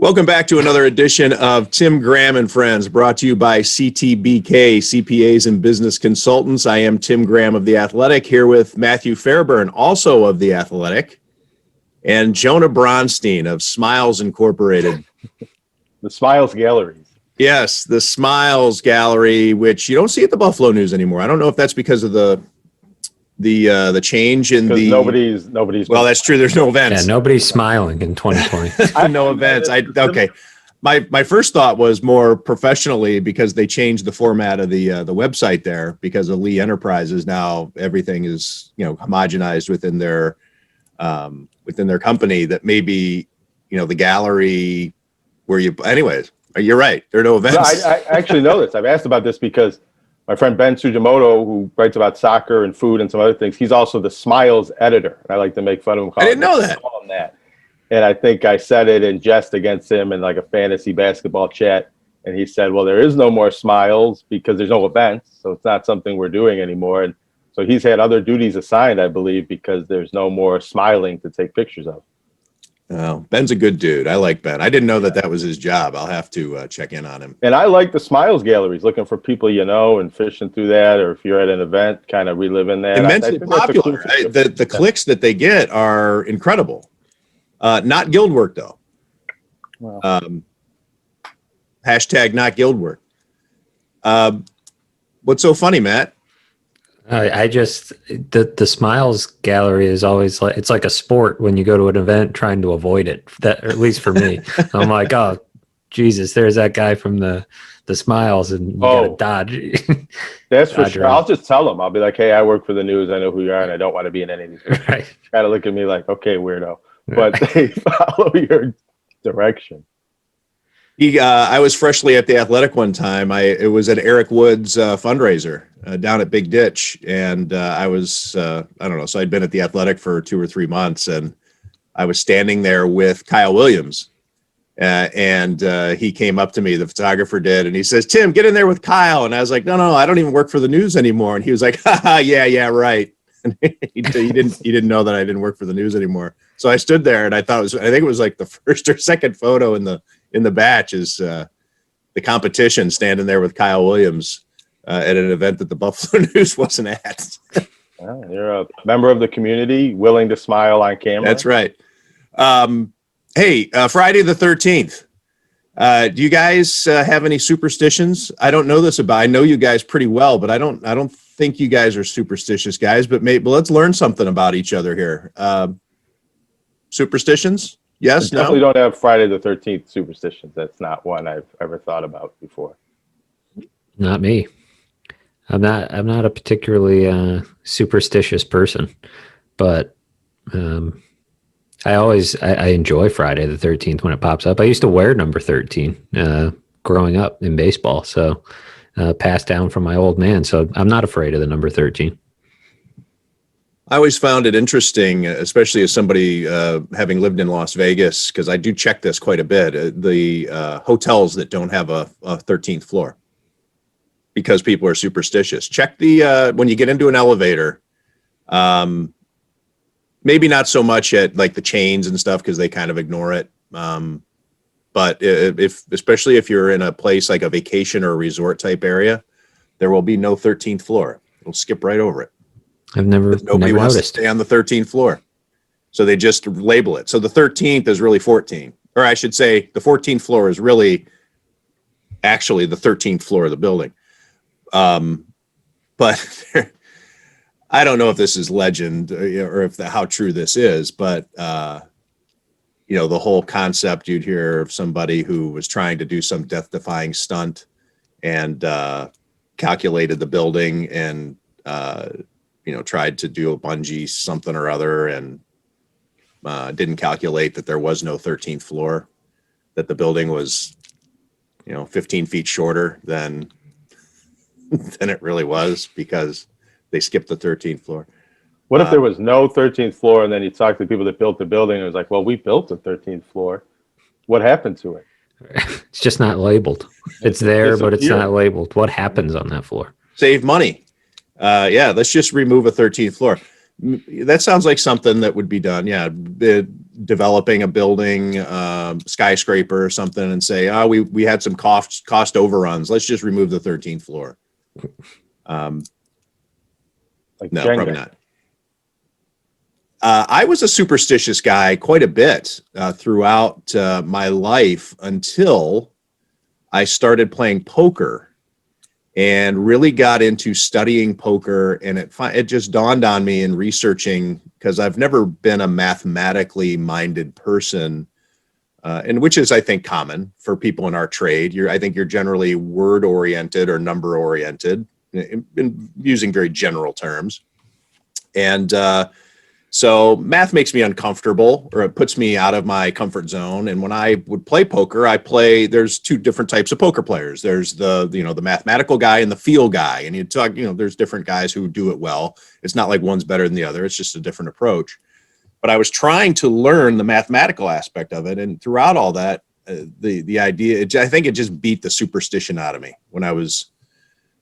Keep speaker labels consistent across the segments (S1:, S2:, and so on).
S1: Welcome back to another edition of Tim Graham and Friends, brought to you by CTBK, CPAs and Business Consultants. I am Tim Graham of The Athletic, here with Matthew Fairburn, also of The Athletic, and Jonah Bronstein of Smiles Incorporated.
S2: The Smiles Galleries.
S1: Yes, the Smiles Gallery, which you don't see at the Buffalo News anymore. I don't know if that's because of the change in the
S2: nobody's
S1: well, that's true. There's no events.
S3: Yeah, nobody's smiling in 2020.
S1: No events. Okay. My first thought was more professionally because they changed the format of the website there because of Lee Enterprises. Now everything is homogenized within their company. That maybe the gallery where you. Anyways, you're right. There are no events.
S2: No, I actually know this. I've asked about this because my friend Ben Sujimoto, who writes about soccer and food and some other things, he's also the Smiles editor. And I like to make fun of him.
S1: I didn't know that.
S2: Call him that. And I think I said it in jest against him in like a fantasy basketball chat. And he said, well, there is no more Smiles because there's no events. So it's not something we're doing anymore. And so he's had other duties assigned, I believe, because there's no more smiling to take pictures of.
S1: Oh, Ben's a good dude. I like Ben. I didn't know that was his job. I'll have to check in on him.
S2: And I like the Smiles Galleries, looking for people and fishing through that, or if you're at an event, kind of reliving that.
S1: Immensely popular. The clicks that they get are incredible. Not guild work, though. Wow. Hashtag not guild work. What's so funny, Matt?
S3: I just the Smiles Gallery is always like it's like a sport when you go to an event trying to avoid it. That, or at least for me, I'm like, oh Jesus, there's that guy from the Smiles, and you gotta dodge.
S2: That's for sure. I'll just tell them. I'll be like, hey, I work for the news. I know who you are, and I don't want to be in any of these.
S3: Right.
S2: Try to look at me like, okay, weirdo, but they follow your direction.
S1: I was freshly at the Athletic one time. It was at Eric Wood's fundraiser down at Big Ditch, and I was I don't know. So I'd been at the Athletic for 2 or 3 months, and I was standing there with Kyle Williams, and he came up to me. The photographer did, and he says, "Tim, get in there with Kyle." And I was like, "No, I don't even work for the news anymore." And he was like, "Ha, yeah, right." And he didn't know that I didn't work for the news anymore. So I stood there, and I think it was like the first or second photo in the batch is the competition standing there with Kyle Williams at an event that the Buffalo News wasn't at.
S2: Well, you're a member of the community, willing to smile on camera.
S1: That's right. Hey, Friday the 13th. Do you guys have any superstitions? I don't know this about. I know you guys pretty well, but I don't think you guys are superstitious guys. But let's learn something about each other here. Superstitions? Yes,
S2: I definitely don't have Friday the 13th superstitions. That's not one I've ever thought about before.
S3: Not me. I'm not a particularly superstitious person, but I enjoy Friday the 13th when it pops up. I used to wear number 13 growing up in baseball, so passed down from my old man. So I'm not afraid of the number 13.
S1: I always found it interesting, especially as somebody having lived in Las Vegas, because I do check this quite a bit, the hotels that don't have a 13th floor because people are superstitious. Check when you get into an elevator, maybe not so much at like the chains and stuff because they kind of ignore it. But especially if you're in a place like a vacation or a resort type area, there will be no 13th floor. It'll skip right over it. Nobody wants to stay on the 13th floor. So they just label it. So the 13th is really 14. Or I should say the 14th floor is really actually the 13th floor of the building. But I don't know if this is legend or how true this is, but the whole concept you'd hear of somebody who was trying to do some death-defying stunt and calculated the building and tried to do a bungee something or other and didn't calculate that there was no 13th floor, that the building was, 15 feet shorter than it really was because they skipped the 13th floor.
S2: What if there was no 13th floor and then you talk to people that built the building and it was like, well, we built the 13th floor. What happened to it?
S3: It's just not labeled. It's there, but it's not labeled. What happens on that floor?
S1: Save money. Let's just remove a 13th floor. That sounds like something that would be done. Yeah. developing a building, skyscraper or something, and say, oh, we had some cost overruns. Let's just remove the 13th floor.
S2: Like
S1: No,
S2: Jenga.
S1: probably not. I was a superstitious guy quite a bit throughout my life until I started playing poker and really got into studying poker. And it just dawned on me in researching, because I've never been a mathematically minded person, and which is, I think, common for people in our trade. I think you're generally word oriented or number oriented, in using very general terms. And so math makes me uncomfortable, or it puts me out of my comfort zone. And when I would play poker, there's two different types of poker players. There's the mathematical guy and the feel guy. And there's different guys who do it well. It's not like one's better than the other. It's just a different approach. But I was trying to learn the mathematical aspect of it. And throughout all that, the idea, I think it just beat the superstition out of me when I was,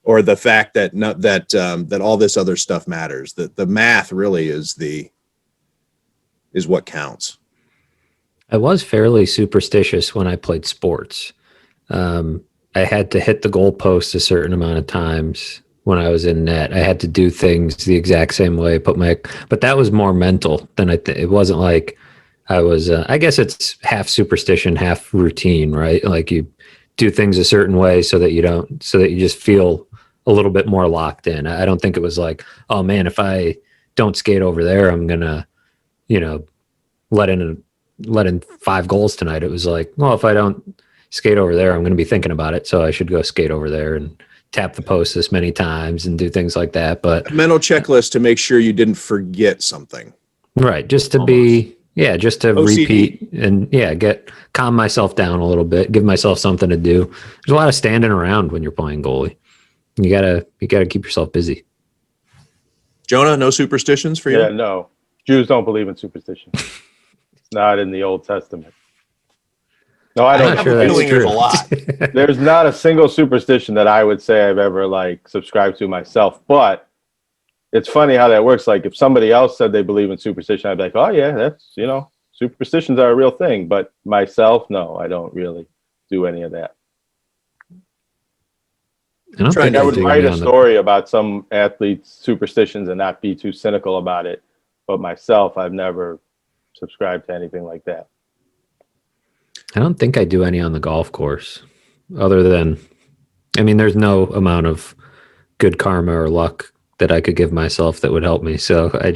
S1: or the fact that that all this other stuff matters. That the math really is what counts.
S3: I was fairly superstitious when I played sports. I had to hit the goalpost a certain amount of times when I was in net. I had to do things the exact same way. But that was more mental than it wasn't like I was. I guess it's half superstition, half routine, right? Like you do things a certain way so that you just feel a little bit more locked in. I don't think it was like, oh man, if I don't skate over there, I'm gonna, let in 5 goals tonight. It was like, well, if I don't skate over there, I'm going to be thinking about it. So I should go skate over there and tap the post this many times and do things like that. But
S1: a mental checklist to make sure you didn't forget something.
S3: Right. Just to just to OCD. Repeat and calm myself down a little bit, give myself something to do. There's a lot of standing around when you're playing goalie. You gotta keep yourself busy.
S1: Jonah, no superstitions for you?
S2: Yeah, no. Jews don't believe in superstition. It's not in the Old Testament. No, I don't.
S3: I'm not sure that's true.
S1: A lot.
S2: There's not a single superstition that I would say I've ever subscribed to myself. But it's funny how that works. Like if somebody else said they believe in superstition, I'd be like, oh yeah, that's superstitions are a real thing. But myself, no, I don't really do any of that. I would write a story about some athlete's superstitions and not be too cynical about it. But myself, I've never subscribed to anything like that.
S3: I don't think I do any on the golf course other than, there's no amount of good karma or luck that I could give myself that would help me. So I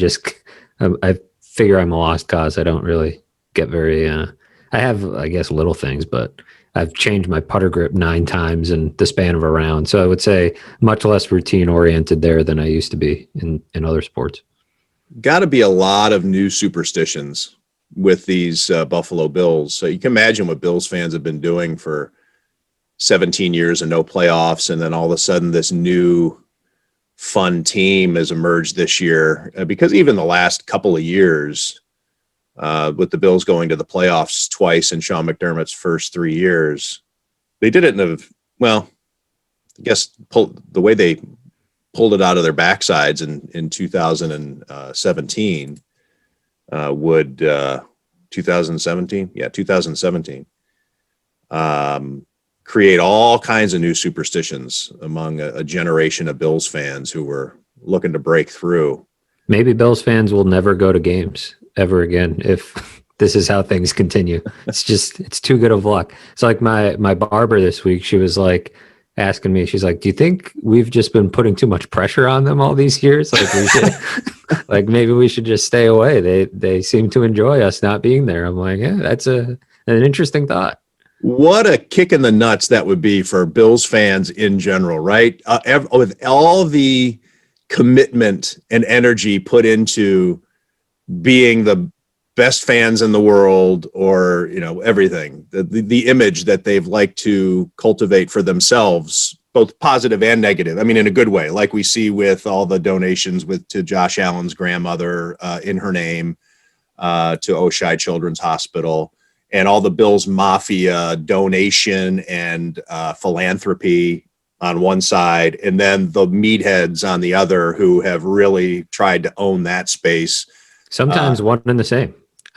S3: figure I'm a lost cause. I don't really get very, I have, I guess, little things, but I've changed my putter grip 9 times in the span of a round. So I would say much less routine oriented there than I used to be in other sports.
S1: Got to be a lot of new superstitions with these Buffalo Bills. So you can imagine what Bills fans have been doing for 17 years and no playoffs. And then all of a sudden this new fun team has emerged this year, because even the last couple of years, with the Bills going to the playoffs twice in Sean McDermott's first 3 years, they did it I guess the way they pulled it out of their backsides in 2017 2017 create all kinds of new superstitions among a generation of Bills fans who were looking to break through.
S3: Maybe Bills fans will never go to games ever again if this is how things continue. It's too good of luck. It's like my barber this week, she was like asking me, she's like, do you think we've just been putting too much pressure on them all these years? Like we should, like maybe we should just stay away. They seem to enjoy us not being there. I'm like, yeah, that's an interesting thought.
S1: What a kick in the nuts that would be for Bills fans in general, right? With all the commitment and energy put into being the best fans in the world, or everything, the image that they've liked to cultivate for themselves, both positive and negative. In a good way, like we see with all the donations to Josh Allen's grandmother in her name, to Oshai Children's Hospital, and all the Bills Mafia donation and philanthropy on one side, and then the meatheads on the other who have really tried to own that space.
S3: Sometimes one and the same.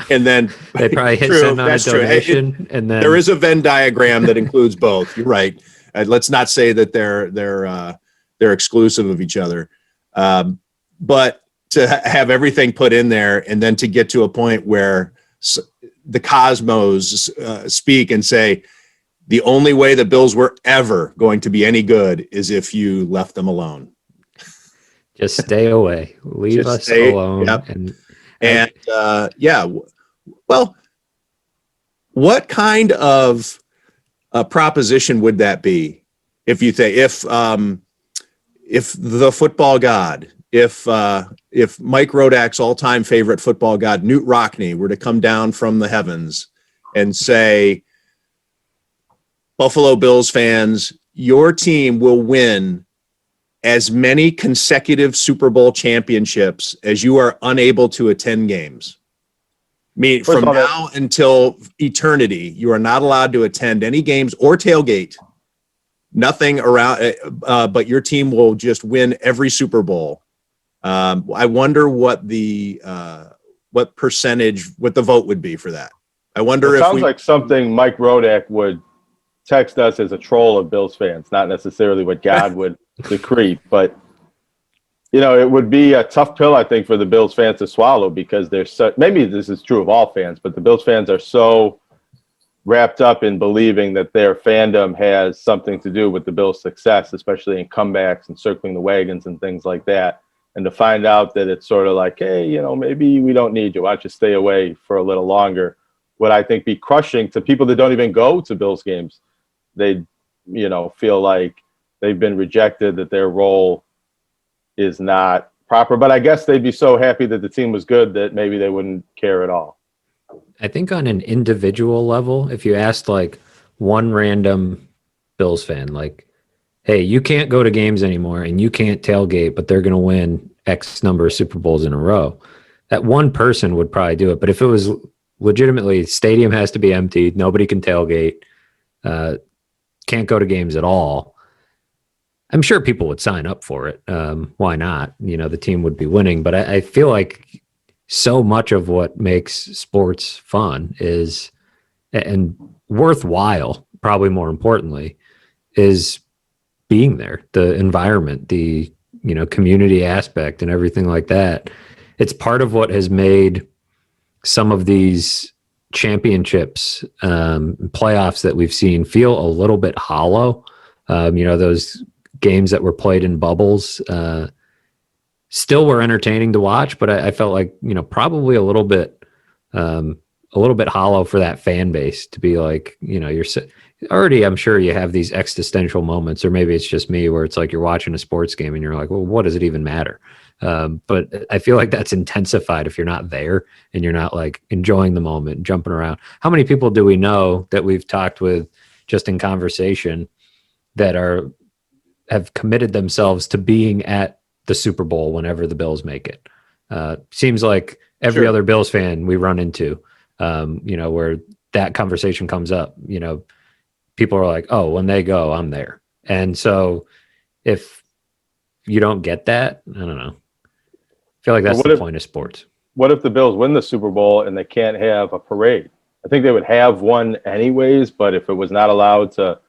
S1: And then
S3: They probably hit
S1: True,
S3: send on a
S1: that's true.
S3: donation, and then
S1: there is a Venn diagram that includes both. You're right. Let's not say that they're exclusive of each other, but to have everything put in there, and then to get to a point where the cosmos speak and say, the only way the Bills were ever going to be any good is if you left them alone.
S3: just stay away, leave
S1: Just
S3: us
S1: stay,
S3: alone.
S1: yep.
S3: And
S1: Yeah. Well, what kind of proposition would that be? If you think, if the football god, if Mike Rodak's all-time favorite football god, Newt Rockne, were to come down from the heavens and say, Buffalo Bills fans, your team will win as many consecutive Super Bowl championships as you are unable to attend games. I mean, from now until eternity, you are not allowed to attend any games or tailgate. Nothing around, but your team will just win every Super Bowl. I wonder what what percentage, what the vote would be for that. I wonder if
S2: sounds like something Mike Rodak would text us as a troll of Bills fans, not necessarily what God would decree, but it would be a tough pill, I think, for the Bills fans to swallow, because maybe this is true of all fans, but the Bills fans are so wrapped up in believing that their fandom has something to do with the Bills' success, especially in comebacks and circling the wagons and things like that. And to find out that it's sort of like, hey, maybe we don't need you. Why don't you stay away for a little longer? Would, I think, be crushing to people that don't even go to Bills games. They, feel like they've been rejected, that their role is not proper. But I guess they'd be so happy that the team was good that maybe they wouldn't care at all.
S3: I think on an individual level, if you asked like one random Bills fan, like, hey, you can't go to games anymore and you can't tailgate, but they're going to win X number of Super Bowls in a row, that one person would probably do it. But if it was legitimately, stadium has to be emptied, nobody can tailgate, can't go to games at all, I'm sure people would sign up for it. Why not? The team would be winning. But I feel like so much of what makes sports fun is, and worthwhile, probably more importantly, is being there, the environment, the community aspect and everything like that. It's part of what has made some of these championships, playoffs that we've seen feel a little bit hollow. Those games that were played in bubbles still were entertaining to watch, but I felt like probably a little bit hollow for that fan base to be like, you're already, I'm sure you have these existential moments, or maybe it's just me, where it's like you're watching a sports game and you're like, well, what does it even matter? But I feel like that's intensified if you're not there and you're not like enjoying the moment, jumping around. How many people do we know that we've talked with just in conversation that have committed themselves to being at the Super Bowl whenever the Bills make it? Seems like every other Bills fan we run into, where that conversation comes up, people are like, oh, when they go, I'm there. And so if you don't get that, I don't know. I feel like that's the point of sports.
S2: What if the Bills win the Super Bowl and they can't have a parade? I think they would have one anyways, but if it was not allowed to,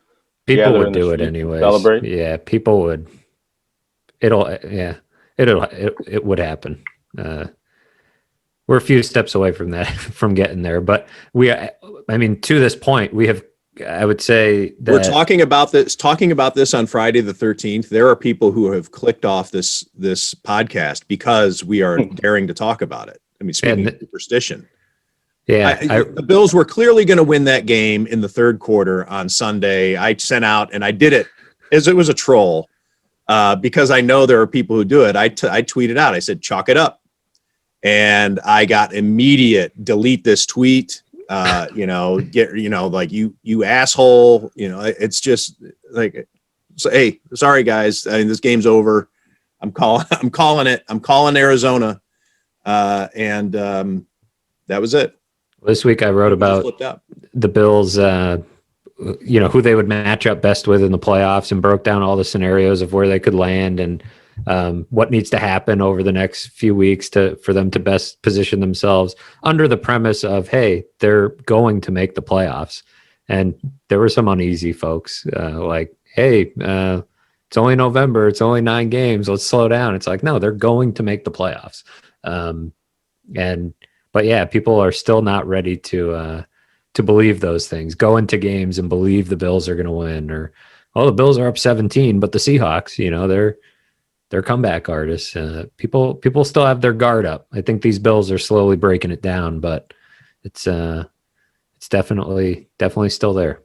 S3: people would do it anyways.
S2: Celebrate.
S3: Yeah, people would. It would happen. We're a few steps away from that, from getting there, but to this point, we have, I would say that
S1: we're talking about this on Friday the 13th. There are people who have clicked off this podcast because we are daring to talk about it. I mean, speaking of superstition.
S3: Yeah.
S1: The Bills were clearly going to win that game in the third quarter on Sunday. I sent out, and I did it as it was a troll, because I know there are people who do it. I tweeted out, I said, chalk it up. And I got immediate delete this tweet, like you asshole, it's just like, so, hey, sorry guys. I mean, this game's over. I'm calling it. I'm calling Arizona. And that was it.
S3: This week I wrote about the Bills, who they would match up best with in the playoffs, and broke down all the scenarios of where they could land. And what needs to happen over the next few weeks for them to best position themselves under the premise of, hey, they're going to make the playoffs. And there were some uneasy folks like, hey, it's only November, it's only 9 games, let's slow down. It's like, no, they're going to make the playoffs. But yeah, people are still not ready to believe those things, go into games and believe the Bills are going to win, or, oh, the Bills are up 17, but the Seahawks, they're comeback artists. People still have their guard up. I think these Bills are slowly breaking it down, but it's definitely still there.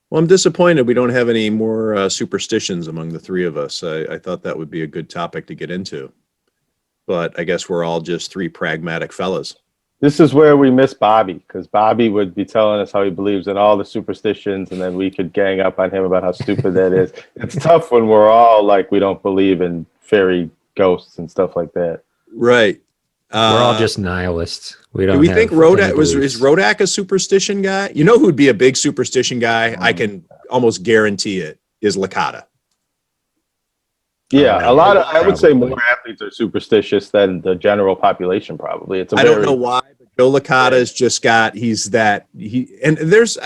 S1: Well, I'm disappointed we don't have any more superstitions among the three of us. I thought that would be a good topic to get into, but I guess we're all just three pragmatic fellas.
S2: This is where we miss Bobby, because Bobby would be telling us how he believes in all the superstitions, and then we could gang up on him about how stupid that is. It's tough when we're all like, we don't believe in fairy ghosts and stuff like that.
S1: Right.
S3: We're all just nihilists. We don't.
S1: Do we think Rodak is Rodak a superstition guy? You know who'd be a big superstition guy? I can almost guarantee it is Licata.
S2: Yeah, I would say more athletes are superstitious than the general population. Probably.
S1: I don't know why, but Joe Licata's just got and there's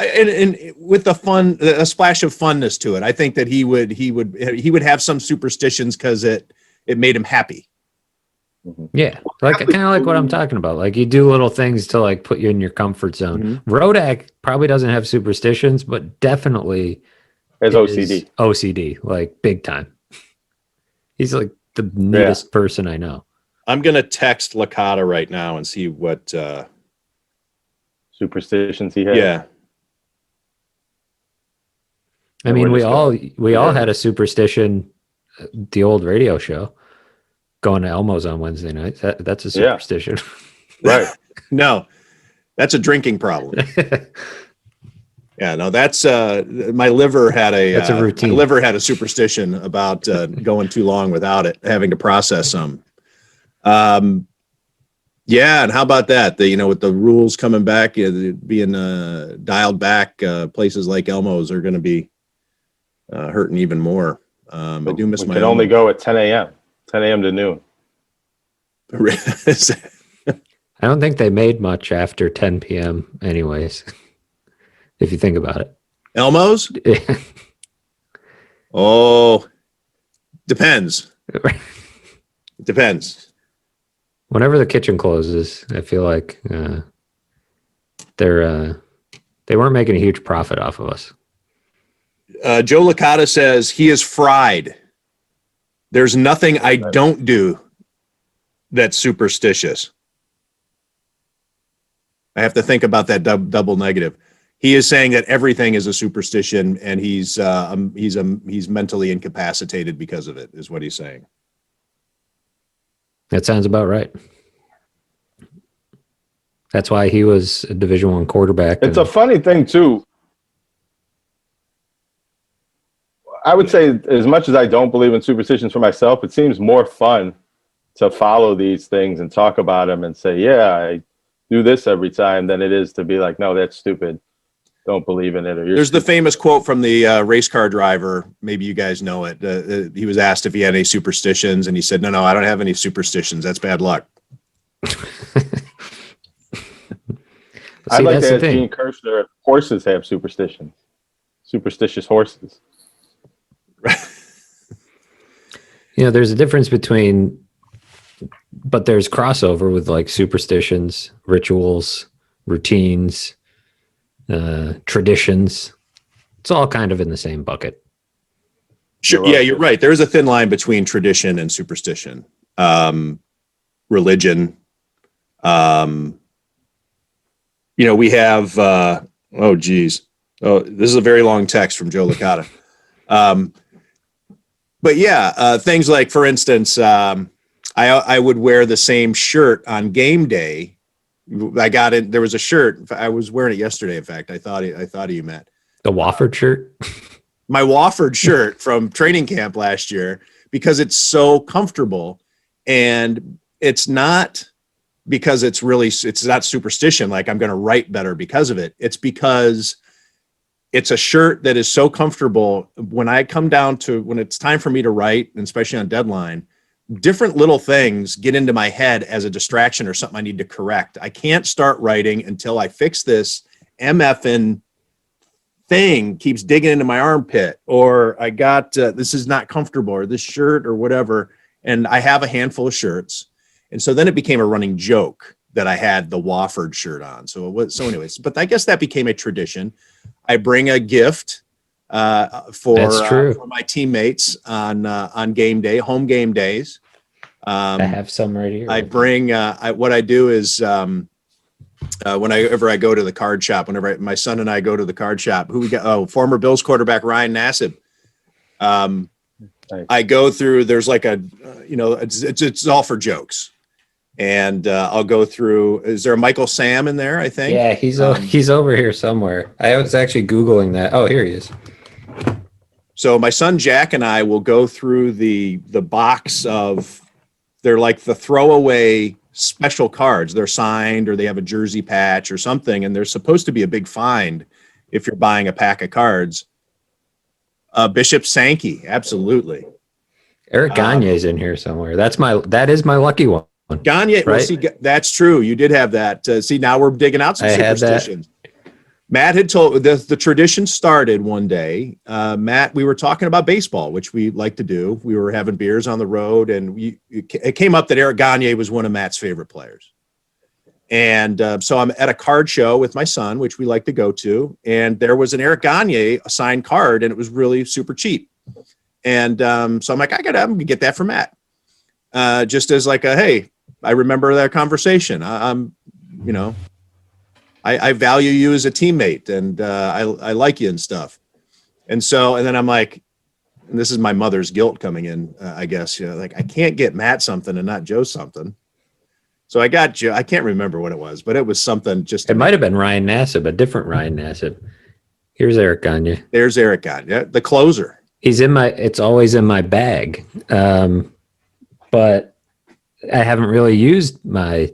S1: with the fun, a splash of funness to it. I think that he would have some superstitions because it made him happy.
S3: Yeah, like kind of like what I'm talking about. Like, you do little things to like put you in your comfort zone. Mm-hmm. Rodak probably doesn't have superstitions, but definitely
S2: has OCD.
S3: OCD, like big time. He's like the neatest person I know.
S1: I'm gonna text Licata right now and see what
S2: superstitions he has.
S1: Yeah.
S3: I mean, we all had a superstition. The old radio show. Going to Elmo's on Wednesday night. That's a superstition.
S2: Yeah. Right.
S1: No, that's a drinking problem. Yeah, no, that's my liver had a routine. My liver had a superstition about going too long without it, having to process some. Yeah, and how about that? With the rules coming back, being dialed back, places like Elmo's are going to be hurting even more. I do miss
S2: we can only go at 10 a.m. 10 a.m. to noon.
S3: I don't think they made much after 10 p.m. anyways, if you think about it.
S1: Elmo's? Oh, depends. Depends.
S3: Whenever the kitchen closes, I feel like they weren't making a huge profit off of us.
S1: Joe Licata says he is fried. There's nothing I don't do that's superstitious. I have to think about that double negative. He is saying that everything is a superstition, and he's mentally incapacitated because of it, is what he's saying.
S3: That sounds about right. That's why he was a Division I quarterback.
S2: It's a funny thing too. I would say, as much as I don't believe in superstitions for myself, it seems more fun to follow these things and talk about them and say, yeah, I do this every time, than it is to be like, no, that's stupid. Don't believe in it. Or
S1: There's the famous quote from the race car driver. Maybe you guys know it. He was asked if he had any superstitions, and he said, no, I don't have any superstitions. That's bad luck.
S2: I'd like to ask Gene Kirschner if horses have superstitions. Superstitious horses.
S3: There's a difference but there's crossover with like superstitions, rituals, routines, traditions. It's all kind of in the same bucket.
S1: Sure. Yeah, you're right. There's a thin line between tradition and superstition. Religion. We have, this is a very long text from Joe Licata. But yeah, things like, for instance, I would wear the same shirt on game day. I got it. There was a shirt. I was wearing it yesterday. In fact, I thought you meant
S3: the Wofford shirt.
S1: My Wofford shirt from training camp last year, because it's so comfortable, and it's not because it's not superstition. Like I'm going to write better because of it. It's because it's a shirt that is so comfortable when I come down to when it's time for me to write, and especially on deadline, different little things get into my head as a distraction or something I need to correct. I can't start writing until I fix this MFing thing keeps digging into my armpit, or I got this is not comfortable, or this shirt or whatever. And I have a handful of shirts. And so then it became a running joke that I had the Wofford shirt on. So anyways, but I guess that became a tradition. I bring a gift for my teammates on game day, home game days.
S3: I have some right here.
S1: I bring what I do is whenever I go to the card shop, my son and I go to the card shop, who we got? Oh, former Bills quarterback Ryan Nassib.
S2: Nice.
S1: I go through. There's like a it's all for jokes. And I'll go through. Is there a Michael Sam in there? I think.
S3: Yeah, he's over here somewhere. I was actually Googling that. Oh, here he is.
S1: So my son Jack and I will go through the box of. They're like the throwaway special cards. They're signed, or they have a jersey patch or something, and they're supposed to be a big find if you're buying a pack of cards. Bishop Sankey, absolutely.
S3: Eric Gagne's in here somewhere. That is my lucky one.
S1: Gagne, right? Well, see, that's true. You did have that. See, now we're digging out some superstitions. Matt had told the tradition started one day. Matt, we were talking about baseball, which we like to do. We were having beers on the road, and it came up that Eric Gagne was one of Matt's favorite players. And so I'm at a card show with my son, which we like to go to, and there was an Eric Gagne signed card, and it was really super cheap. And so I'm like, I'm gonna get that for Matt, just as like a hey. I remember that conversation. I value you as a teammate, and I like you and stuff. And then I'm like, and this is my mother's guilt coming in, I guess, like I can't get Matt something and not Joe something. So I got Joe. I can't remember what it was, but it was something just.
S3: It might have been Ryan Nassib, a different Ryan Nassib. Here's Eric Gagne.
S1: There's Eric Gagne, the closer.
S3: It's always in my bag. But I haven't really used my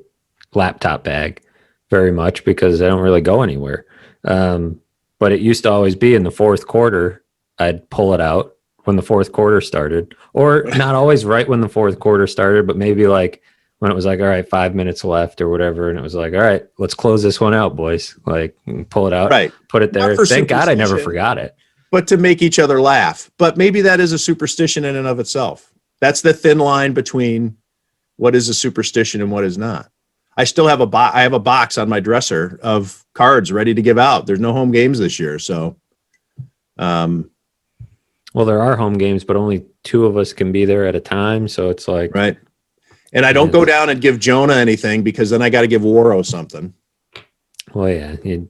S3: laptop bag very much because I don't really go anywhere. But it used to always be in the fourth quarter. I'd pull it out when the fourth quarter started, or not always right when the fourth quarter started, but maybe like when it was like, all right, 5 minutes left or whatever. And it was like, all right, let's close this one out, boys. Like pull it out,
S1: right.
S3: Put it there. Thank God I never forgot it.
S1: But to make each other laugh. But maybe that is a superstition in and of itself. That's the thin line between what is a superstition and what is not. I still have I have a box on my dresser of cards ready to give out. There's no home games this year. So,
S3: well, there are home games, but only two of us can be there at a time. So it's like,
S1: right. And I don't go down and give Jonah anything because then I got to give Waro something.
S3: Well, yeah. You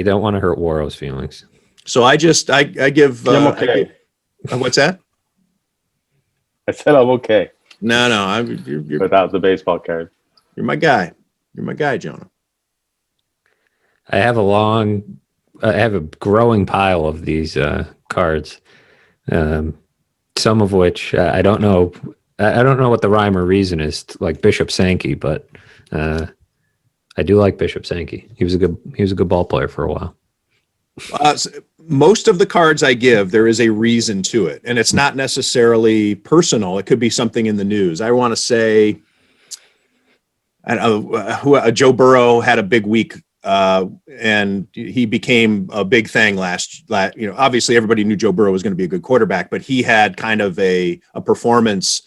S3: don't want to hurt Waro's feelings.
S1: So I give,
S2: I'm okay.
S1: What's that?
S2: I said I'm okay.
S1: No, you're
S2: without the baseball card.
S1: You're my guy. You're my guy, Jonah.
S3: I have a growing pile of these cards. Some of which I don't know. I don't know what the rhyme or reason is, like Bishop Sankey, but I do like Bishop Sankey. He was a good ball player for a while.
S1: Most of the cards I give, there is a reason to it, and it's not necessarily personal. It could be something in the news. I want to say, Joe Burrow had a big week, and he became a big thing last. Obviously everybody knew Joe Burrow was going to be a good quarterback, but he had kind of a performance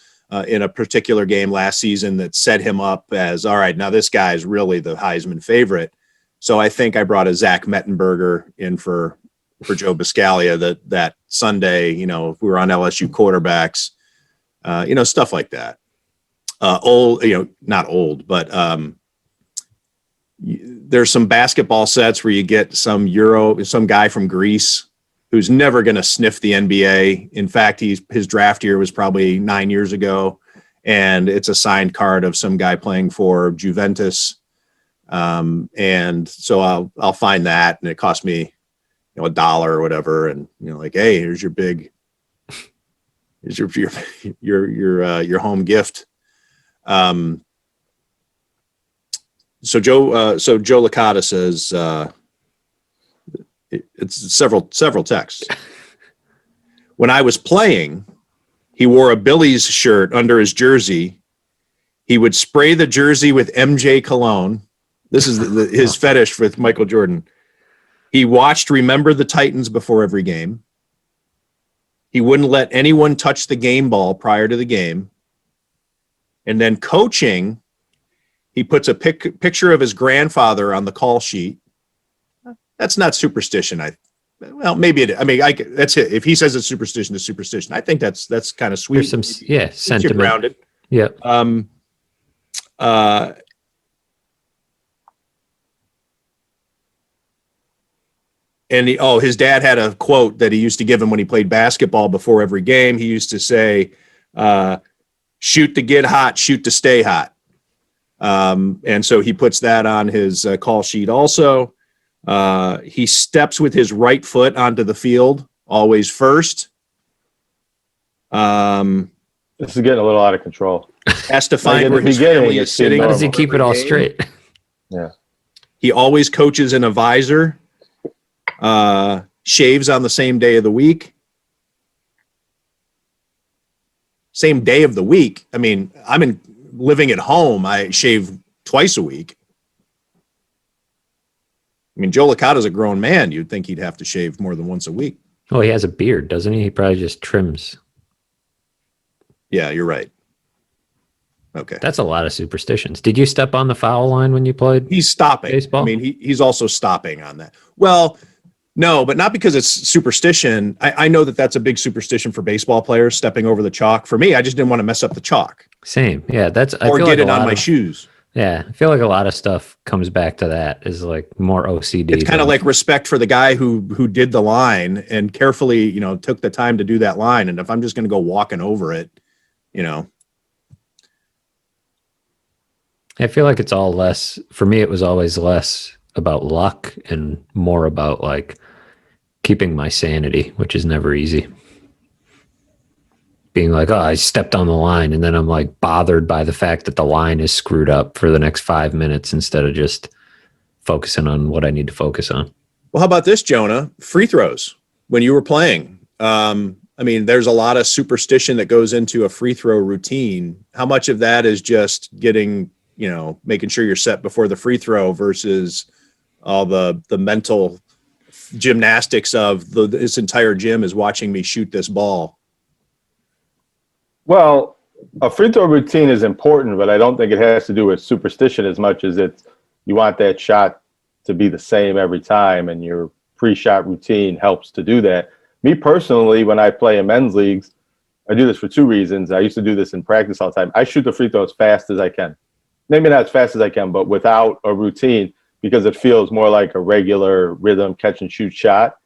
S1: in a particular game last season that set him up as, all right, now this guy is really the Heisman favorite. So I think I brought a Zach Mettenberger in for Joe Biscaglia that Sunday, if we were on LSU quarterbacks, stuff like that. Not old, but there's some basketball sets where you get some guy from Greece who's never going to sniff the NBA. In fact, his draft year was probably 9 years ago, and it's a signed card of some guy playing for Juventus. And so I'll find that, and it cost me, $1 or whatever. And, like, hey, here's your your home gift. So Joe Licata says, It's several texts. When I was playing, he wore a Billy's shirt under his jersey. He would spray the jersey with MJ cologne. This is his fetish with Michael Jordan. He watched Remember the Titans before every game. He wouldn't let anyone touch the game ball prior to the game. And then coaching, he puts a picture of his grandfather on the call sheet. That's not superstition. Maybe it. I mean, that's it. If he says it's superstition, it's superstition. I think that's kind of sweet.
S3: There's some sentiment.
S1: Grounded.
S3: Yeah.
S1: And his dad had a quote that he used to give him when he played basketball before every game. He used to say, "Shoot to get hot, shoot to stay hot." And so he puts that on his call sheet also. He steps with his right foot onto the field, always first.
S2: This is getting a little out of control.
S1: Has to find where his family is sitting.
S3: How does he keep it all straight?
S2: Yeah.
S1: He always coaches in a visor. Shaves on the same day of the week. Same day of the week. I mean, living at home. I shave twice a week. I mean, Joe Licata's a grown man. You'd think he'd have to shave more than once a week.
S3: Oh, he has a beard, doesn't he? He probably just trims.
S1: Yeah, you're right. Okay.
S3: That's a lot of superstitions. Did you step on the foul line when you played?
S1: He's stopping.
S3: Baseball?
S1: I mean, he's also stopping on that. Well, no, but not because it's superstition. I know that that's a big superstition for baseball players, stepping over the chalk. For me, I just didn't want to mess up the chalk.
S3: Same. Yeah,
S1: Or get it on my shoes.
S3: Yeah, I feel like a lot of stuff comes back to that, is like more OCD.
S1: It's kind of like respect for the guy who did the line and carefully, took the time to do that line. And if I'm just going to go walking over it,
S3: I feel like it's all less, for me, it was always less about luck and more about like keeping my sanity, which is never easy. Being like, I stepped on the line, and then I'm like bothered by the fact that the line is screwed up for the next 5 minutes instead of just focusing on what I need to focus on.
S1: Well, how about this, Jonah? Free throws when you were playing. There's a lot of superstition that goes into a free throw routine. How much of that is just getting, making sure you're set before the free throw versus all the mental gymnastics of this entire gym is watching me shoot this ball?
S2: Well, a free throw routine is important, but I don't think it has to do with superstition as much as you want that shot to be the same every time, and your pre-shot routine helps to do that. Me personally, when I play in men's leagues, I do this for two reasons. I used to do this in practice all the time. I shoot the free throw as fast as I can. Maybe not as fast as I can, but without a routine, because it feels more like a regular rhythm catch and shoot shot.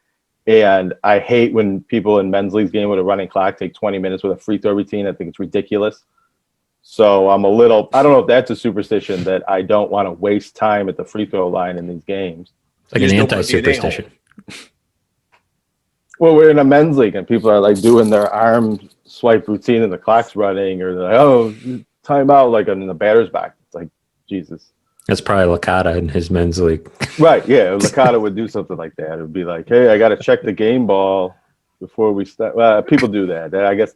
S2: And I hate when people in men's leagues game with a running clock take 20 minutes with a free throw routine. I think it's ridiculous. So I don't know if that's a superstition, that I don't want to waste time at the free throw line in these games.
S3: It's like an anti-superstition.
S2: Well, we're in a men's league and people are like doing their arm swipe routine and the clock's running, or they're like, time out, like in the batter's box. It's like, Jesus.
S3: That's probably Licata in his men's league.
S2: Right, yeah. Licata would do something like that. It would be like, hey, I got to check the game ball before we start. Well, people do that. I guess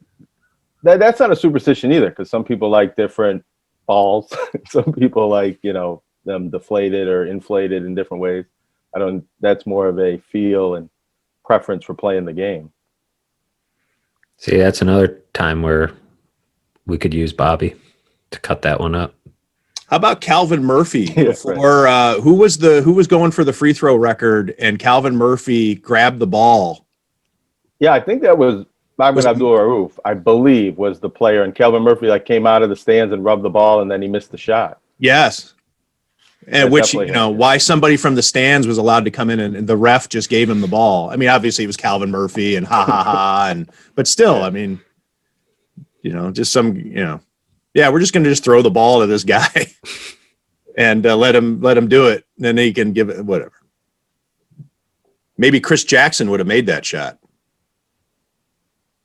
S2: that's not a superstition either, because some people like different balls. Some people like, them deflated or inflated in different ways. That's more of a feel and preference for playing the game.
S3: See, that's another time where we could use Bobby to cut that one up.
S1: How about Calvin Murphy?
S2: Before,
S1: right. Who was going for the free throw record, and Calvin Murphy grabbed the ball?
S2: Yeah, I think that was Mahmoud Abdul-Rauf, I believe, was the player, and Calvin Murphy came out of the stands and rubbed the ball, and then he missed the shot.
S1: Yes. And which, why somebody from the stands was allowed to come in, and the ref just gave him the ball. I mean, obviously it was Calvin Murphy and but still, I mean, just some, yeah, we're just going to just throw the ball to this guy and let him do it. And then he can give it whatever. Maybe Chris Jackson would have made that shot.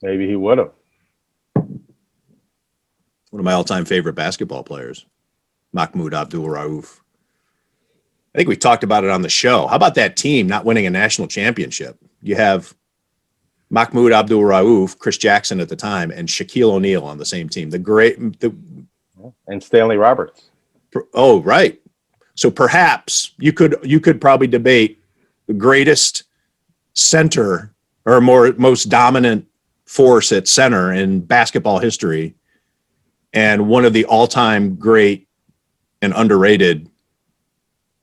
S2: Maybe he would have.
S1: One of my all-time favorite basketball players, Mahmoud Abdul-Rauf. I think we talked about it on the show. How about that team not winning a national championship? You have Mahmoud Abdul Rauf, Chris Jackson at the time, and Shaquille O'Neal on the same team.
S2: And Stanley Roberts.
S1: Oh, right. So perhaps you could probably debate the greatest center or most dominant force at center in basketball history, and one of the all-time great and underrated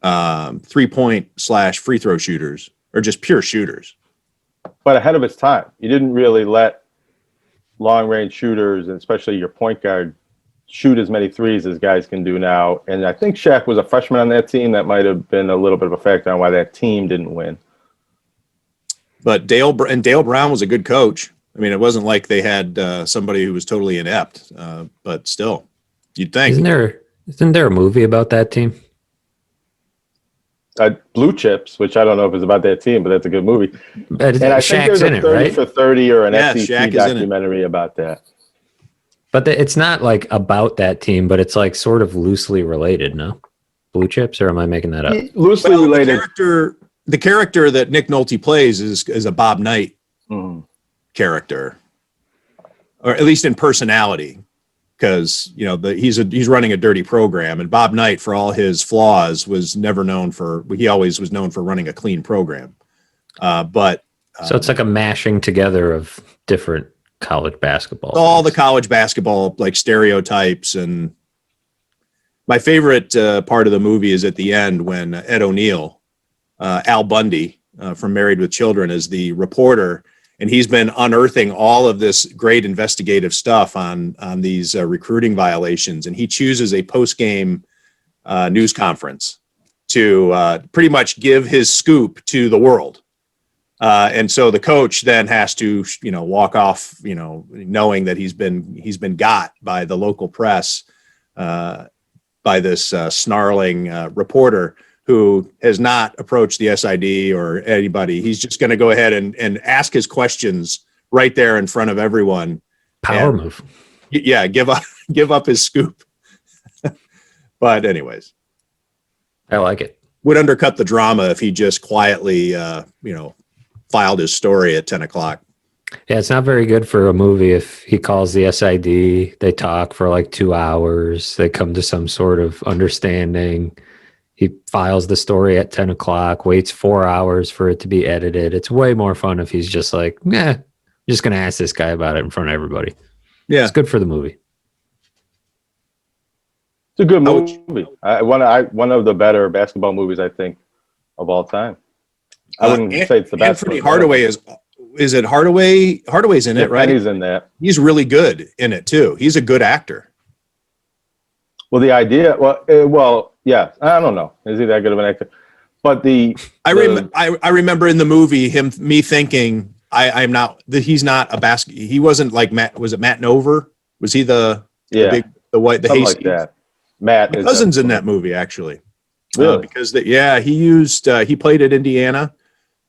S1: 3-point / free throw shooters, or just pure shooters.
S2: But ahead of its time. You didn't really let long-range shooters, and especially your point guard, shoot as many threes as guys can do now. And I think Shaq was a freshman on that team. That might have been a little bit of a factor on why that team didn't win.
S1: But Dale Brown was a good coach. I mean, it wasn't like they had somebody who was totally inept, but still, you'd think.
S3: Isn't there a movie about that team?
S2: Blue Chips, which I don't know if it's about that team, but that's a good movie.
S3: But
S2: And I think
S3: Shaq's
S2: there's a
S3: in it,
S2: 30
S3: right?
S2: for 30 or an
S1: Yeah,
S2: SEC
S1: Shaq is in it.
S2: documentary about that.
S3: But it's not like about that team, but it's like sort of loosely related, no? Blue Chips, or am I making that up?
S2: Loosely
S1: Well,
S2: related.
S1: the character that Nick Nolte plays is a Bob Knight character, or at least in personality, because he's running a dirty program, and Bob Knight, for all his flaws, was never known for. He always was known for running a clean program. So
S3: it's like a mashing together of different college basketball.
S1: All the college basketball like stereotypes, and my favorite part of the movie is at the end when Ed O'Neill, Al Bundy from Married with Children, is the reporter, and he's been unearthing all of this great investigative stuff on these recruiting violations, and he chooses a post-game news conference to pretty much give his scoop to the world. And so the coach then has to, walk off, knowing that he's been got by the local press, by this snarling reporter who has not approached the SID or anybody. He's just going to go ahead and ask his questions right there in front of everyone.
S3: Power move.
S1: Yeah, give up his scoop. But anyways,
S3: I like it.
S1: Would undercut the drama if he just quietly, filed his story at 10 o'clock.
S3: Yeah, it's not very good for a movie if he calls the SID, they talk for like 2 hours, they come to some sort of understanding. He files the story at 10 o'clock, waits 4 hours for it to be edited. It's way more fun if he's just like, I'm just going to ask this guy about it in front of everybody.
S1: Yeah.
S3: It's good for the movie.
S2: It's a good movie. One of the better basketball movies, I think, of all time. I wouldn't say it's the best.
S1: Anthony Hardaway is it Hardaway? Hardaway's in it, right?
S2: He's in that.
S1: He's really good in it too. He's a good actor.
S2: Well, the idea, yeah, I don't know. Is he that good of an actor? But
S1: I remember in the movie me thinking I'm not that he's not a he wasn't like Matt. Was it Matt Nover? Was he the big white
S2: something like that? Matt,
S1: my cousin's in that movie actually.
S2: Really?
S1: Because he played at Indiana.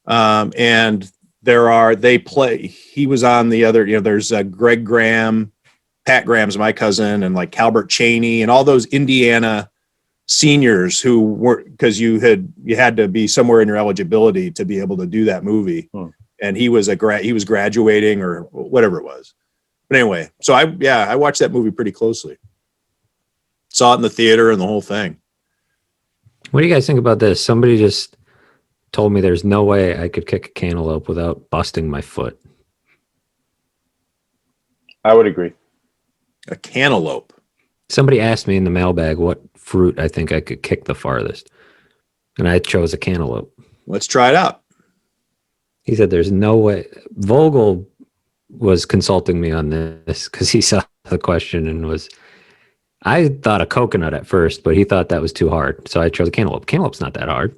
S1: And he was on the other, there's Greg Graham, Pat Graham's my cousin, and like Calbert Cheney and all those Indiana seniors who were, because you had to be somewhere in your eligibility to be able to do that movie. And he was graduating or whatever it was. But anyway, so I watched that movie pretty closely. Saw it in the theater and the whole thing.
S3: What do you guys think about this? Somebody just told me there's no way I could kick a cantaloupe without busting my foot.
S2: I would agree.
S1: A cantaloupe.
S3: Somebody asked me in the mailbag what fruit I think I could kick the farthest, and I chose a cantaloupe.
S1: Let's try it out.
S3: He said there's no way. Vogel was consulting me on this because he saw the question and I thought a coconut at first, but he thought that was too hard. So I chose a cantaloupe. Cantaloupe's not that hard.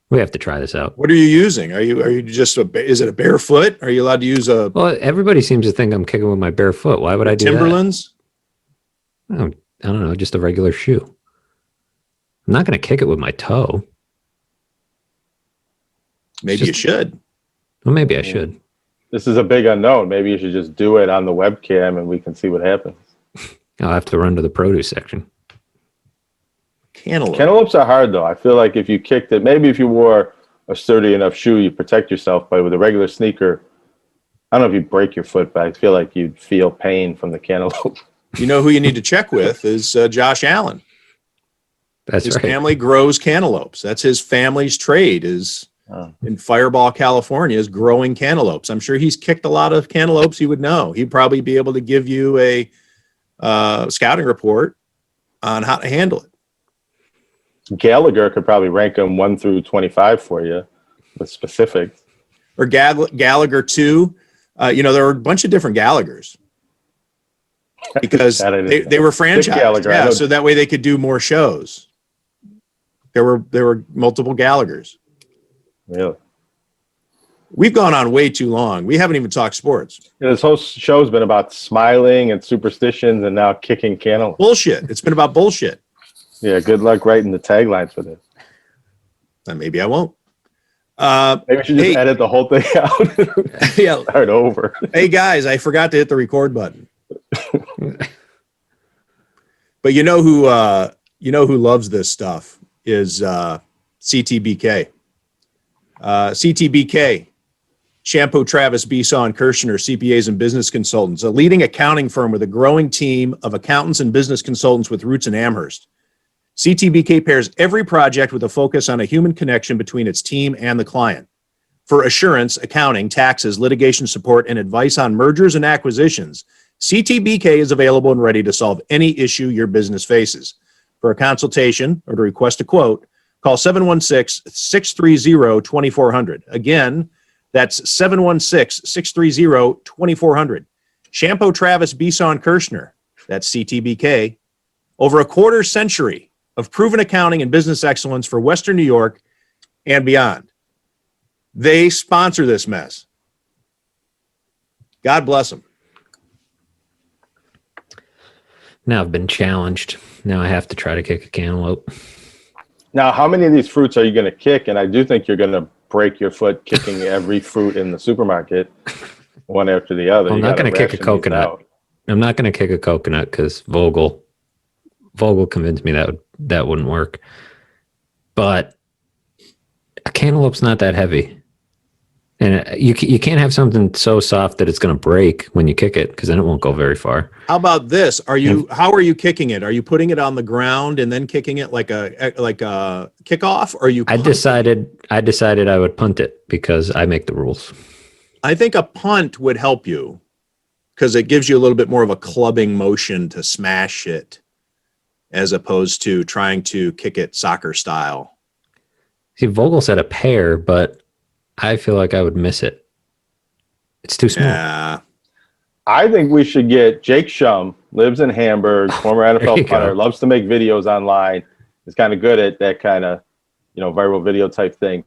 S3: We have to try this out.
S1: What are you using? Are you just is it a bare foot? Are you allowed to use
S3: Well, everybody seems to think I'm kicking with my bare foot. Why would I do
S1: Timberlands?
S3: that? I don't know, just a regular shoe. I'm not going to kick it with my toe.
S1: Maybe you should.
S3: Well, maybe I should.
S2: This is a big unknown. Maybe you should just do it on the webcam and we can see what happens.
S3: I'll have to run to the produce section.
S1: cantaloupe.
S2: Cantaloupes are hard though. I feel like if you kicked it, maybe if you wore a sturdy enough shoe, you protect yourself. But with a regular sneaker, I don't know if you break your foot, but I feel like you'd feel pain from the cantaloupe.
S1: You know who you need to check with is Josh Allen.
S3: That's
S1: his
S3: right.
S1: family grows cantaloupes. That's his family's trade is in Fireball, California, is growing cantaloupes. I'm sure he's kicked a lot of cantaloupes. He would know. He'd probably be able to give you a scouting report on how to handle it.
S2: Gallagher could probably rank them 1 through 25 for you with specifics.
S1: Or Gallagher too. There were a bunch of different Gallaghers because they were franchised. Yeah, so that way they could do more shows. There were multiple Gallaghers.
S2: Really?
S1: We've gone on way too long. We haven't even talked sports.
S2: Yeah, this whole show's been about smiling and superstitions and now kicking cantaloupes.
S1: Bullshit. It's been about bullshit.
S2: Yeah, good luck writing the taglines for this.
S1: Maybe I won't.
S2: Maybe we should just edit the whole thing out.
S1: Yeah.
S2: Start over.
S1: Hey guys, I forgot to hit the record button. But you know who loves this stuff is CTBK. CTBK, Shampoo, Travis, Besaw, and Kirshner, CPAs and business consultants, a leading accounting firm with a growing team of accountants and business consultants with roots in Amherst. CTBK pairs every project with a focus on a human connection between its team and the client. For assurance, accounting, taxes, litigation support, and advice on mergers and acquisitions, CTBK is available and ready to solve any issue your business faces. For a consultation or to request a quote, call 716-630-2400. Again, that's 716-630-2400. Shampoo, Travis, Besaw, and Kirshner. That's CTBK. Over a quarter century of proven accounting and business excellence for Western New York and beyond. They sponsor this mess. God bless them.
S3: Now I've been challenged. Now I have to try to kick a cantaloupe.
S2: Now, how many of these fruits are you going to kick? And I do think you're going to break your foot kicking every fruit in the supermarket, one after the other.
S3: I'm not going to kick a coconut. I'm not going to kick a coconut because Vogel convinced me that wouldn't work. But a cantaloupe's not that heavy. And you can't have something so soft that it's going to break when you kick it because then it won't go very far.
S1: How about this? How are you kicking it? Are you putting it on the ground and then kicking it like a kickoff? Or you?
S3: I decided I would punt it because I make the rules.
S1: I think a punt would help you because it gives you a little bit more of a clubbing motion to smash it as opposed to trying to kick it soccer style.
S3: See, Vogel said a pair, but I feel like I would miss it. It's too small.
S1: Yeah.
S2: I think we should get Jake Shum, lives in Hamburg, former NFL punter, loves to make videos online. Is kind of good at that kind of, viral video type thing.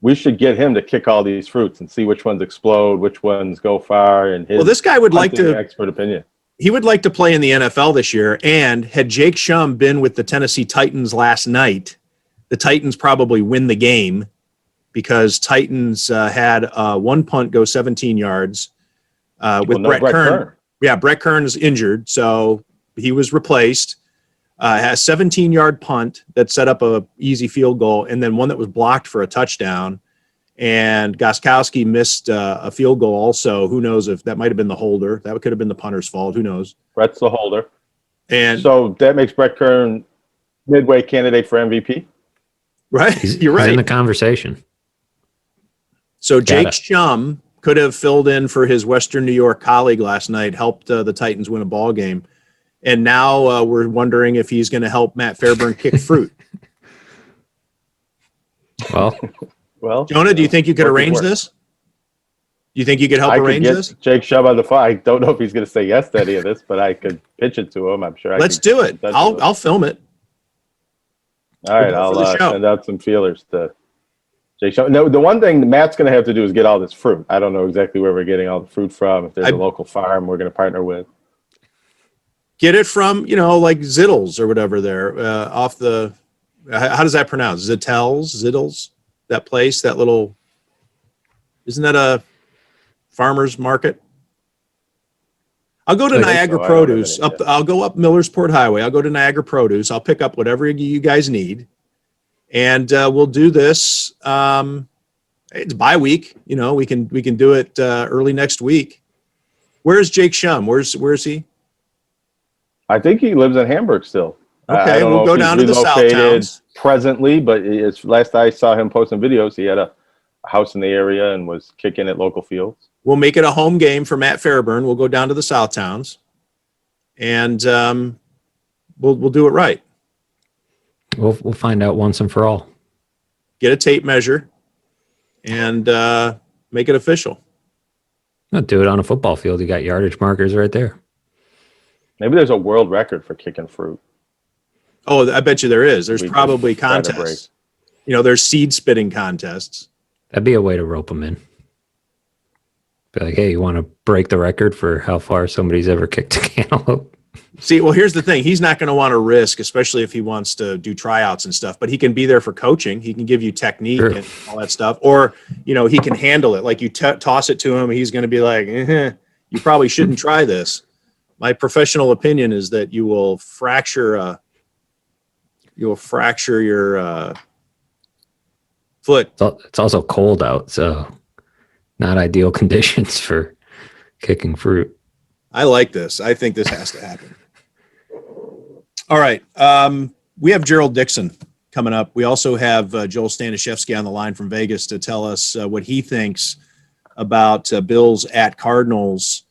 S2: We should get him to kick all these fruits and see which ones explode, which ones go far. And
S1: this guy would like to
S2: expert opinion.
S1: He would like to play in the NFL this year. And had Jake Shum been with the Tennessee Titans last night, the Titans probably win the game because Titans had one punt go 17 yards with Brett Kern. Yeah, Brett Kern is injured, so he was replaced. Has a 17-yard punt that set up a easy field goal, and then one that was blocked for a touchdown. And Gostkowski missed a field goal also. Who knows if that might have been the holder. That could have been the punter's fault. Who knows?
S2: Brett's the holder.
S1: And
S2: so that makes Brett Kern midway candidate for MVP?
S1: Right? You're right.
S3: He's in the conversation.
S1: So Jake Shum could have filled in for his Western New York colleague last night, helped the Titans win a ball game. And now we're wondering if he's going to help Matt Fairburn kick fruit.
S2: Well,
S1: Jonah, do you think you could arrange this? Do you think you could help arrange this?
S2: Jake Shum on the phone. I don't know if he's going to say yes to any of this, but I could pitch it to him. I'm sure.
S1: Let's do it. I'll film it.
S2: All right, I'll send out some feelers to Jake Shum. No, the one thing Matt's going to have to do is get all this fruit. I don't know exactly where we're getting all the fruit from. If there's a local farm we're going to partner with.
S1: Get it from, like Zittles or whatever there off the, how does that pronounce? Zittles? That place, that little, isn't that a farmer's market? I'll go to
S3: I think
S1: Niagara
S2: so. I don't have
S1: Produce.
S2: any idea.
S1: I'll go up Millersport Highway. I'll go to Niagara Produce. I'll pick up whatever you guys need, and we'll do this. It's bye week. You know, we can do it early next week. Where's Jake Shum? Where's he?
S2: I think he lives in Hamburg still.
S1: Okay,
S2: I don't
S1: we'll
S2: know
S1: go
S2: if he's
S1: down to the South
S2: relocated
S1: Towns.
S2: presently, but it's, last I saw him posting videos, he had a house in the area and was kicking at local fields.
S1: We'll make it a home game for Matt Fairburn. We'll go down to the South Towns, and we'll do it right.
S3: We'll find out once and for all.
S1: Get a tape measure, and make it official.
S3: I'll do it on a football field. You got yardage markers right there.
S2: Maybe there's a world record for kicking fruit.
S1: Oh, I bet you there is. There's
S2: We could
S1: probably
S2: try to
S1: contests. You know, there's seed spitting contests.
S3: That'd be a way to rope them in. Be like, hey, you want to break the record for how far somebody's ever kicked a cantaloupe?
S1: See, well, here's the thing. He's not going to want to risk, especially if he wants to do tryouts and stuff, but he can be there for coaching. He can give you technique
S3: Sure.
S1: and all that stuff. Or, you know, he can handle it. Like you toss it to him, he's going to be like, you probably shouldn't try this. My professional opinion is that you will fracture your foot.
S3: It's also cold out, so not ideal conditions for kicking fruit.
S1: I like this. I think this has to happen. All right. We have Gerald Dixon coming up. We also have Joel Staniszewski on the line from Vegas to tell us what he thinks about Bills at Cardinals.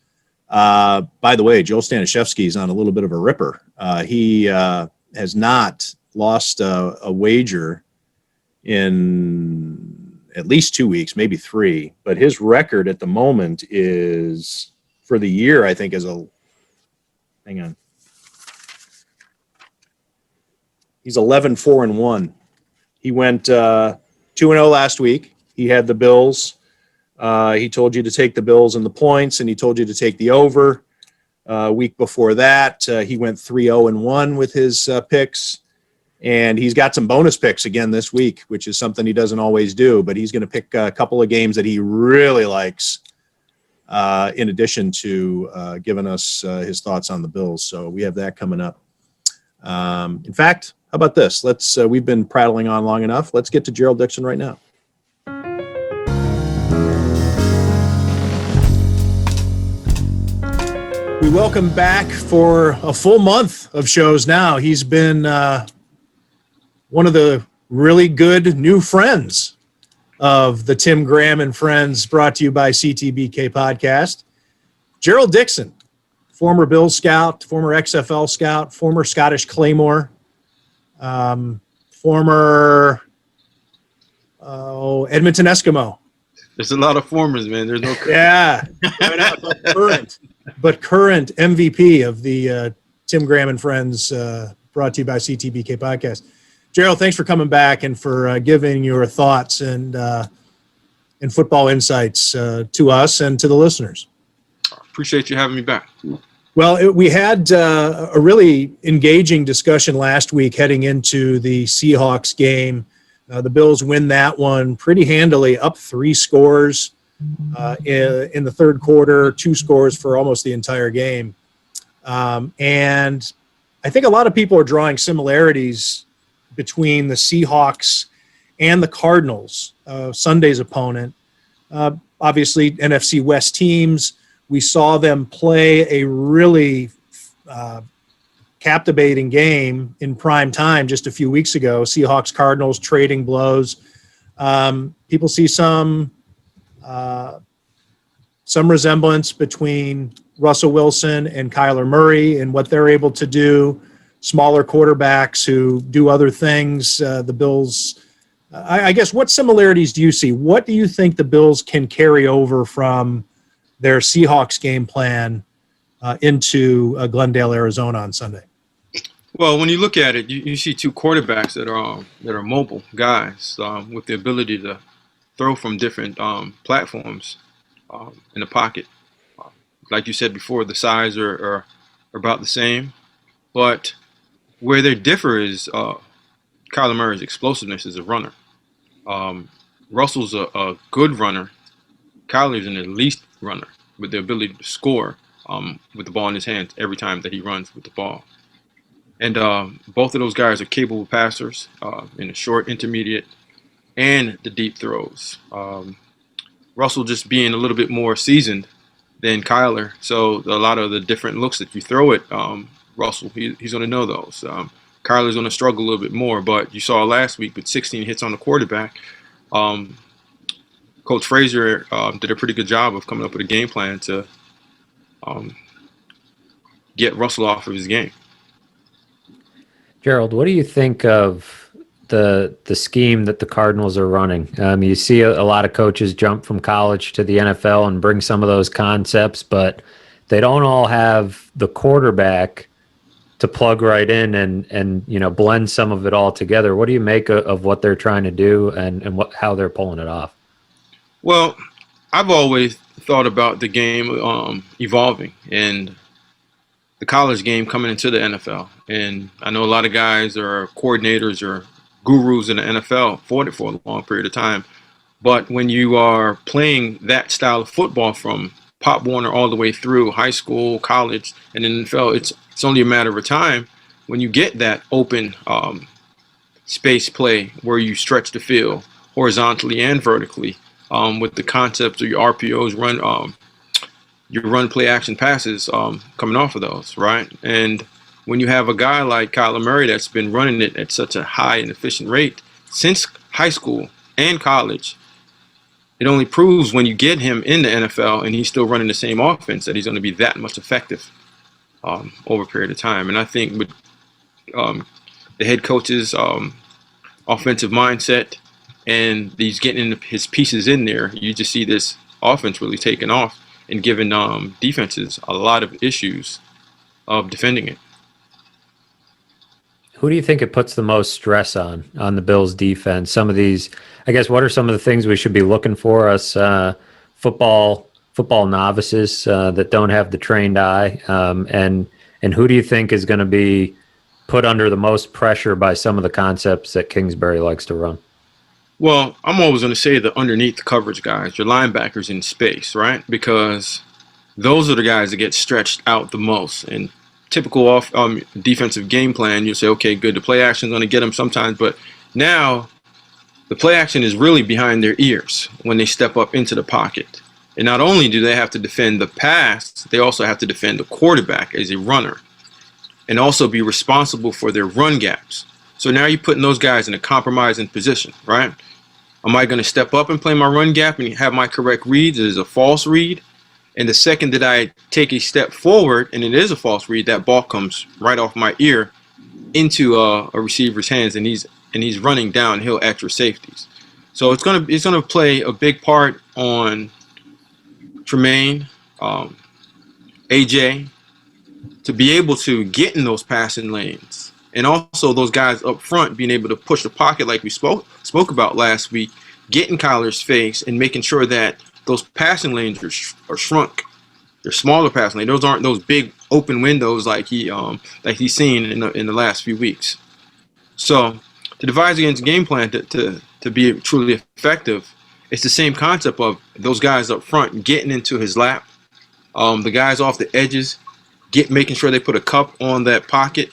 S1: By the way, Joel Staniszewski is on a little bit of a ripper. He has not lost a wager in at least 2 weeks, maybe 3. But his record at the moment is, for the year, I think, hang on. He's 11-4-1. He went 2-0 last week. He had the Bills. He told you to take the Bills and the points, and he told you to take the over. Week before that, he went 3-0-1 with his picks. And he's got some bonus picks again this week, which is something he doesn't always do. But he's going to pick a couple of games that he really likes, in addition to giving us his thoughts on the Bills. So we have that coming up. In fact, how about this? We've been prattling on long enough. Let's get to Gerald Dixon right now. We welcome back for a full month of shows now. He's been one of the really good new friends of the Tim Graham and Friends, brought to you by CTBK podcast. Gerald Dixon, former Bills scout, former XFL scout, former Scottish Claymore, former Edmonton Eskimo.
S4: There's a lot of formers, man. There's no.
S1: Yeah, but current MVP of the Tim Graham and Friends, brought to you by CTBK podcast. Gerald, thanks for coming back and for giving your thoughts and football insights to us and to the listeners.
S4: Appreciate you having me back.
S1: Well, we had a really engaging discussion last week heading into the Seahawks game. The Bills win that one pretty handily, up 3 scores in the third quarter, 2 scores for almost the entire game. And I think a lot of people are drawing similarities between the Seahawks and the Cardinals, Sunday's opponent. Obviously, NFC West teams. We saw them play a really captivating game in prime time just a few weeks ago. Seahawks, Cardinals trading blows. People see some resemblance between Russell Wilson and Kyler Murray and what they're able to do. Smaller quarterbacks who do other things. The Bills, I guess, what similarities do you see? What do you think the Bills can carry over from their Seahawks game plan into Glendale, Arizona on Sunday?
S4: Well, when you look at it, you see 2 quarterbacks that are mobile guys with the ability to throw from different platforms in the pocket. Like you said before, the size are about the same, but where they differ is Kyler Murray's explosiveness as a runner. Russell's a good runner. Kyler's an elite runner with the ability to score with the ball in his hands every time that he runs with the ball. And both of those guys are capable passers in the short, intermediate, and the deep throws. Russell just being a little bit more seasoned than Kyler, so a lot of the different looks that you throw at Russell, he's going to know those. Kyler's going to struggle a little bit more, but you saw last week with 16 hits on the quarterback. Coach Frazier did a pretty good job of coming up with a game plan to get Russell off of his game.
S3: Gerald, what do you think of the scheme that the Cardinals are running? You see a lot of coaches jump from college to the NFL and bring some of those concepts, but they don't all have the quarterback to plug right in and blend some of it all together. What do you make of what they're trying to do and how they're pulling it off?
S4: Well, I've always thought about the game evolving and the college game coming into the NFL. And I know a lot of guys are coordinators or gurus in the NFL for it for a long period of time. But when you are playing that style of football from Pop Warner all the way through high school, college, and in the NFL, it's only a matter of time when you get that open space play where you stretch the field horizontally and vertically with the concepts of your RPOs, your run play action passes coming off of those, right? And when you have a guy like Kyler Murray that's been running it at such a high and efficient rate since high school and college, it only proves when you get him in the NFL and he's still running the same offense that he's going to be that much effective over a period of time. And I think with the head coach's offensive mindset and he's getting his pieces in there, you just see this offense really taking off and giving defenses a lot of issues of defending it.
S3: Who do you think it puts the most stress on the Bills defense? Some of these, I guess, what are some of the things we should be looking for us football novices that don't have the trained eye? And who do you think is going to be put under the most pressure by some of the concepts that Kingsbury likes to run?
S4: Well, I'm always going to say the underneath the coverage guys, your linebackers in space, right? Because those are the guys that get stretched out the most. And typical defensive game plan, you say, okay, good, the play action is going to get them sometimes, but now the play action is really behind their ears when they step up into the pocket. And not only do they have to defend the pass, they also have to defend the quarterback as a runner and also be responsible for their run gaps. So now you're putting those guys in a compromising position, right? Am I going to step up and play my run gap and have my correct reads? It is a false read. And the second that I take a step forward and it is a false read, that ball comes right off my ear into a receiver's hands, and he's running downhill extra safeties. So it's gonna play a big part on Tremaine, AJ, to be able to get in those passing lanes, and also those guys up front being able to push the pocket like we spoke about last week, get in Kyler's face and making sure that those passing lanes are shrunk. They're smaller passing lanes. Those aren't those big open windows like he's seen in the last few weeks. So to devise against a game plan to be truly effective, it's the same concept of those guys up front getting into his lap, the guys off the edges, making sure they put a cup on that pocket,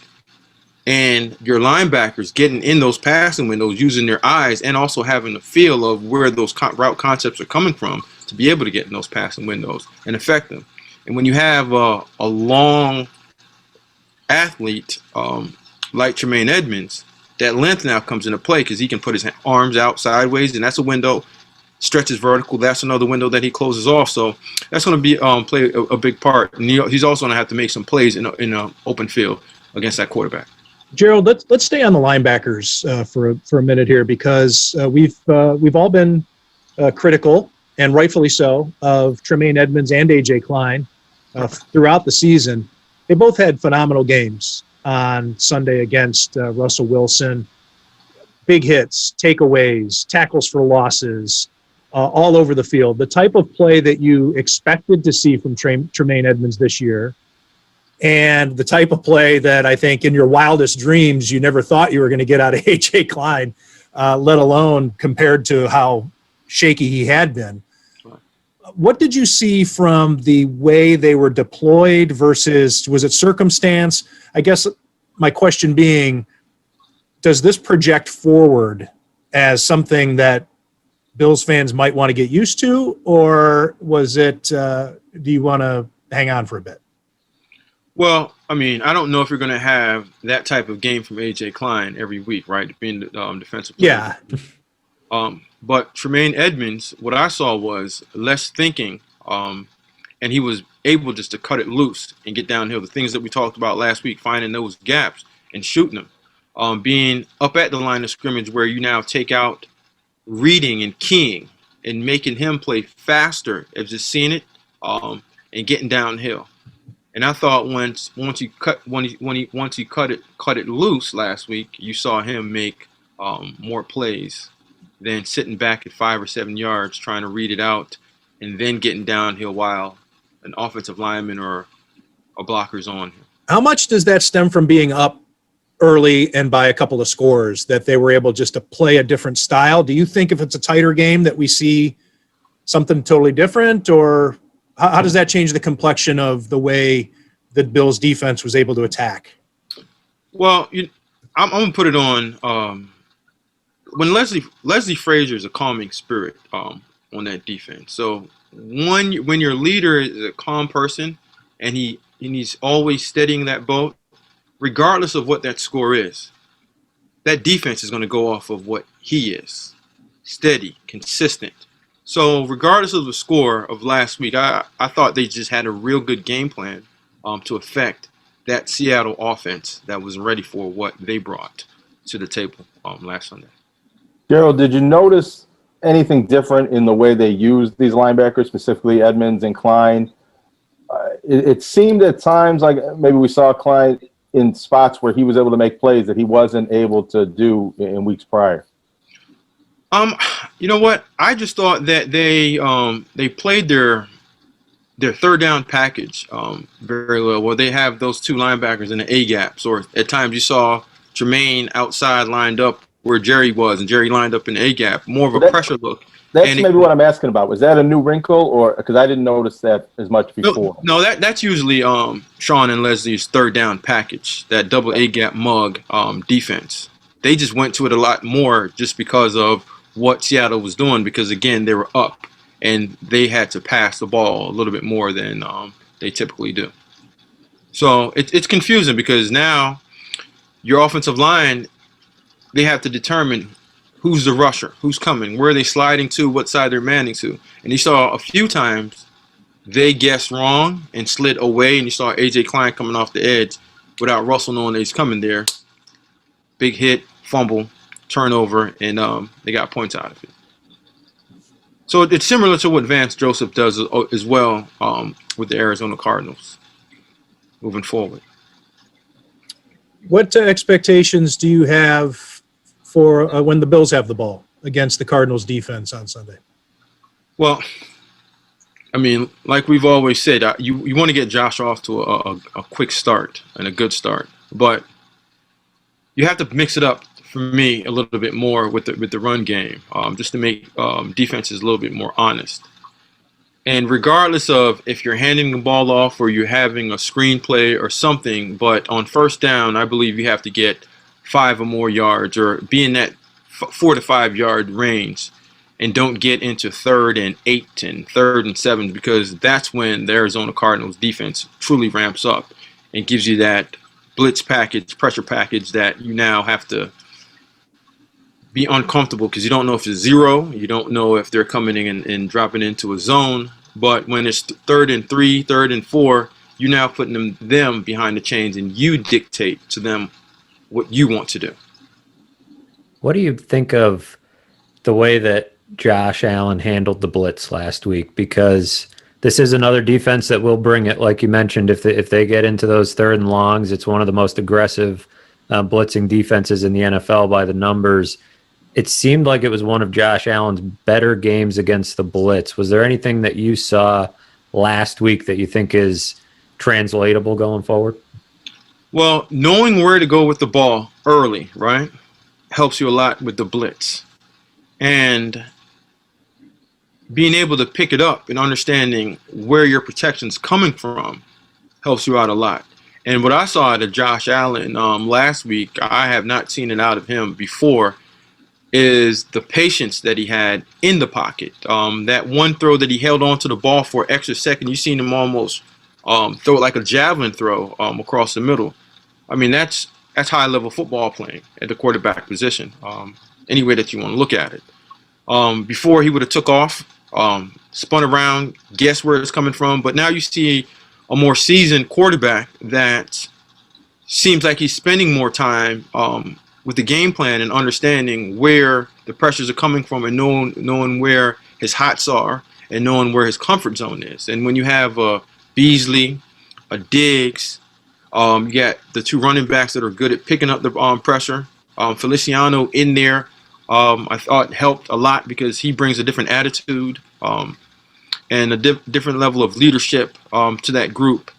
S4: and your linebackers getting in those passing windows using their eyes and also having the feel of where those route concepts are coming from to be able to get in those passing windows and affect them. And when you have a long athlete like Tremaine Edmonds, that length now comes into play because he can put his arms out sideways, and that's a window. Stretches vertical, that's another window that he closes off. So that's going to be play a big part. And he's also going to have to make some plays in an open field against that quarterback.
S5: Gerald, let's stay on the linebackers for a minute here, because we've all been critical, and rightfully so, of Tremaine Edmonds and AJ Klein throughout the season. They both had phenomenal games on Sunday against Russell Wilson. Big hits, takeaways, tackles for losses, all over the field. The type of play that you expected to see from Tremaine Edmonds this year, and the type of play that I think in your wildest dreams you never thought you were going to get out of AJ Klein, let alone compared to how shaky he had been. what did you see from the way they were deployed versus, was it circumstance? I guess my question being, does this project forward as something that Bills fans might want to get used to, or was it, do you want to hang on for a bit?
S4: Well, I mean, I don't know if you're going to have that type of game from A.J. Klein every week, right? Being the defensive player.
S5: Yeah.
S4: But Tremaine Edmonds, what I saw was less thinking, and he was able just to cut it loose and get downhill. The things that we talked about last week, finding those gaps and shooting them. Being up at the line of scrimmage where you now take out reading and keying and making him play faster of just seeing it and getting downhill. And I thought once he cut it loose last week, you saw him make more plays than sitting back at 5 or 7 yards trying to read it out and then getting downhill while an offensive lineman or a blocker's on him.
S5: How much does that stem from being up early and by a couple of scores, that they were able just to play a different style? Do you think if it's a tighter game that we see something totally different, or how does that change the complexion of the way the Bills defense was able to attack?
S4: Well, I'm going to put it on when Leslie Frazier is a calming spirit on that defense. So when your leader is a calm person and he's always steadying that boat, regardless of what that score is, that defense is going to go off of what he is, steady, consistent. So regardless of the score of last week, I thought they just had a real good game plan to affect that Seattle offense that was ready for what they brought to the table last Sunday.
S2: Gerald, did you notice anything different in the way they used these linebackers, specifically Edmonds and Klein? It seemed at times like maybe we saw Klein in spots where he was able to make plays that he wasn't able to do in weeks prior.
S4: You know what? I just thought that they played their third down package very well. Well, they have those two linebackers in the A gaps, or at times you saw Tremaine outside lined up where Jerry was, and Jerry lined up in the A gap, more of a pressure look.
S2: That's maybe what I'm asking about. Was that a new wrinkle, or because I didn't notice that as much before?
S4: No, that's usually Sean and Leslie's third down package, that double A gap mug defense. They just went to it a lot more just because of what Seattle was doing, because again they were up and they had to pass the ball a little bit more than they typically do. So it's confusing because now your offensive line, they have to determine who's the rusher, who's coming, where are they sliding to, what side they're manning to. And you saw a few times they guessed wrong and slid away, and you saw A.J. Klein coming off the edge without Russell knowing that he's coming there. Big hit, fumble, turnover, and they got points out of it. So it's similar to what Vance Joseph does as well with the Arizona Cardinals moving forward.
S5: What expectations do you have for when the Bills have the ball against the Cardinals defense on Sunday?
S4: Well, I mean, like we've always said, you want to get Josh off to a quick start and a good start, but you have to mix it up for me a little bit more with the run game, just to make defenses a little bit more honest. And regardless of if you're handing the ball off or you're having a screenplay or something, but on first down, I believe you have to get 5 or more yards or be in that 4 to 5 yard range, and don't get into 3rd and 8 and 3rd and 7, because that's when the Arizona Cardinals defense truly ramps up and gives you that blitz package, pressure package that you now have to be uncomfortable because you don't know if it's zero, you don't know if they're coming in and dropping into a zone. But when it's 3rd and 3, 3rd and 4, you're now putting them behind the chains, and you dictate to them what you want to do.
S3: What do you think of the way that Josh Allen handled the blitz last week? Because this is another defense that will bring it, like you mentioned. If they get into those 3rd and longs, it's one of the most aggressive blitzing defenses in the NFL by the numbers. It seemed like it was one of Josh Allen's better games against the blitz. Was there anything that you saw last week that you think is translatable going forward?
S4: Well, knowing where to go with the ball early, right, helps you a lot with the blitz. And being able to pick it up and understanding where your protection's coming from helps you out a lot. And what I saw out of Josh Allen last week, I have not seen it out of him before, is the patience that he had in the pocket. That one throw that he held on to the ball for an extra second, you seen him almost throw it like a javelin throw across the middle. I mean, that's high-level football playing at the quarterback position, any way that you want to look at it. Before, he would have took off, spun around, guess where it's coming from. But now you see a more seasoned quarterback that seems like he's spending more time with the game plan and understanding where the pressures are coming from and knowing where his hots are and knowing where his comfort zone is. And when you have a Beasley, a Diggs, you got the two running backs that are good at picking up the pressure. Feliciano in there, I thought helped a lot because he brings a different attitude and a different level of leadership to that group.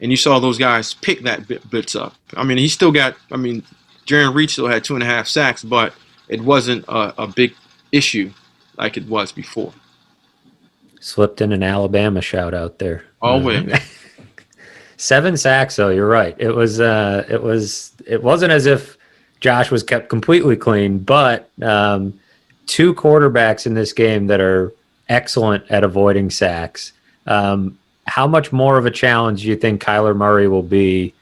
S4: And you saw those guys pick that bits up. I mean, he still got, Jaron Reed still had 2.5 sacks, but it wasn't a big issue like it was before.
S3: Slipped in an Alabama shout out there.
S4: Always.
S3: 7 sacks, though. You're right. It wasn't as if Josh was kept completely clean, but 2 quarterbacks in this game that are excellent at avoiding sacks. How much more of a challenge do you think Kyler Murray will be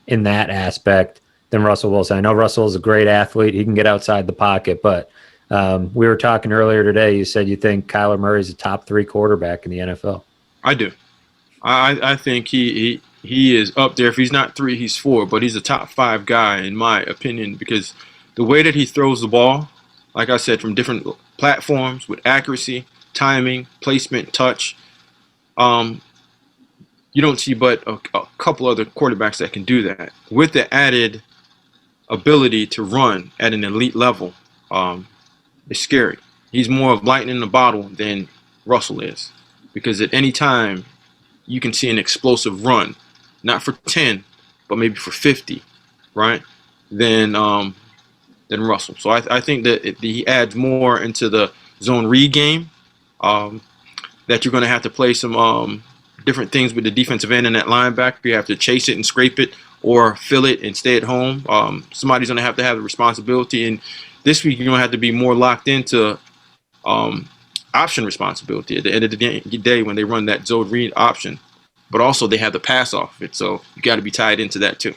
S3: in that aspect than Russell Wilson? I know Russell is a great athlete. He can get outside the pocket, but we were talking earlier today. You said you think Kyler Murray is a top 3 quarterback in the NFL.
S4: I do. I think he is up there. If he's not 3, he's 4, but he's a top 5 guy in my opinion because the way that he throws the ball, like I said, from different platforms with accuracy, timing, placement, touch, you don't see but a couple other quarterbacks that can do that with the added ability to run at an elite level. It's scary. He's more of lightning in the bottle than Russell is because at any time you can see an explosive run, not for 10, but maybe for 50, right? Than Russell. So I think that he adds more into the zone read game. That you're going to have to play some different things with the defensive end and that linebacker. You have to chase it and scrape it or fill it and stay at home. Somebody's going to have the responsibility. And this week, you're going to have to be more locked into option responsibility at the end of the day when they run that zone read option. But also they have the pass off it. So you got to be tied into that too.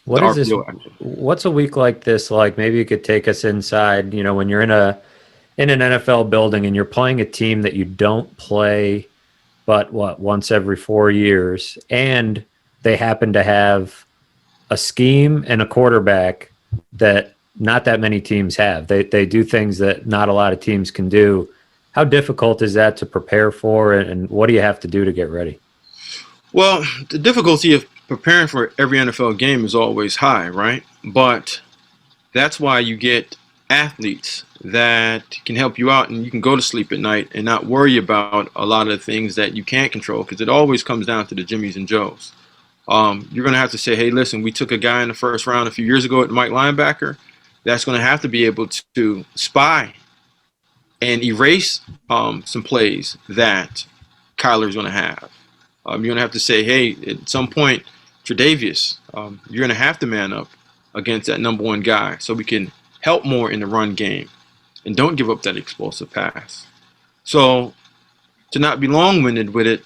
S3: What is this? What's a week like this like? Maybe you could take us inside, when you're in an NFL building and you're playing a team that you don't play but once every 4 years, and they happen to have a scheme and a quarterback that not that many teams have. They do things that not a lot of teams can do. How difficult is that to prepare for, and what do you have to do to get ready?
S4: Well, the difficulty of preparing for every NFL game is always high, right? But that's why you get athletes that can help you out and you can go to sleep at night and not worry about a lot of the things that you can't control because it always comes down to the Jimmies and Joes. You're going to have to say, hey, listen, we took a guy in the first round a few years ago at Mike linebacker. That's going to have to be able to spy and erase some plays that Kyler's going to have. You're going to have to say, hey, at some point, Tre'Davious, you're going to have to man up against that number 1 guy so we can help more in the run game and don't give up that explosive pass. So to not be long-winded with it,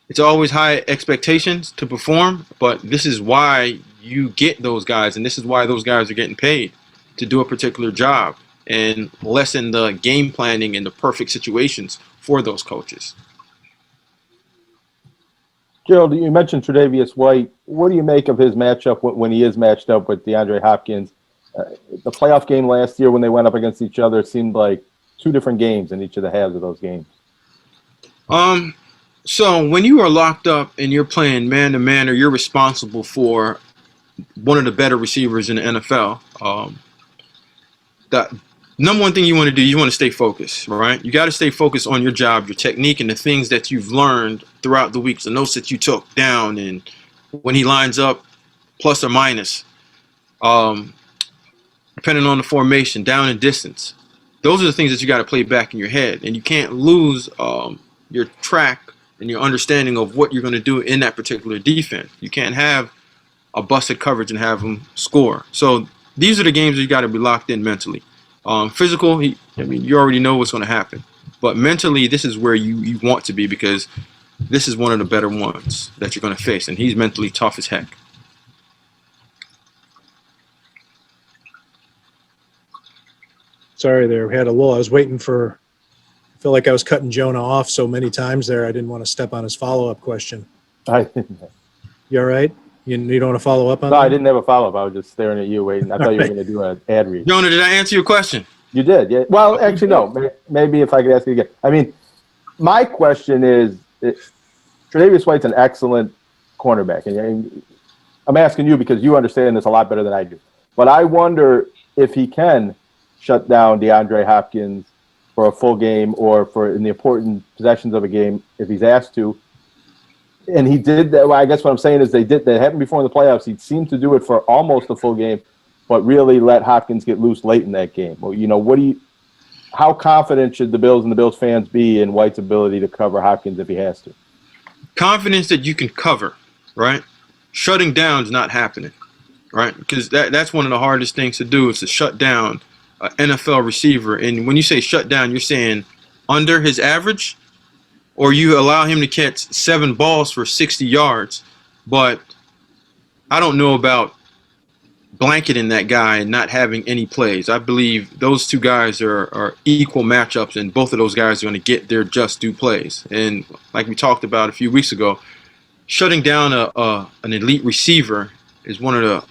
S4: it's always high expectations to perform, but this is why you get those guys, and this is why those guys are getting paid to do a particular job and lessen the game planning and the perfect situations for those coaches.
S2: Gerald, you mentioned Tre'Davious White. What do you make of his matchup when he is matched up with DeAndre Hopkins? The playoff game last year when they went up against each other seemed like 2 different games in each of the halves of those games.
S4: So when you are locked up and you're playing man-to-man or you're responsible for one of the better receivers in the NFL, the number one thing you want to do, you want to stay focused, right? You got to stay focused on your job, your technique, and the things that you've learned throughout the weeks, the notes that you took down, and when he lines up, plus or minus, depending on the formation, down and distance, those are the things that you got to play back in your head, and you can't lose your track and your understanding of what you're going to do in that particular defense. You can't have a busted coverage and have them score. So these are the games that you got to be locked in mentally. Physical, you already know what's going to happen, but mentally, this is where you want to be, because this is one of the better ones that you're going to face, and he's mentally tough as heck.
S5: Sorry there. We had a lull. I was waiting for – I feel like I was cutting Jonah off so many times there. I didn't want to step on his follow-up question. You all right? You don't want to follow up on that?
S2: No, I didn't have a follow-up. I was just staring at you waiting. I thought you were going to do an ad read.
S4: Jonah, did I answer your question?
S2: You did, yeah. Well, actually, no. Maybe if I could ask you again. I mean, my question is, Tre'Davious White's an excellent cornerback. And I'm asking you because you understand this a lot better than I do. But I wonder if he can shut down DeAndre Hopkins for a full game or for in the important possessions of a game if he's asked to. And he did that. Well, I guess what I'm saying is that happened before in the playoffs. He seemed to do it for almost a full game, but really let Hopkins get loose late in that game. Well, how confident should the Bills and the Bills fans be in White's ability to cover Hopkins if he has to?
S4: Confidence that you can cover, right? Shutting down is not happening, right? Because that's one of the hardest things to do is to shut down an NFL receiver. And when you say shut down, you're saying under his average, or you allow him to catch 7 balls for 60 yards. But I don't know about blanketing that guy and not having any plays. I believe those two guys are equal matchups, and both of those guys are going to get their just due plays. And like we talked about a few weeks ago, shutting down an elite receiver is one of the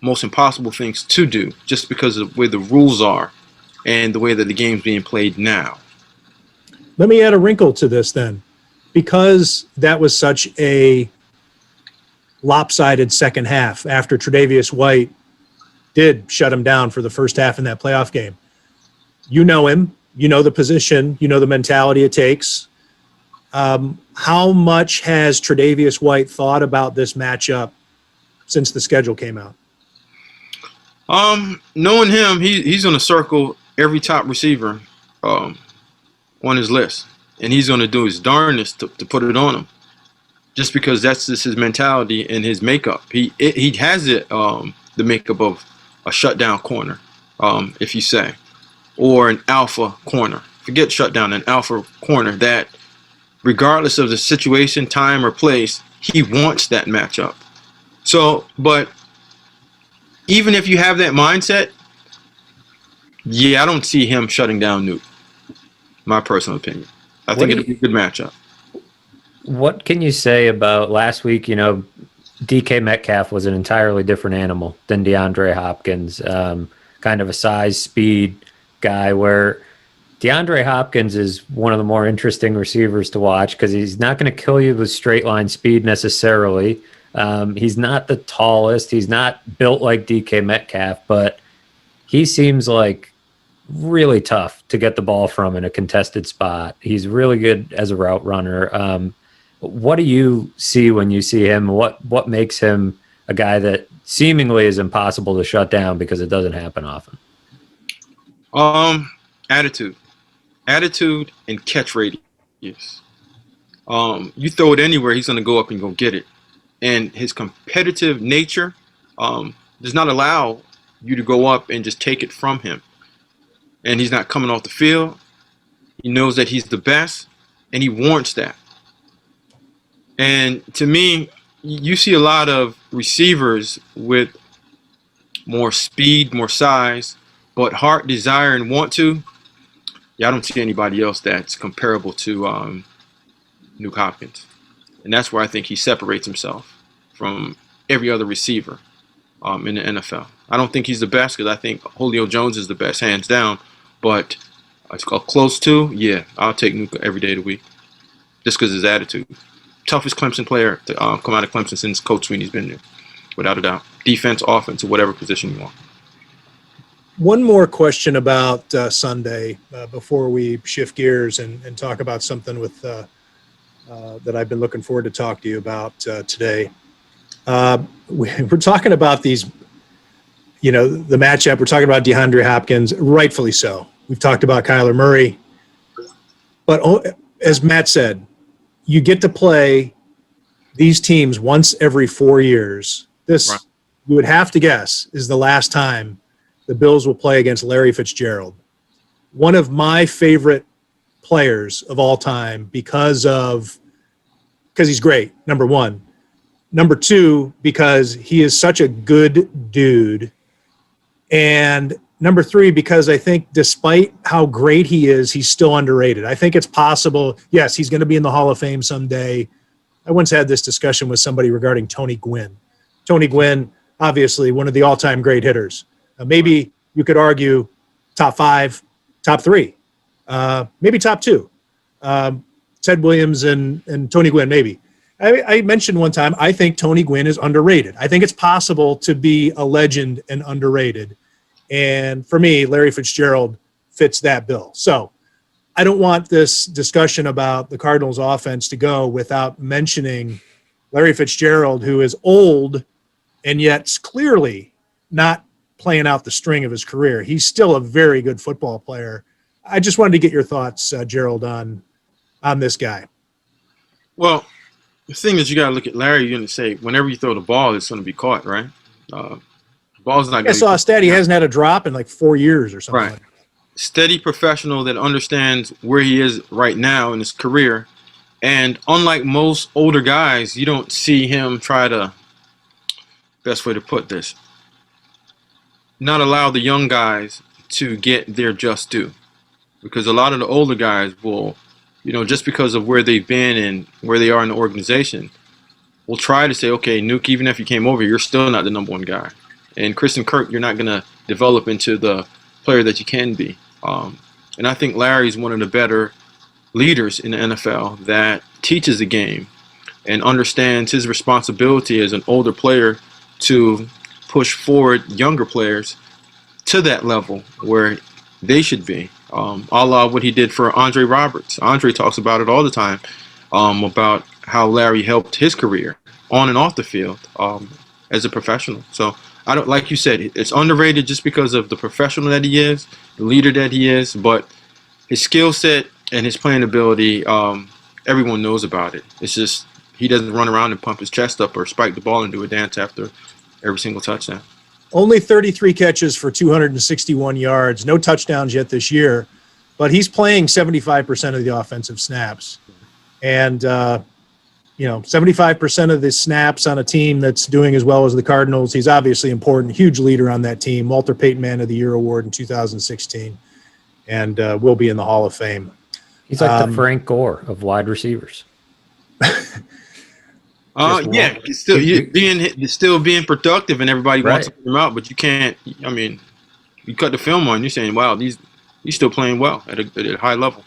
S4: most impossible things to do, just because of the way the rules are and the way that the game's being played now.
S5: Let me add a wrinkle to this then. Because that was such a lopsided second half after Tre'Davious White did shut him down for the first half in that playoff game. You know him. You know the position. You know the mentality it takes. How much has Tre'Davious White thought about this matchup since the schedule came out?
S4: Knowing him, he's going to circle every top receiver on his list, and he's going to do his darndest to put it on him, just because that's just his mentality and his makeup. He has the makeup of a shutdown corner, if you say, or an alpha corner. Forget shutdown, an alpha corner that, regardless of the situation, time, or place, he wants that matchup. So, but even if you have that mindset, yeah, I don't see him shutting down Nuke. My personal opinion. I think it'll be a good matchup.
S3: What can you say about last week? DK Metcalf was an entirely different animal than DeAndre Hopkins, kind of a size, speed guy, where DeAndre Hopkins is one of the more interesting receivers to watch because he's not going to kill you with straight line speed necessarily. He's not the tallest. He's not built like DK Metcalf, but he seems like really tough to get the ball from in a contested spot. He's really good as a route runner. What do you see when you see him? What makes him a guy that seemingly is impossible to shut down because it doesn't happen often?
S4: Attitude and catch radius. You throw it anywhere, he's going to go up and go get it. And his competitive nature does not allow you to go up and just take it from him. And he's not coming off the field. He knows that he's the best, and he wants that. And to me, you see a lot of receivers with more speed, more size, but heart, desire, and want to. Yeah, I don't see anybody else that's comparable to Nuke Hopkins. And that's where I think he separates himself from every other receiver in the NFL. I don't think he's the best because I think Julio Jones is the best, hands down. But it's close to, yeah, I'll take Nuke every day of the week just because of his attitude. Toughest Clemson player to come out of Clemson since Coach Sweeney's been there, without a doubt. Defense, offense, or whatever position you want.
S5: One more question about Sunday before we shift gears and talk about something with that I've been looking forward to talk to you about today. We're talking about these, the matchup. We're talking about DeAndre Hopkins, rightfully so. We've talked about Kyler Murray. But as Matt said, you get to play these teams once every 4 years. This,
S4: Right.
S5: you would have to guess, is the last time the Bills will play against Larry Fitzgerald. One of my favorite players of all time because he's great, number one. Number two, because he is such a good dude. And number three, because I think despite how great he is, he's still underrated. I think it's possible. Yes, he's going to be in the Hall of Fame someday. I once had this discussion with somebody regarding Tony Gwynn. Tony Gwynn, obviously one of the all-time great hitters. Maybe you could argue top 5, top 3, maybe top 2. Ted Williams and Tony Gwynn, maybe. I mentioned one time, I think Tony Gwynn is underrated. I think it's possible to be a legend and underrated. And for me, Larry Fitzgerald fits that bill. So I don't want this discussion about the Cardinals offense to go without mentioning Larry Fitzgerald, who is old and yet clearly not playing out the string of his career. He's still a very good football player. I just wanted to get your thoughts, Gerald, on this guy.
S4: Well, the thing is, you got to look at Larry. You're going to say whenever you throw the ball, it's going to be caught, right? The ball's not.
S5: I saw a stat. He hasn't had a drop in like 4 years or something.
S4: Right.
S5: Like that.
S4: Steady professional that understands where he is right now in his career. And unlike most older guys, you don't see him try to, best way to put this, not allow the young guys to get their just due. Because a lot of the older guys will, just because of where they've been and where they are in the organization, will try to say, okay, Nuke, even if you came over, you're still not the number one guy. And Christian Kirk, you're not going to develop into the player that you can be. And I think Larry's one of the better leaders in the NFL that teaches the game and understands his responsibility as an older player to push forward younger players to that level where they should be. A la what he did for Andre Roberts. Andre talks about it all the time, about how Larry helped his career on and off the field as a professional. So I don't, like you said, it's underrated just because of the professional that he is, the leader that he is, but his skill set and his playing ability, everyone knows about it. It's just he doesn't run around and pump his chest up or spike the ball and do a dance after every single touchdown.
S5: Only 33 catches for 261 yards, no touchdowns yet this year, but he's playing 75% of the offensive snaps. And, 75% of the snaps on a team that's doing as well as the Cardinals. He's obviously important, huge leader on that team, Walter Payton Man of the Year award in 2016, and will be in the Hall of Fame.
S3: He's like the Frank Gore of wide receivers.
S4: Yeah, he's still being productive, and everybody wants to put him out, but you can't. I mean, you cut the film on, you're saying, "Wow, he's still playing well at a high level."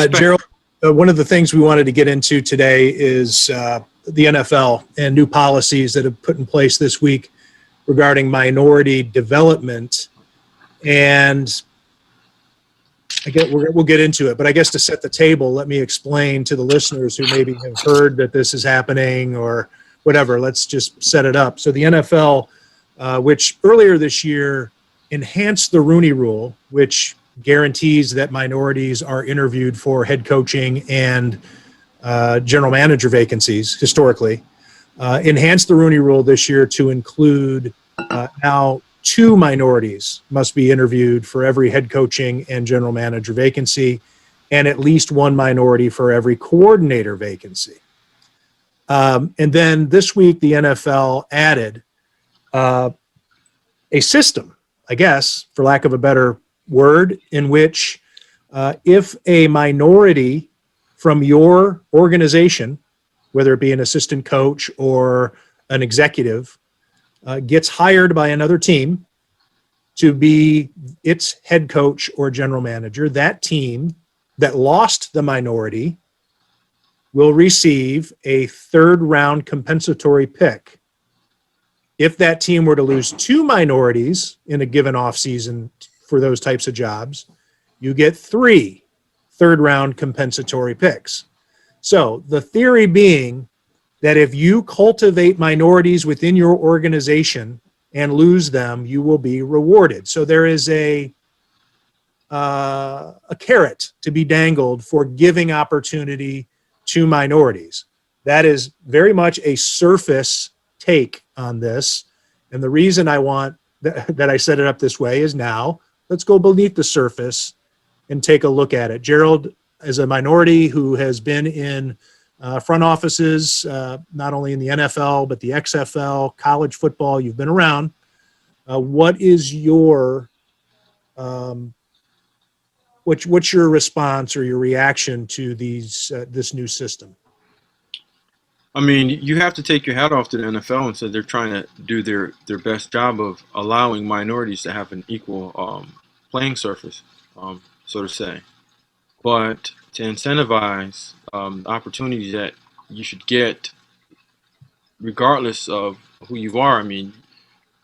S5: Gerald, one of the things we wanted to get into today is the NFL and new policies that have put in place this week regarding minority development, and we'll get into it, but I guess to set the table, let me explain to the listeners who maybe have heard that this is happening or whatever. Let's just set it up. So the NFL, which earlier this year enhanced the Rooney Rule, which guarantees that minorities are interviewed for head coaching and general manager vacancies historically, enhanced the Rooney Rule this year to include now 2 minorities must be interviewed for every head coaching and general manager vacancy, and at least 1 minority for every coordinator vacancy. And then this week, the NFL added a system, I guess, for lack of a better word, in which if a minority from your organization, whether it be an assistant coach or an executive, gets hired by another team to be its head coach or general manager, that team that lost the minority will receive a 3rd-round compensatory pick. If that team were to lose 2 minorities in a given offseason for those types of jobs, you get 3 third-round compensatory picks. So the theory being that if you cultivate minorities within your organization and lose them, you will be rewarded. So there is a a carrot to be dangled for giving opportunity to minorities. That is very much a surface take on this. And the reason I want that I set it up this way is now let's go beneath the surface and take a look at it. Gerald, as a minority who has been in front offices, not only in the NFL, but the XFL, college football, you've been around. What is your what's your response or your reaction to this new system?
S4: I mean, you have to take your hat off to the NFL and say they're trying to do their best job of allowing minorities to have an equal playing surface, so to say. But to incentivize opportunities that you should get regardless of who you are, I mean,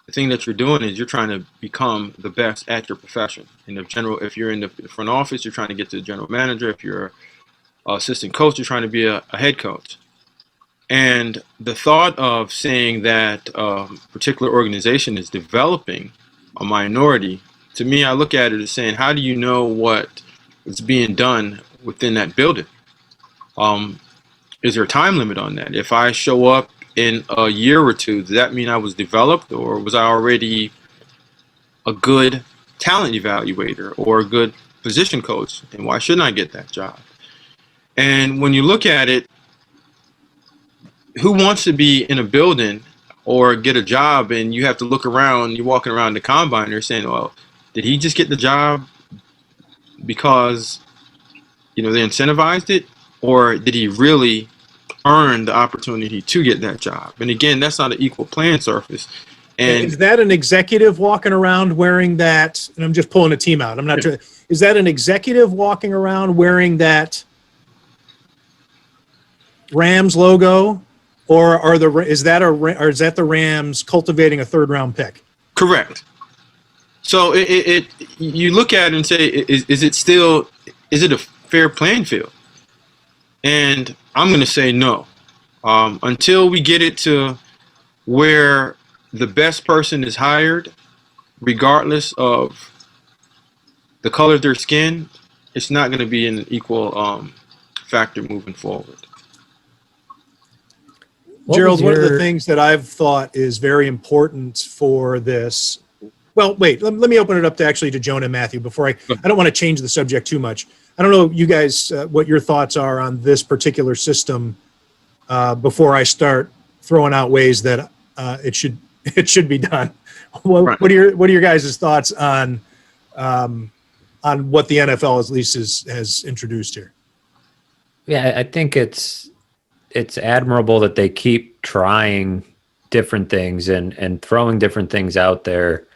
S4: the thing that you're doing is you're trying to become the best at your profession. If you're in the front office, you're trying to get to the general manager. If you're an assistant coach, you're trying to be a head coach. And the thought of saying that a particular organization is developing a minority, to me, I look at it as saying, how do you know what is being done within that building? Is there a time limit on that? If I show up in a year or two, does that mean I was developed, or was I already a good talent evaluator or a good position coach? And why shouldn't I get that job? And when you look at it, who wants to be in a building or get a job and you have to look around, you're walking around the combine and you're saying, well, did he just get the job because, they incentivized it? Or did he really earn the opportunity to get that job? And again, that's not an equal playing surface. And
S5: is that an executive walking around wearing that? And I'm just pulling a team out. I'm not sure. Is that an executive walking around wearing that Rams logo? Or is that the Rams cultivating a third round pick?
S4: Correct. So you look at it and say, is it a fair playing field? And I'm going to say no. Until we get it to where the best person is hired, regardless of the color of their skin, it's not going to be an equal factor moving forward.
S5: Gerald, one of the things that I've thought is very important for this. Well, wait, let me open it up to Jonah and Matthew before I don't want to change the subject too much. I don't know, you guys, what your thoughts are on this particular system before I start throwing out ways that it should be done. What are your guys' thoughts on what the NFL at least has introduced here?
S3: Yeah, I think it's admirable that they keep trying different things and throwing different things out there.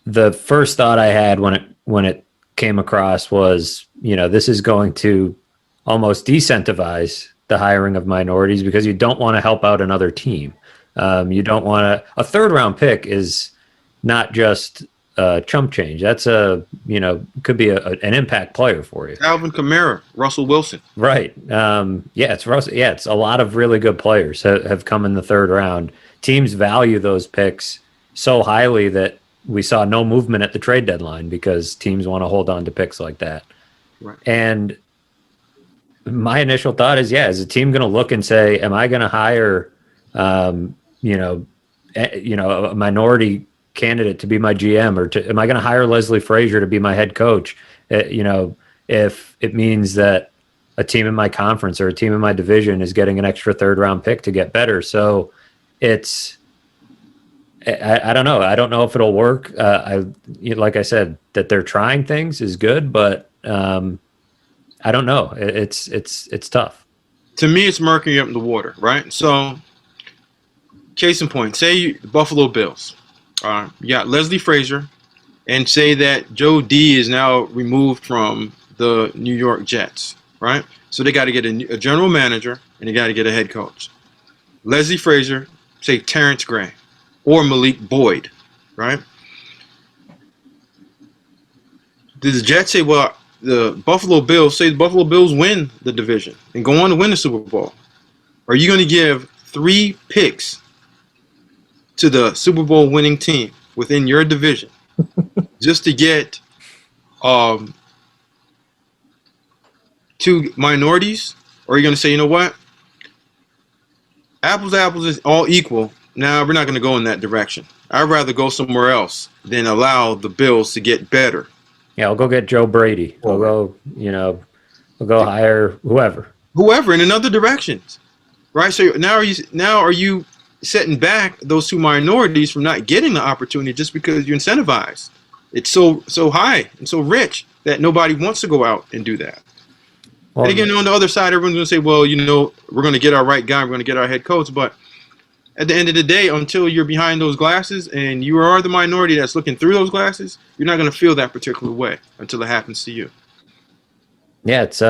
S3: The first thought I had when it came across was, this is going to almost decentivize the hiring of minorities because you don't want to help out another team. You don't want a third round pick is not just chump change. That's could be an impact player for you.
S4: Alvin Kamara, Russell Wilson.
S3: Right. It's Russell. Yeah, it's a lot of really good players have come in the third round. Teams value those picks so highly that we saw no movement at the trade deadline because teams want to hold on to picks like that.
S4: Right.
S3: And my initial thought is, is a team going to look and say, am I going to hire, a minority candidate to be my GM, or am I going to hire Leslie Frazier to be my head coach? If it means that a team in my conference or a team in my division is getting an extra third round pick to get better. So I don't know. I don't know if it'll work. Like I said, that they're trying things is good, but I don't know. It's tough.
S4: To me, it's murking up in the water, right? So, case in point, say the Buffalo Bills. You got Leslie Frazier, and say that Joe D is now removed from the New York Jets, right? So they got to get a general manager, and they got to get a head coach. Leslie Frazier, say Terrence Gray, or Malik Boyd, right? Did the Jets say, well, the Buffalo Bills win the division and go on to win the Super Bowl? Are you going to give 3 picks to the Super Bowl winning team within your division just to get to minorities, or are you going to say, you know what, apples to apples is all equal? Now we're not going to go in that direction. I'd rather go somewhere else than allow the Bills to get better.
S3: Yeah, I'll go get Joe Brady. We'll go, we'll go hire whoever
S4: in another directions, right? So now are you setting back those two minorities from not getting the opportunity just because you're incentivized? It's so high and so rich that nobody wants to go out and do that.
S3: Well,
S4: and again, on the other side, everyone's going to say, well, we're going to get our right guy, we're going to get our head coach. But at the end of the day, until you're behind those glasses and you are the minority that's looking through those glasses, you're not going to feel that particular way until it happens to you.
S3: Yeah, it's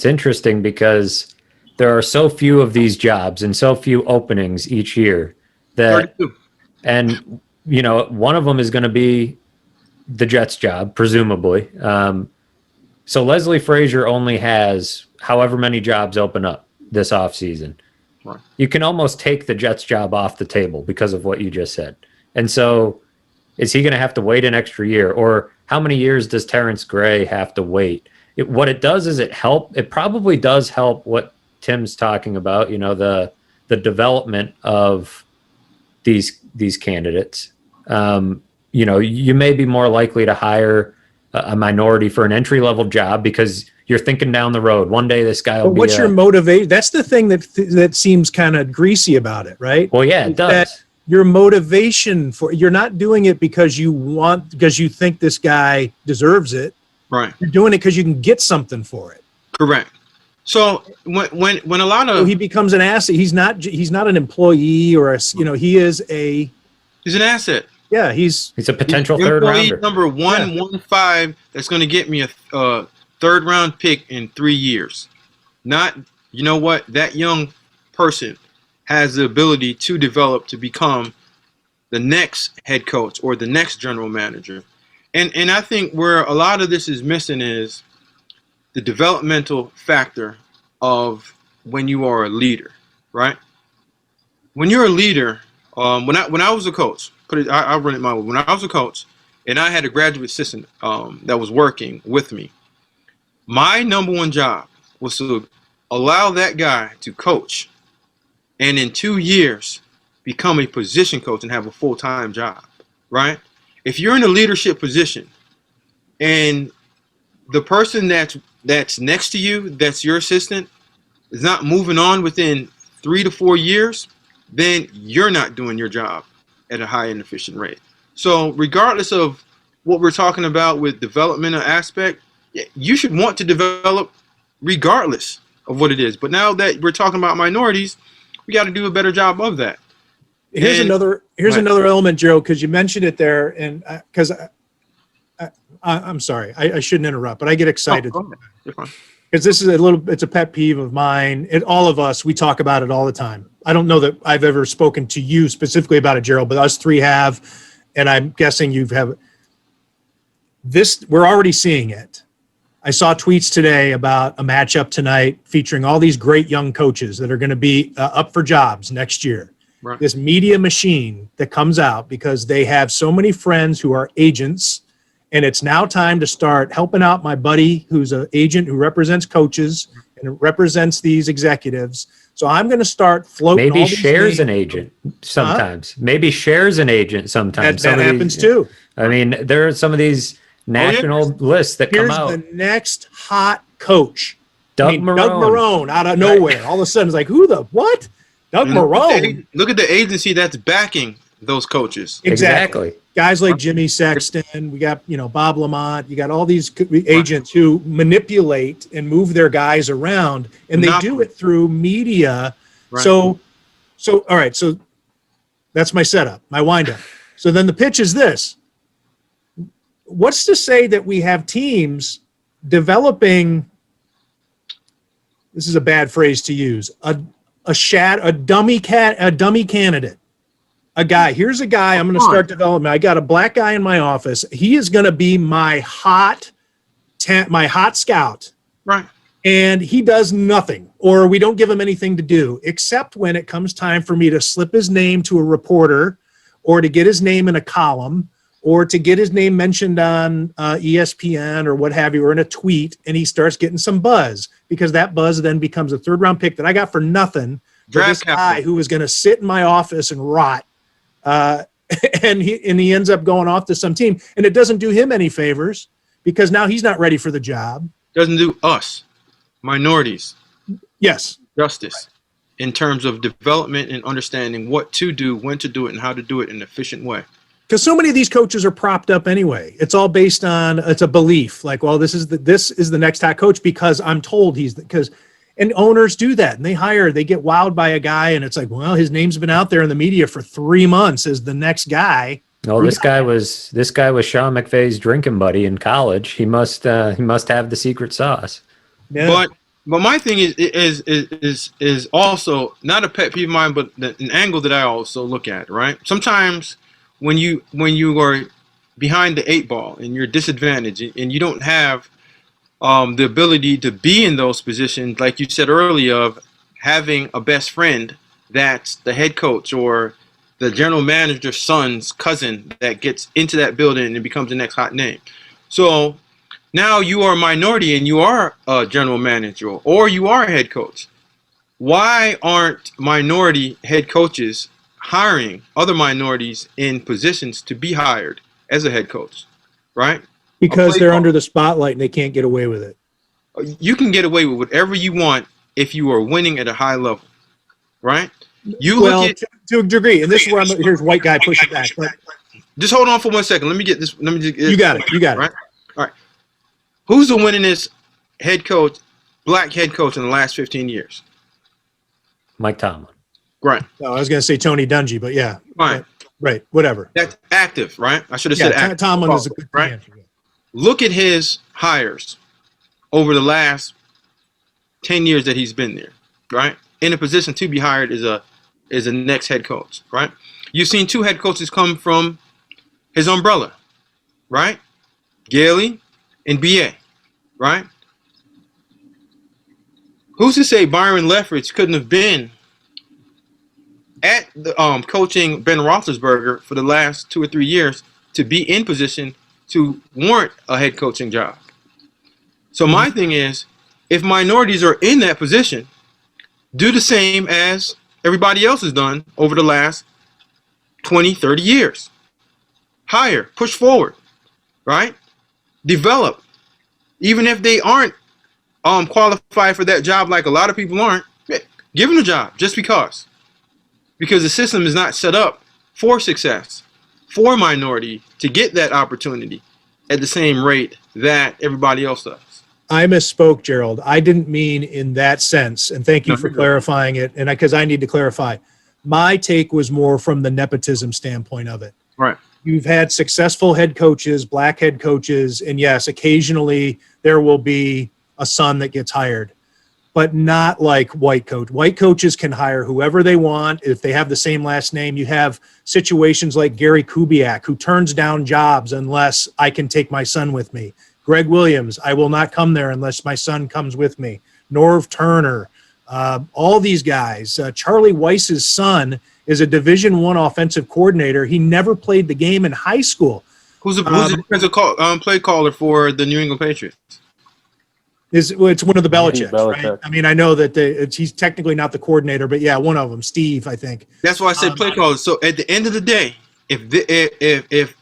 S3: interesting because there are so few of these jobs and so few openings each year that,
S4: 32.
S3: and one of them is going to be the Jets job, presumably. So Leslie Frazier only has however many jobs open up this offseason.
S4: Right.
S3: You can almost take the Jets job off the table because of what you just said. And so is he going to have to wait an extra year? Or how many years does Terrence Gray have to wait? What it does is it probably does help what Tim's talking about, the development of these candidates. You may be more likely to hire a minority for an entry-level job because you're thinking down the road. One day this guy will be.
S5: What's your motivation? That's the thing that seems kind of greasy about it, right?
S3: Well, yeah, it does.
S5: Your motivation you're not doing it because you think this guy deserves it.
S4: Right.
S5: You're doing it because you can get something for it.
S4: Correct. So when a lot of
S5: he becomes an asset, he's not an employee or he's
S4: an asset.
S5: Yeah, he's
S3: a potential third rounder.
S4: Number 115 that's going to get me a third round pick in 3 years. Not, that young person has the ability to develop to become the next head coach or the next general manager. And I think where a lot of this is missing is the developmental factor of when you are a leader, right? When you're a leader, when I was a coach, I'll run it my way. When I was a coach and I had a graduate assistant that was working with me, my number one job was to allow that guy to coach and in 2 years become a position coach and have a full-time job, right? If you're in a leadership position and the person that's next to you, that's your assistant, is not moving on within 3 to 4 years, then you're not doing your job at a high and efficient rate. So regardless of what we're talking about with developmental aspect, you should want to develop regardless of what it is. But now that we're talking about minorities, we got to do a better job of that.
S5: Here's another element, Gerald, because you mentioned it there, and because I'm sorry, I shouldn't interrupt, but I get excited because this is it's a pet peeve of mine. All of us, we talk about it all the time. I don't know that I've ever spoken to you specifically about it, Gerald, but us three have, and I'm guessing you've have. We're already seeing it. I saw tweets today about a matchup tonight featuring all these great young coaches that are going to be up for jobs next year. Right. This media machine that comes out because they have so many friends who are agents, and it's now time to start helping out my buddy who's an agent who represents coaches and represents these executives. So I'm going to start floating.
S3: Maybe shares an agent sometimes. Maybe shares an agent sometimes.
S5: That happens too.
S3: I mean, there are some of these national lists that come out.
S5: Here's the next hot coach.
S3: Doug Marrone
S5: out of nowhere. All of a sudden, it's like, who the what? Doug Marrone.
S4: Look at the agency that's backing those coaches.
S5: Exactly. Guys like Jimmy Sexton. We got Bob Lamont. You got all these agents who manipulate and move their guys around, and they do it through media. Right. So all right. So that's my setup, my windup. So then the pitch is this. What's to say that we have teams developing, this is a bad phrase to use, a dummy candidate, a guy. Here's a guy I'm going to start development. I got a black guy in my office. He is going to be my hot scout.
S4: Right.
S5: And he does nothing, or we don't give him anything to do, except when it comes time for me to slip his name to a reporter or to get his name in a column or to get his name mentioned on ESPN or what have you, or in a tweet, and he starts getting some buzz, because that buzz then becomes a third-round pick that I got for nothing for this guy who was going to sit in my office and rot. And he ends up going off to some team, and it doesn't do him any favors because now he's not ready for the job.
S4: Doesn't do us, minorities,
S5: Yes,
S4: justice in terms of development and understanding what to do, when to do it, and how to do it in an efficient way.
S5: because so many of these coaches are propped up anyway. It's all based on, it's a belief, like, well, this is the next hot coach because I'm told and owners do that, and they get wowed by a guy, and it's like, well, his name's been out there in the media for 3 months as the next guy.
S3: Oh, this guy was Sean McVay's drinking buddy in college. He must have the secret sauce.
S5: Yeah.
S4: But my thing is also not a pet peeve of mine, but an angle that I also look at, right? Sometimes when you are behind the 8 ball and you're disadvantaged and you don't have the ability to be in those positions, like you said earlier, of having a best friend that's the head coach or the general manager's son's cousin that gets into that building and becomes the next hot name. So now you are a minority and you are a general manager or you are a head coach. Why aren't minority head coaches hiring other minorities in positions to be hired as a head coach, right?
S5: Because they're under the spotlight and they can't get away with it.
S4: You can get away with whatever you want if you are winning at a high level, right?
S5: To a degree, and this is where here's white guy pushing back. But
S4: just hold on for 1 second. Let me get this.
S5: You got it.
S4: Right? All right. Who's the winningest head coach, black head coach in the last 15 years?
S3: Mike Tomlin.
S4: Right.
S5: No, I was going to say Tony Dungy, but yeah.
S4: Fine.
S5: Right. Whatever.
S4: That's active, right? I should have said active.
S5: Tomlin is a good answer.
S4: Look at his hires over the last 10 years that he's been there, right? In a position to be hired is a next head coach, right? You've seen 2 head coaches come from his umbrella, right? Gailey and BA, right? Who's to say Byron Leftwich couldn't have been at the coaching Ben Roethlisberger for the last 2 or 3 years to be in position to warrant a head coaching job? So my thing is, if minorities are in that position, do the same as everybody else has done over the last 20, 30 years. Hire, push forward, right? Develop. Even if they aren't qualified for that job, like a lot of people aren't, give them a job just because. Because the system is not set up for success, for minority to get that opportunity at the same rate that everybody else does.
S5: I misspoke, Gerald. I didn't mean in that sense, and thank you for clarifying it. And because I need to clarify, my take was more from the nepotism standpoint of it.
S4: Right.
S5: You've had successful head coaches, black head coaches, and yes, occasionally there will be a son that gets hired, but not like white coach. White coaches can hire whoever they want if they have the same last name. You have situations like Gary Kubiak, who turns down jobs unless I can take my son with me. Greg Williams, I will not come there unless my son comes with me. Norv Turner, all these guys. Charlie Weiss's son is a Division I offensive coordinator. He never played the game in high school.
S4: Who's the defensive play caller for the New England Patriots?
S5: It's one of the Belichicks,
S2: Belichick.
S5: right? I mean, I know that he's technically not the coordinator, but yeah, one of them, Steve, I think.
S4: That's why I said play caller. So at the end of the day, if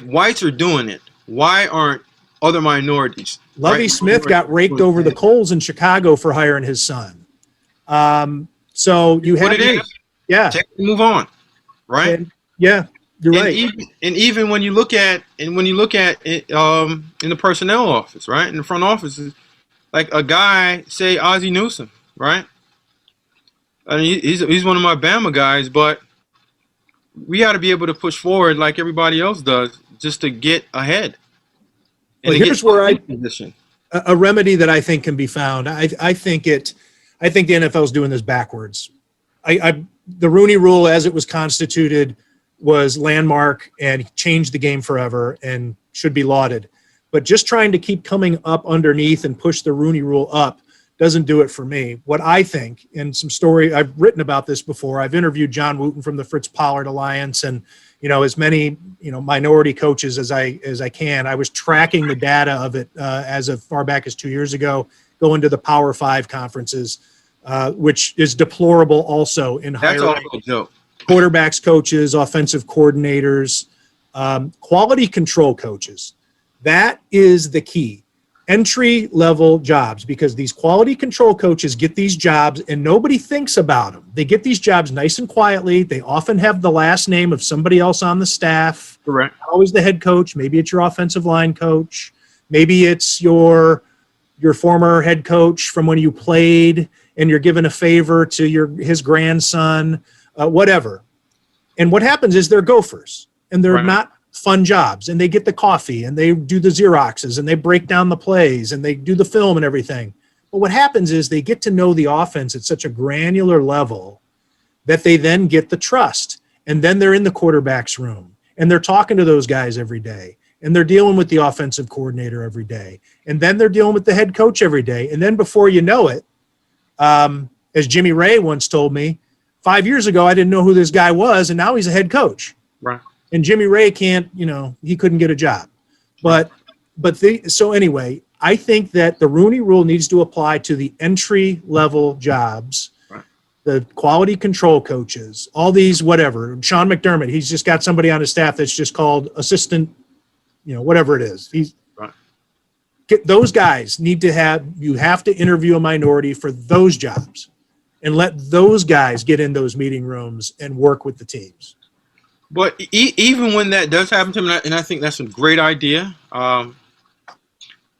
S4: whites are doing it, why aren't other minorities?
S5: Lovie Smith got raked over the coals in Chicago for hiring his son. So you have
S4: what it is.
S5: Yeah.
S4: Move on, right?
S5: Yeah, you're right.
S4: Even when you look at it, in the personnel office, right, in the front offices, like a guy, say Ozzie Newsome, right? I mean, he's one of my Bama guys, but we got to be able to push forward like everybody else does, just to get ahead.
S5: Well, here's where a remedy that I think can be found. I think the NFL is doing this backwards. The Rooney Rule, as it was constituted, was landmark and changed the game forever and should be lauded. But just trying to keep coming up underneath and push the Rooney Rule up doesn't do it for me. What I think, and some story, I've written about this before. I've interviewed John Wooten from the Fritz Pollard Alliance, and as many minority coaches as I can. I was tracking the data of it as of far back as 2 years ago, going to the Power 5 conferences, which is deplorable also in
S4: That's
S5: hiring
S4: also a joke.
S5: quarterbacks coaches, offensive coordinators, quality control coaches. That is the key. Entry level jobs, because these quality control coaches get these jobs and nobody thinks about them. They get these jobs nice and quietly. They often have the last name of somebody else on the staff.
S4: Correct.
S5: Always the head coach. Maybe it's your offensive line coach. Maybe it's your former head coach from when you played and you're giving a favor to his grandson, whatever. And what happens is they're gophers and they're
S4: Right.
S5: not fun jobs, and they get the coffee and they do the Xeroxes and they break down the plays and they do the film and everything. But what happens is they get to know the offense at such a granular level that they then get the trust. And then they're in the quarterback's room and they're talking to those guys every day, and they're dealing with the offensive coordinator every day. And then they're dealing with the head coach every day. And then before you know it, as Jimmy Ray once told me, 5 years ago, I didn't know who this guy was, and now he's a head coach.
S4: Right.
S5: And Jimmy Ray he couldn't get a job. So anyway, I think that the Rooney Rule needs to apply to the entry level jobs,
S4: Right.
S5: the quality control coaches, all these, whatever. Sean McDermott, he's just got somebody on his staff that's just called assistant, whatever it is.
S4: Right.
S5: Those guys you have to interview a minority for those jobs and let those guys get in those meeting rooms and work with the teams.
S4: But even when that does happen to me, and I think that's a great idea,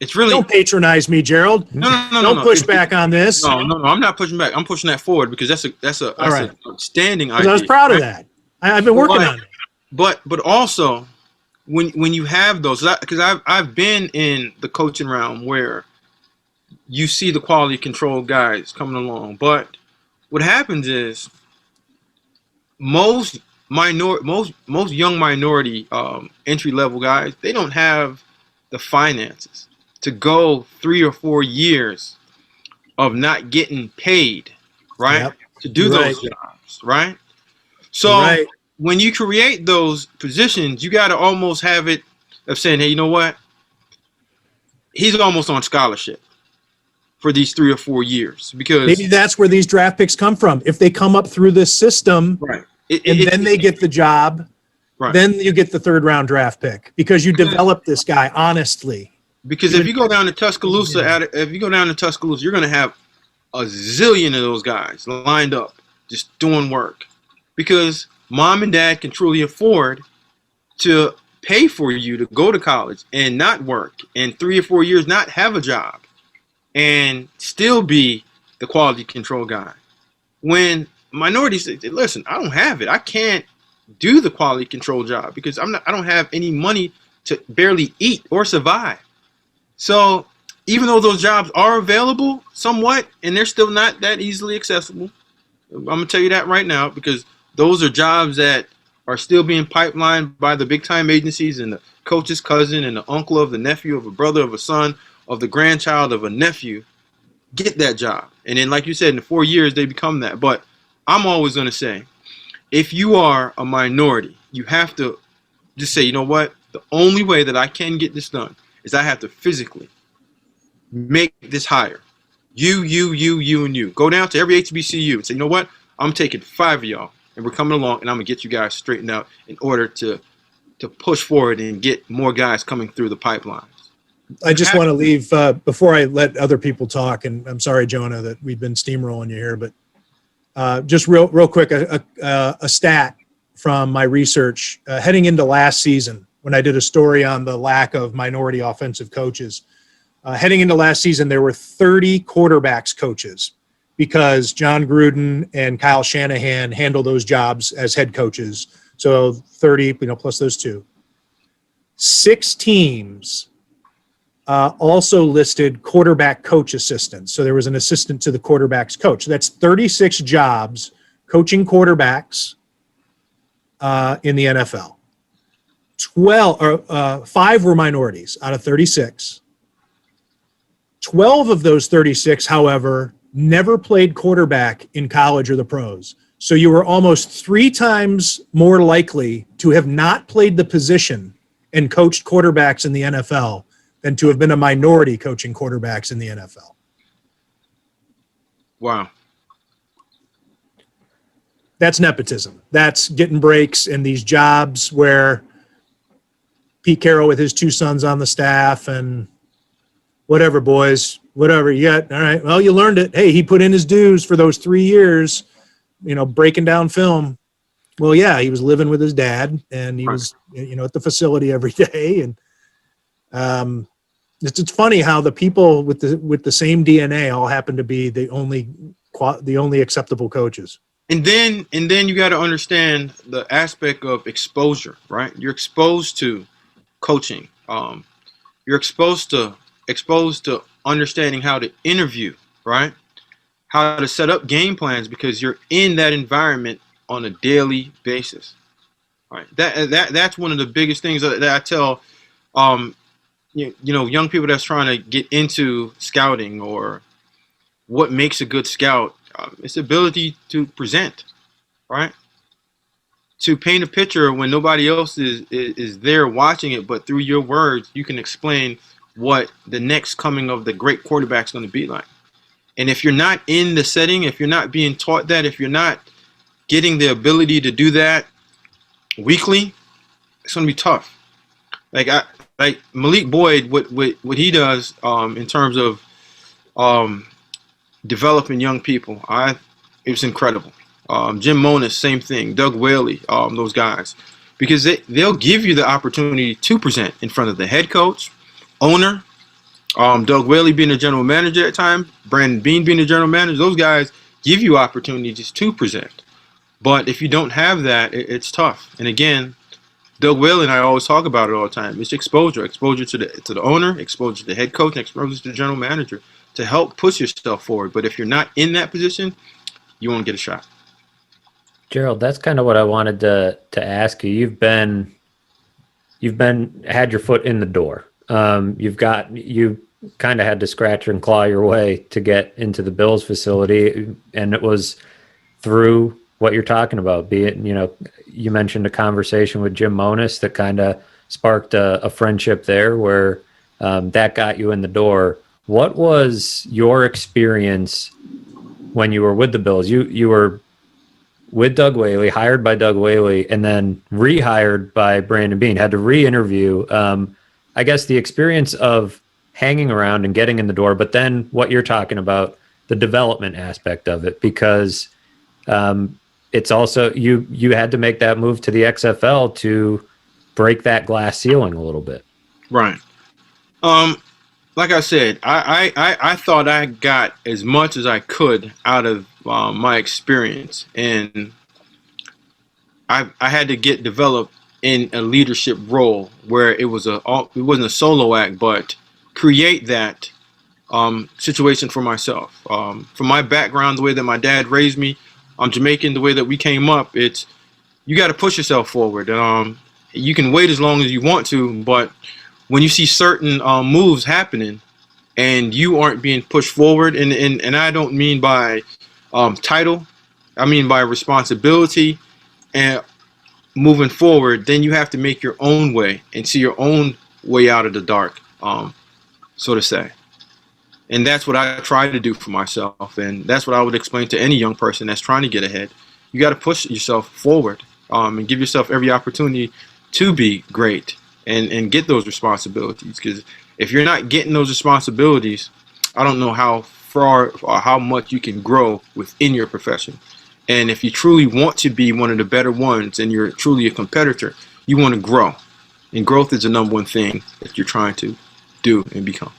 S4: it's really
S5: Don't patronize me, Gerald.
S4: no.
S5: Don't push back on this.
S4: No, I'm not pushing back. I'm pushing that forward because that's an outstanding idea.
S5: I was proud of that. I've been working on it.
S4: But also when you have those, because I've been in the coaching realm where you see the quality control guys coming along, but what happens is most young minority entry level guys, they don't have the finances to go 3 or 4 years of not getting paid, right?
S5: Yep.
S4: To do those jobs, right? So when you create those positions, you got to almost have it of saying, hey, you know what? He's almost on scholarship for these 3 or 4 years, because
S5: maybe that's where these draft picks come from. If they come up through this system,
S4: right.
S5: Then they get the job,
S4: right.
S5: Then you get the 3rd round draft pick because you develop this guy honestly.
S4: Because if you go down to Tuscaloosa, you're going to have a zillion of those guys lined up just doing work, because mom and dad can truly afford to pay for you to go to college and not work, and 3 or 4 years not have a job and still be the quality control guy. When minorities say, listen, I don't have it. I can't do the quality control job because I don't have any money to barely eat or survive. So even though those jobs are available somewhat, and they're still not that easily accessible, I'm going to tell you that right now, because those are jobs that are still being pipelined by the big time agencies and the coach's cousin and the uncle of the nephew of a brother of a son of the grandchild of a nephew get that job. And then, like you said, in the 4 years, they become that. But I'm always going to say, if you are a minority, you have to just say, you know what? The only way that I can get this done is I have to physically make this hire. You, and you. Go down to every HBCU and say, you know what? I'm taking 5 of y'all, and we're coming along, and I'm going to get you guys straightened out in order to push forward and get more guys coming through the pipelines.
S5: I just want to leave before I let other people talk, and I'm sorry, Jonah, that we've been steamrolling you here, but just real quick, a stat from my research heading into last season when I did a story on the lack of minority offensive coaches. Heading into last season, there were 30 quarterbacks coaches because John Gruden and Kyle Shanahan handle those jobs as head coaches. So 30, plus those 2. 6 teams also listed quarterback coach assistants. So there was an assistant to the quarterback's coach. That's 36 jobs coaching quarterbacks in the NFL. 5 were minorities out of 36. 12 of those 36, however, never played quarterback in college or the pros. So you were almost 3 times more likely to have not played the position and coached quarterbacks in the NFL than to have been a minority coaching quarterbacks in the NFL.
S4: Wow.
S5: That's nepotism. That's getting breaks in these jobs where Pete Carroll with his 2 sons on the staff and whatever, boys, whatever you got. All right. Well, you learned it. Hey, he put in his dues for those 3 years, breaking down film. Well, yeah, he was living with his dad and he was, at the facility every day. And it's funny how the people with the same DNA all happen to be the only acceptable coaches.
S4: And then you got to understand the aspect of exposure, right? You're exposed to coaching. You're exposed to understanding how to interview, right? How to set up game plans because you're in that environment on a daily basis, right? That's one of the biggest things that I tell, young people that's trying to get into scouting or what makes a good scout. It's the ability to present, right? To paint a picture when nobody else is there watching it, but through your words, you can explain what the next coming of the great quarterback is going to be like. And if you're not in the setting, if you're not being taught that, if you're not getting the ability to do that weekly, it's going to be tough. Like Malik Boyd, what he does in terms of developing young people, it was incredible. Jim Monis, same thing. Doug Whaley, those guys, because they'll give you the opportunity to present in front of the head coach, owner, Doug Whaley being the general manager at the time, Brandon Bean being the general manager. Those guys give you opportunities to present. But if you don't have that, it's tough. And again, Doug Whaley and I always talk about it all the time. It's exposure to the owner, exposure to the head coach, and exposure to the general manager to help push yourself forward. But if you're not in that position, you won't get a shot.
S3: Gerald, that's kind of what I wanted to ask you. You've had your foot in the door. You kind of had to scratch and claw your way to get into the Bills facility, and it was through what you're talking about. Be it, you mentioned a conversation with Jim Monis that kind of sparked a friendship there, where that got you in the door. What was your experience when you were with the Bills? You were with Doug Whaley, hired by Doug Whaley, and then rehired by Brandon Bean, had to re-interview. I guess the experience of hanging around and getting in the door, but then what you're talking about, the development aspect of it, because it's also, you had to make that move to the XFL to break that glass ceiling a little bit.
S4: Right. Like I said, I thought I got as much as I could out of my experience, and I had to get developed in a leadership role where it wasn't a solo act, but create that situation for myself. From my background, the way that my dad raised me, I'm Jamaican, the way that we came up, it's you got to push yourself forward. You can wait as long as you want to, but when you see certain moves happening and you aren't being pushed forward, and I don't mean by title, I mean by responsibility and moving forward, then you have to make your own way and see your own way out of the dark, so to say. And that's what I try to do for myself, and that's what I would explain to any young person that's trying to get ahead. You got to push yourself forward and give yourself every opportunity to be great and get those responsibilities, because if you're not getting those responsibilities, I don't know how far or how much you can grow within your profession. And if you truly want to be one of the better ones and you're truly a competitor, you want to grow. And growth is the number one thing that you're trying to do and become.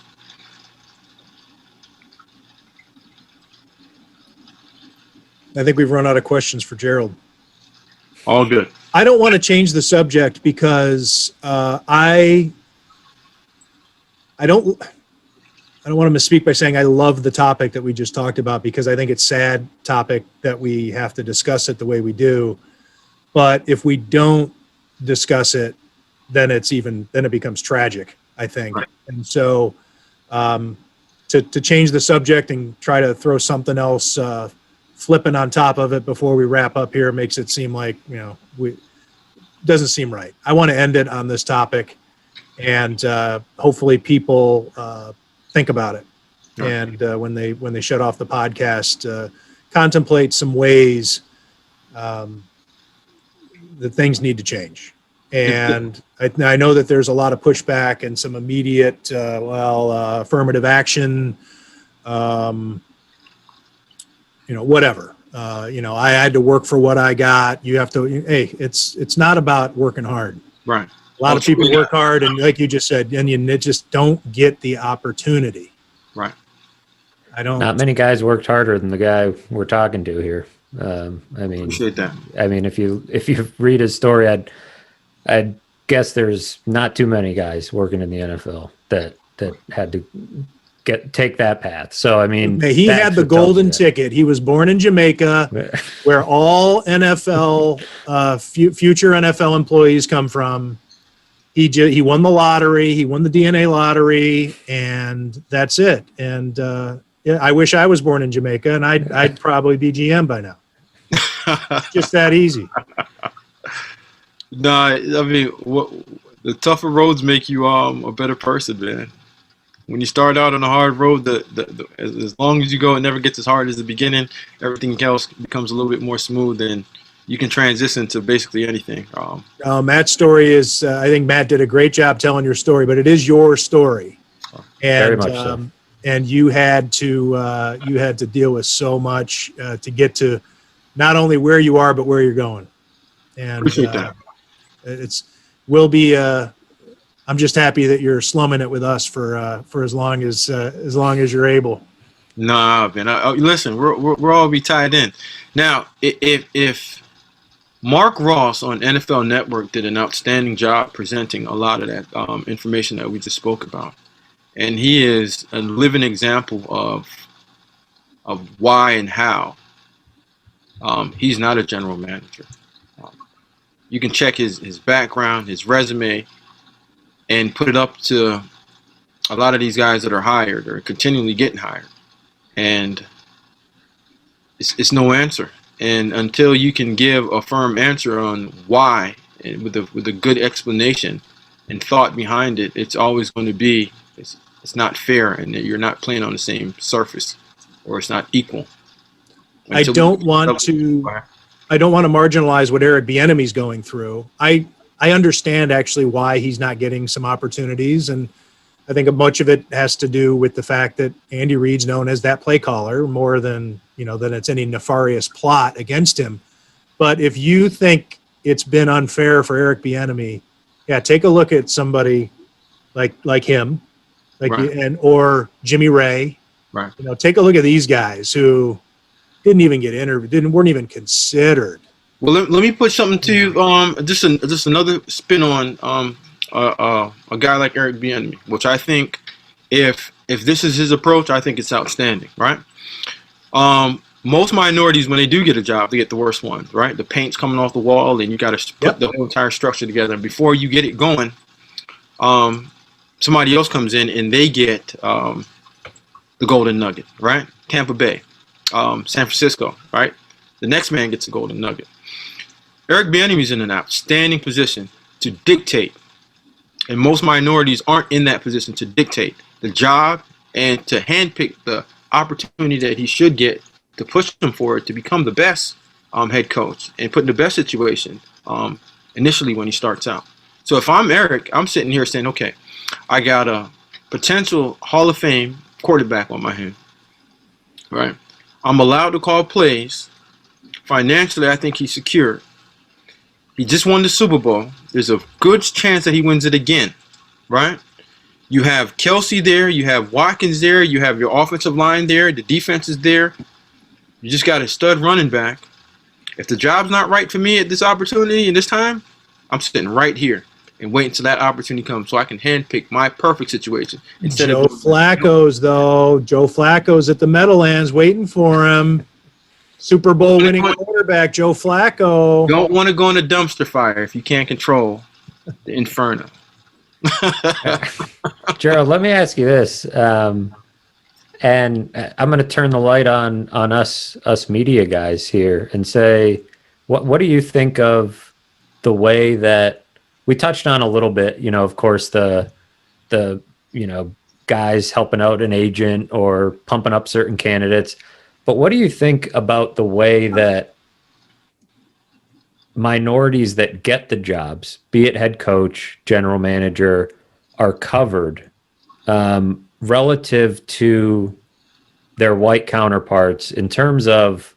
S5: I think we've run out of questions for Gerald.
S4: All good.
S5: I don't want to change the subject because I don't want to misspeak by saying I love the topic that we just talked about, because I think it's sad topic that we have to discuss it the way we do. But if we don't discuss it, then it becomes tragic, I think.
S4: Right.
S5: And so to change the subject and try to throw something else flipping on top of it before we wrap up here makes it seem like, doesn't seem right. I want to end it on this topic, and hopefully people think about it.
S4: Sure.
S5: And when they shut off the podcast, contemplate some ways that things need to change. And I know that there's a lot of pushback and some immediate, affirmative action, whatever. I had to work for what I got. You have to, hey, it's not about working hard.
S4: Right.
S5: A lot of people work hard, and like you just said, and you just don't get the opportunity.
S4: Right.
S3: Not many guys worked harder than the guy we're talking to here.
S4: Appreciate that.
S3: I mean, if you read his story, I'd guess there's not too many guys working in the NFL that had to take that path. So I mean,
S5: he had the golden ticket. He was born in Jamaica, where all NFL future NFL employees come from. He won the lottery. He won the DNA lottery, and that's it. And I wish I was born in Jamaica, and I'd probably be GM by now. It's just that easy.
S4: No, I mean, the tougher roads make you a better person, man. When you start out on a hard road, as long as you go, it never gets as hard as the beginning. Everything else becomes a little bit more smooth, and you can transition to basically anything.
S5: Matt's story is, I think Matt did a great job telling your story, but it is your story, and
S3: very much so.
S5: And you had to deal with so much to get to not only where you are but where you're going. And
S4: appreciate that.
S5: I'm just happy that you're slumming it with us for as long as you're able.
S4: Nah, man. Listen, we're all be tied in. Now, if Mark Ross on NFL Network did an outstanding job presenting a lot of that information that we just spoke about, and he is a living example of why and how. He's not a general manager. You can check his background, his resume, and put it up to a lot of these guys that are hired or continually getting hired. And it's no answer. And until you can give a firm answer on why, and with a good explanation and thought behind it, it's always going to be, it's not fair, and you're not playing on the same surface, or it's not equal.
S5: I don't want to marginalize what Eric Bieniemy's going through. I understand actually why he's not getting some opportunities, and I think much of it has to do with the fact that Andy Reid's known as that play caller more than it's any nefarious plot against him. But if you think it's been unfair for Eric Bieniemy, take a look at somebody like him,
S4: right.
S5: or Jimmy Ray.
S4: Right.
S5: Take a look at these guys who didn't even get interviewed, weren't even considered.
S4: Well, let me put something to you. Just another spin on a guy like Eric Bieniemy, which I think, if this is his approach, I think it's outstanding, right? Most minorities, when they do get a job, they get the worst ones, right? The paint's coming off the wall, and you got to put the whole entire structure together. And before you get it going, somebody else comes in and they get the golden nugget, right? Tampa Bay, San Francisco, right? The next man gets a golden nugget. Eric Bieniemy's in an outstanding position to dictate, and most minorities aren't in that position to dictate the job and to handpick the opportunity that he should get to push him forward to become the best head coach and put in the best situation initially when he starts out. So if I'm Eric, I'm sitting here saying, okay, I got a potential Hall of Fame quarterback on my hand, right? I'm allowed to call plays. Financially, I think he's secure. He just won the Super Bowl. There's a good chance that he wins it again, right? You have Kelsey there. You have Watkins there. You have your offensive line there. The defense is there. You just got a stud running back. If the job's not right for me at this opportunity and this time, I'm sitting right here and waiting until that opportunity comes so I can handpick my perfect situation.
S5: Joe Flacco's at the Meadowlands waiting for him. Super Bowl winning quarterback, Joe Flacco.
S4: Don't want to go in a dumpster fire if you can't control the inferno.
S3: Gerald, let me ask you this. And I'm going to turn the light on us media guys here and say, what do you think of the way that we touched on a little bit? You know, of course, the guys helping out an agent or pumping up certain candidates. But what do you think about the way that minorities that get the jobs, be it head coach, general manager, are covered relative to their white counterparts in terms of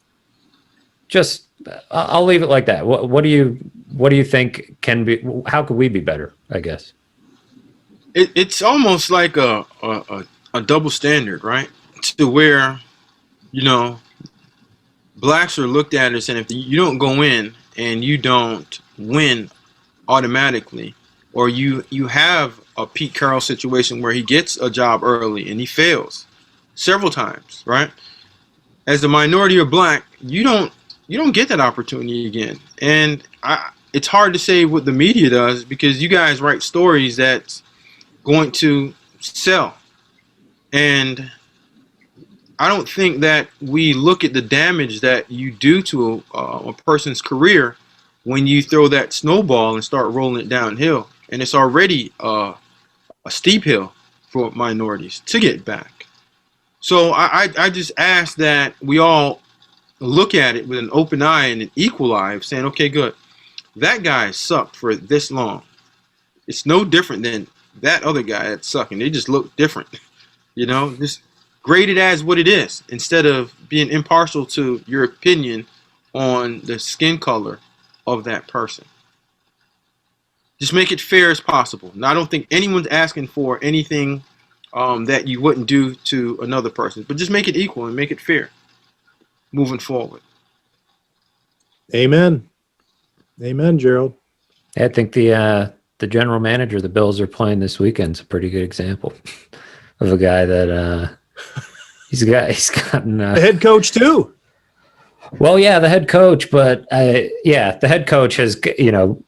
S3: just, I'll leave it like that. What do you think can be, how could we be better, I guess?
S4: It's almost like a double standard, right? To where, blacks are looked at as saying if you don't go in and you don't win automatically, or you have a Pete Carroll situation where he gets a job early and he fails several times, right? As a minority or black, you don't get that opportunity again. And it's hard to say what the media does, because you guys write stories that's going to sell. And I don't think that we look at the damage that you do to a person's career when you throw that snowball and start rolling it downhill. And it's already a steep hill for minorities to get back. So I just ask that we all look at it with an open eye and an equal eye of saying, okay, good. That guy sucked for this long. It's no different than that other guy that's sucking. They just look different. Just grade it as what it is instead of being impartial to your opinion on the skin color of that person. Just make it fair as possible. Now, I don't think anyone's asking for anything that you wouldn't do to another person, but just make it equal and make it fair moving forward.
S5: Amen. Amen, Gerald.
S3: I think the general manager the Bills are playing this weekend is a pretty good example of a guy that he's gotten
S5: the head coach too.
S3: Well, yeah, the head coach, but the head coach has,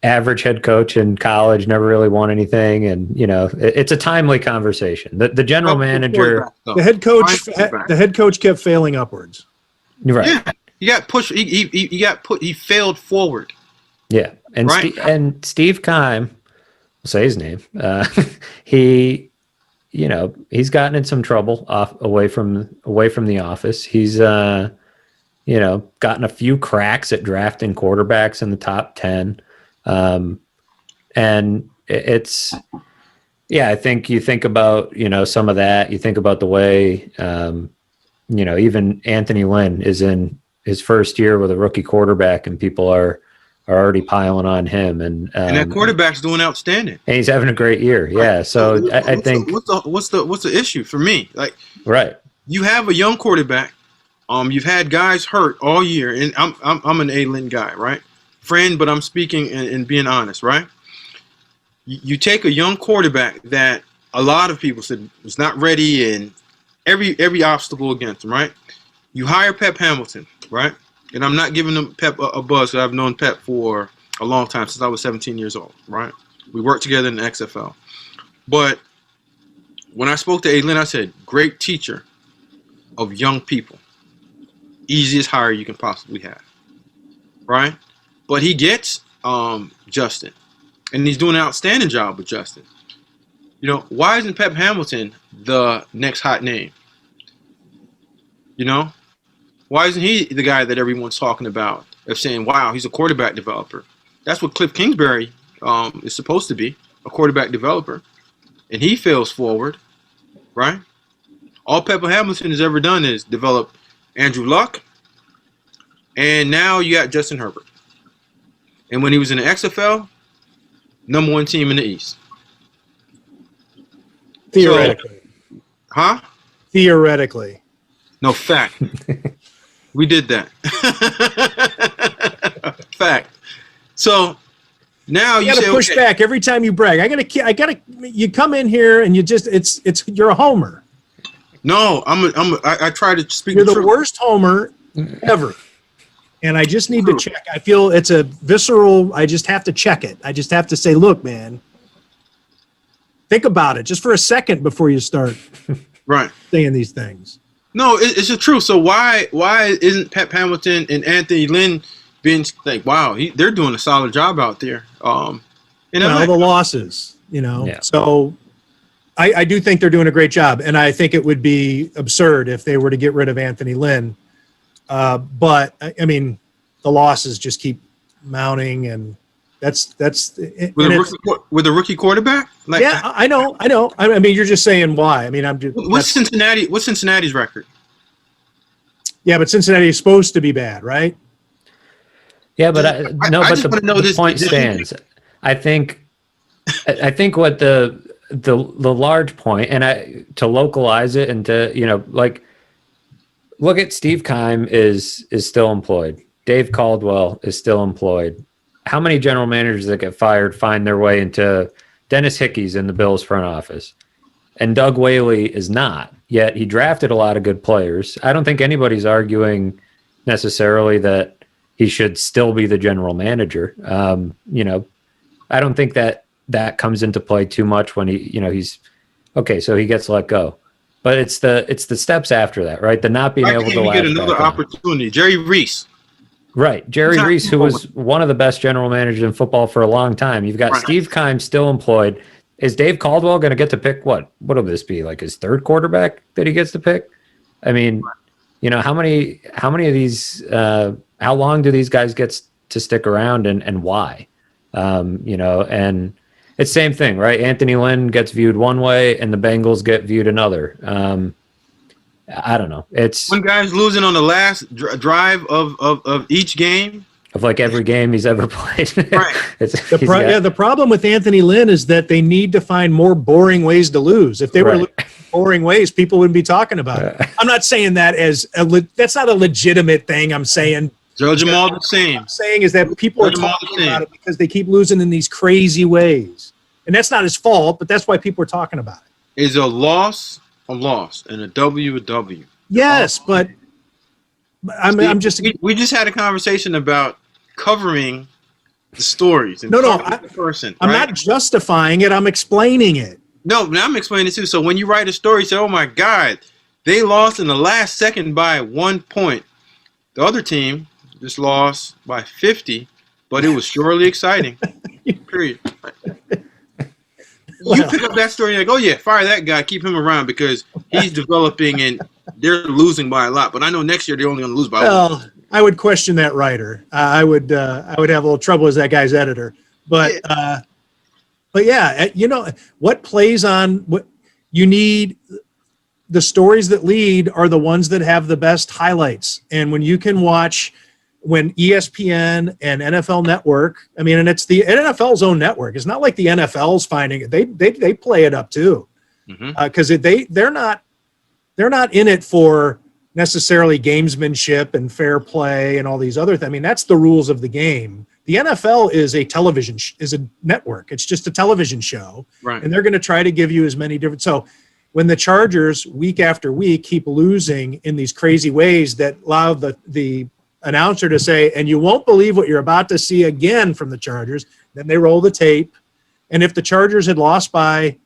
S3: average head coach in college, never really won anything, and it's a timely conversation. The general manager,
S5: the head coach kept failing upwards.
S3: Right?
S4: Yeah, he got pushed. He failed forward.
S3: Yeah, and
S4: right?
S3: Steve Keim, I'll say his name. He's gotten in some trouble away from the office. He's gotten a few cracks at drafting quarterbacks in the top 10. And I think you think about, some of that, you think about the way, even Anthony Lynn is in his first year with a rookie quarterback and people are already piling on him. And
S4: that quarterback's doing outstanding.
S3: And he's having a great year. Yeah. So I think
S4: what's the issue for me? Like,
S3: right.
S4: You have a young quarterback. You've had guys hurt all year, and I'm an A-Lin guy, right? Friend, but I'm speaking and being honest, right? You take a young quarterback that a lot of people said was not ready, and every obstacle against him, right? You hire Pep Hamilton, right? And I'm not giving him Pep a buzz, because I've known Pep for a long time, since I was 17 years old, right? We worked together in the XFL. But when I spoke to A-Lin, I said, great teacher of young people. Easiest hire you can possibly have, right? But he gets Justin, and he's doing an outstanding job with Justin. Why isn't Pep Hamilton the next hot name? Why isn't he the guy that everyone's talking about of saying, wow, he's a quarterback developer? That's what Cliff Kingsbury is supposed to be, a quarterback developer, and he fails forward, right? All Pep Hamilton has ever done is develop Andrew Luck, and now you got Justin Herbert. And when he was in the XFL, number 1 team in the East.
S5: Theoretically.
S4: So,
S5: Theoretically.
S4: No, fact. We did that. Fact. So now you
S5: gotta push back every time you brag. I gotta. You come in here and you just you're a homer.
S4: No, I try to speak.
S5: You're the worst homer ever, and I just need to check. I feel it's a visceral. I just have to check it. I just have to say, look, man, think about it just for a second before you start
S4: right
S5: saying these things.
S4: No, it's the truth. So why isn't Pep Hamilton and Anthony Lynn being like, wow, they're doing a solid job out there?
S5: The losses,
S3: Yeah.
S5: So I do think they're doing a great job, and I think it would be absurd if they were to get rid of Anthony Lynn. But I mean, the losses just keep mounting, and that's
S4: with a rookie quarterback. Like,
S5: yeah, I know. I mean, you're just saying why. I mean, I'm just.
S4: What's Cincinnati's record?
S5: Yeah, but Cincinnati is supposed to be bad, right?
S3: Yeah, but the point stands. I think what the large point, and to localize it and to look at Steve Keim is still employed. Dave Caldwell is still employed. How many general managers that get fired find their way into Dennis Hickey's in the Bills front office? And Doug Whaley is not, yet he drafted a lot of good players. I don't think anybody's arguing necessarily that he should still be the general manager. I don't think that comes into play too much when he's okay, so he gets let go. But it's the steps after that, right? The not being able to
S4: get another opportunity. Jerry Reese.
S3: Right. Jerry Reese, who was one of the best general managers in football for a long time. You've got Steve Keim still employed. Is Dave Caldwell going to get to pick what'll this be, like his third quarterback that he gets to pick? I mean, how many of these how long do these guys get to stick around and why? And it's same thing, right? Anthony Lynn gets viewed one way and the Bengals get viewed another. I don't know. It's
S4: one guy's losing on the last drive of each game.
S3: Of like every game he's ever played.
S4: Right.
S5: The problem with Anthony Lynn is that they need to find more boring ways to lose. If they were losing boring ways, people wouldn't be talking about it. I'm not saying that that's not a legitimate thing. I'm saying
S4: judge them all the same.
S5: What I'm saying is that people are talking about it because they keep losing in these crazy ways. And that's not his fault, but that's why people are talking about it.
S4: Is a loss and a W a W?
S5: Yes, but I'm just...
S4: We just had a conversation about covering the stories. And
S5: I'm not justifying it. I'm explaining it.
S4: No, now I'm explaining it too. So when you write a story, you say, oh my God, they lost in the last second by 1 point. The other team just lost by 50, but it was surely exciting. Period. You pick up that story and you're like, oh yeah, fire that guy, keep him around because he's developing and they're losing by a lot. But I know next year they're only going to lose by one.
S5: I would question that writer. I would have a little trouble as that guy's editor. But yeah, what plays on what you need. The stories that lead are the ones that have the best highlights. And when you can watch, when ESPN and NFL Network, I mean, and it's the NFL's own network. It's not like the NFL's finding it. They play it up too, because they're not in it for necessarily gamesmanship and fair play and all these other things. I mean, that's the rules of the game. The NFL is a television is a network. It's just a television show,
S4: right?
S5: And they're going to try to give you as many different. So when the Chargers week after week keep losing in these crazy ways that allow the announcer to say, and you won't believe what you're about to see again from the Chargers, then they roll the tape. And if the Chargers had lost by,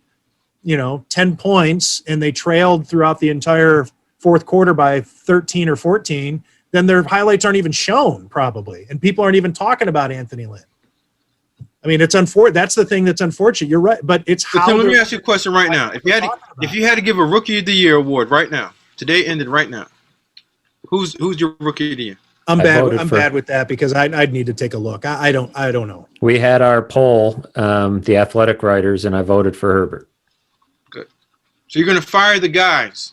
S5: 10 points and they trailed throughout the entire fourth quarter by 13 or 14, then their highlights aren't even shown probably. And people aren't even talking about Anthony Lynn. I mean, it's unfortunate. That's the thing that's unfortunate. You're right. But it's how.
S4: So let me ask you a question right now. If you had to give a Rookie of the Year award right now, today ended right now, who's your Rookie of the Year?
S5: I'm bad with that because I'd need to take a look. I don't know.
S3: We had our poll, the athletic writers, and I voted for Herbert.
S4: Good. So you're going to fire the guys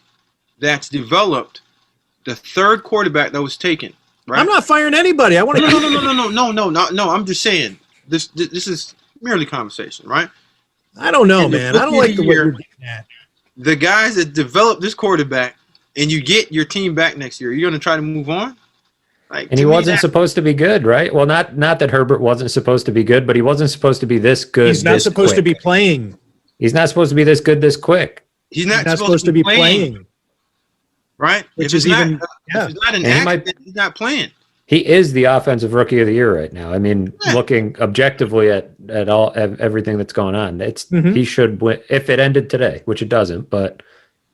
S4: that's developed the third quarterback that was taken, right?
S5: I'm not firing anybody. I want to.
S4: No. I'm just saying this is merely conversation, right?
S5: I don't know, man. I don't like the way you're getting at.
S4: The guys that developed this quarterback, and you get your team back next year. You're going to try to move on.
S3: And he wasn't supposed to be good, right? Well, not that Herbert wasn't supposed to be good, but he wasn't supposed to be this good.
S5: He's not supposed to be playing.
S3: He's not supposed to be this good this quick.
S4: He's not supposed to be playing. Right?
S5: Which is even
S4: if it's not an accident, he's not playing.
S3: He is the offensive rookie of the year right now. I mean, looking objectively at everything that's going on, he should win if it ended today, which it doesn't. But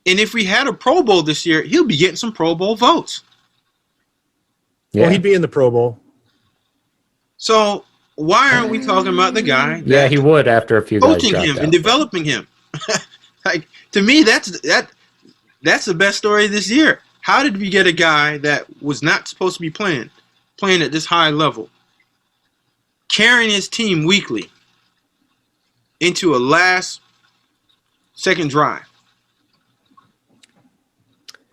S4: And if we had a Pro Bowl this year, he'll be getting some Pro Bowl votes.
S3: Yeah.
S5: Well, he'd be in the Pro Bowl.
S4: So why aren't we talking about the guy?
S3: Yeah, he would after a few guys
S4: coaching
S3: dropped
S4: him
S3: out.
S4: and developing him. Like, to me, that's the best story this year. How did we get a guy that was not supposed to be playing at this high level, carrying his team weekly into a last-second drive?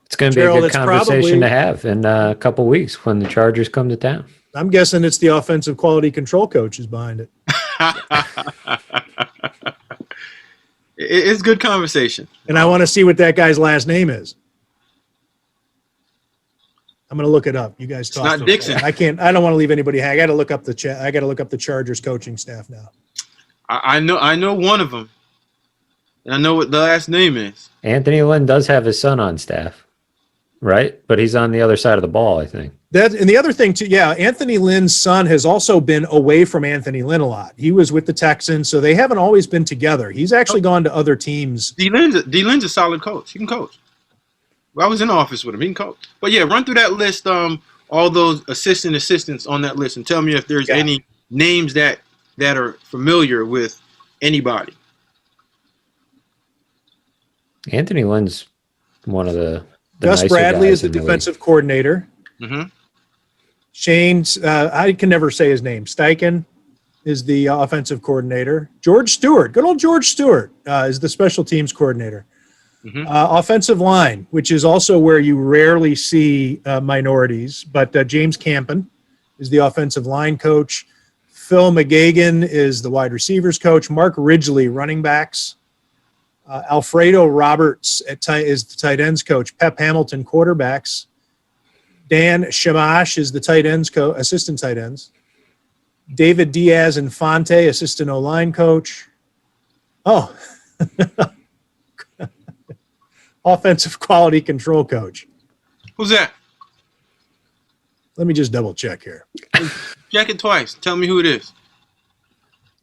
S3: It's going to be a
S5: Gerald,
S3: good
S5: it's
S3: conversation
S5: probably-
S3: to have in a couple weeks when the Chargers come to town.
S5: I'm guessing it's the offensive quality control coach is behind it.
S4: It's good conversation.
S5: And I want to see what that guy's last name is. I'm going to look it up. You guys talk.
S4: not Dixon.
S5: I don't want to leave anybody hang. I got to look up the chat. I got to look up the Chargers coaching staff now.
S4: I know one of them, and I know what the last name is.
S3: Anthony Lynn does have his son on staff, right? But he's on the other side of the ball, I think.
S5: And the other thing too, yeah, Anthony Lynn's son has also been away from Anthony Lynn a lot. He was with the Texans, so they haven't always been together. He's actually gone to other teams.
S4: D. Lynn's a solid coach. He can coach. I was in the office with him. He can coach. But yeah, run through that list. All those assistants on that list, and tell me if there's any names that are familiar with anybody.
S3: Anthony Lynn's one of the
S5: Gus
S3: nicer
S5: Bradley
S3: guys
S5: is the
S3: in league.
S5: defensive coordinator.
S4: Mm-hmm.
S5: Shane's, I can never say his name. Steichen is the offensive coordinator. George Stewart, good old George Stewart, is the special teams coordinator.
S4: Mm-hmm.
S5: Offensive line, which is also where you rarely see minorities, but James Campen is the offensive line coach. Phil McGagan is the wide receivers coach. Mark Ridgely, running backs. Alfredo Roberts is the tight ends coach. Pep Hamilton, quarterbacks. Dan Shamash is the tight ends assistant tight ends. David Diaz Infante, assistant O-line coach. Oh, offensive quality control coach.
S4: Who's that?
S5: Let me just double check here.
S4: Check it twice. Tell me who it is.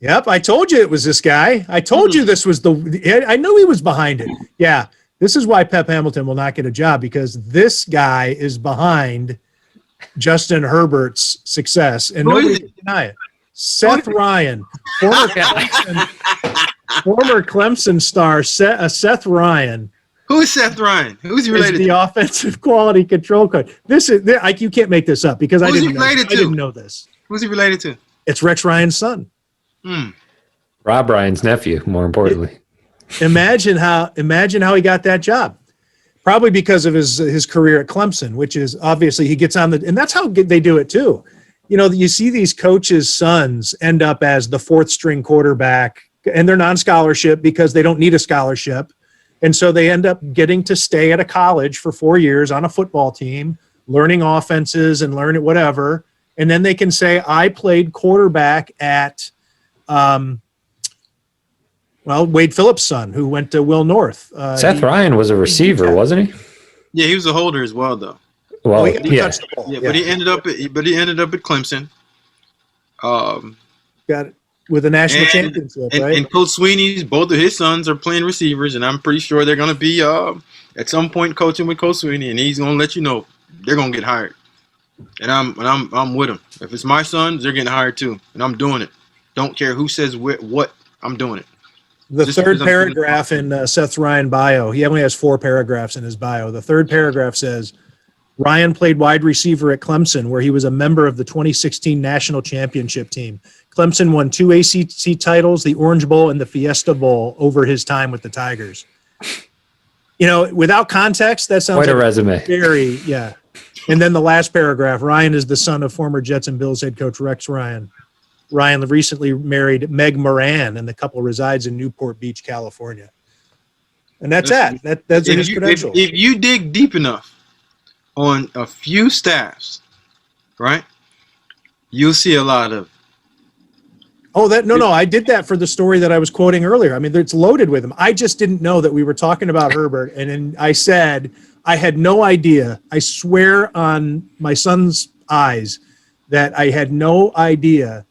S5: Yep, I told you it was this guy. I told you this was I knew he was behind it. Yeah, this is why Pep Hamilton will not get a job, because this guy is behind Justin Herbert's success, and
S4: Who is
S5: nobody can deny it. Seth Ryan, former Clemson star, Seth Ryan.
S4: Who is Seth Ryan? Who's he related
S5: is the
S4: to?
S5: offensive quality control coach. This is like, you can't make this up, because I
S4: Who's he
S5: didn't
S4: related to?
S5: didn't know this.
S4: Who's he related to?
S5: It's Rex Ryan's son.
S3: Rob Ryan's nephew, more importantly.
S5: Imagine how he got that job. Probably because of his career at Clemson, which is obviously he gets on and that's how they do it too. You know, you see these coaches' sons end up as the fourth string quarterback, and they're non-scholarship because they don't need a scholarship. And so they end up getting to stay at a college for 4 years on a football team, learning offenses and learning whatever. And then they can say, I played quarterback at, Wade Phillips' son, who went to Will North.
S3: Seth Ryan was a receiver, wasn't he?
S4: Yeah, he was a holder as well, though.
S3: Well,
S5: he
S3: yeah.
S5: touched the ball.
S4: Yeah, but he ended up at Clemson.
S5: Got it with a national championship, right?
S4: And Coach Sweeney's, both of his sons are playing receivers, and I'm pretty sure they're going to be at some point coaching with Coach Sweeney, and he's going to let you know they're going to get hired. And I'm with him. If it's my sons, they're getting hired too, and I'm doing it. Don't care who says what, I'm doing it.
S5: The
S4: Just
S5: third
S4: because I'm
S5: paragraph in Seth Ryan bio, he only has 4 paragraphs in his bio. The third paragraph says, Ryan played wide receiver at Clemson, where he was a member of the 2016 national championship team. Clemson won 2 ACC titles, the Orange Bowl and the Fiesta Bowl, over his time with the Tigers. You know, without context, that sounds
S3: Quite a
S5: like
S3: resume.
S5: very, yeah. And then the last paragraph, Ryan is the son of former Jets and Bills head coach Rex Ryan. Ryan recently married Meg Moran, and the couple resides in Newport Beach, California. And that's it. That's his credentials.
S4: If you dig deep enough on a few staffs, right, you'll see a lot of.
S5: Oh, no. I did that for the story that I was quoting earlier. I mean, it's loaded with them. I just didn't know that we were talking about Herbert. And then I said, I had no idea. I swear on my son's eyes that I had no idea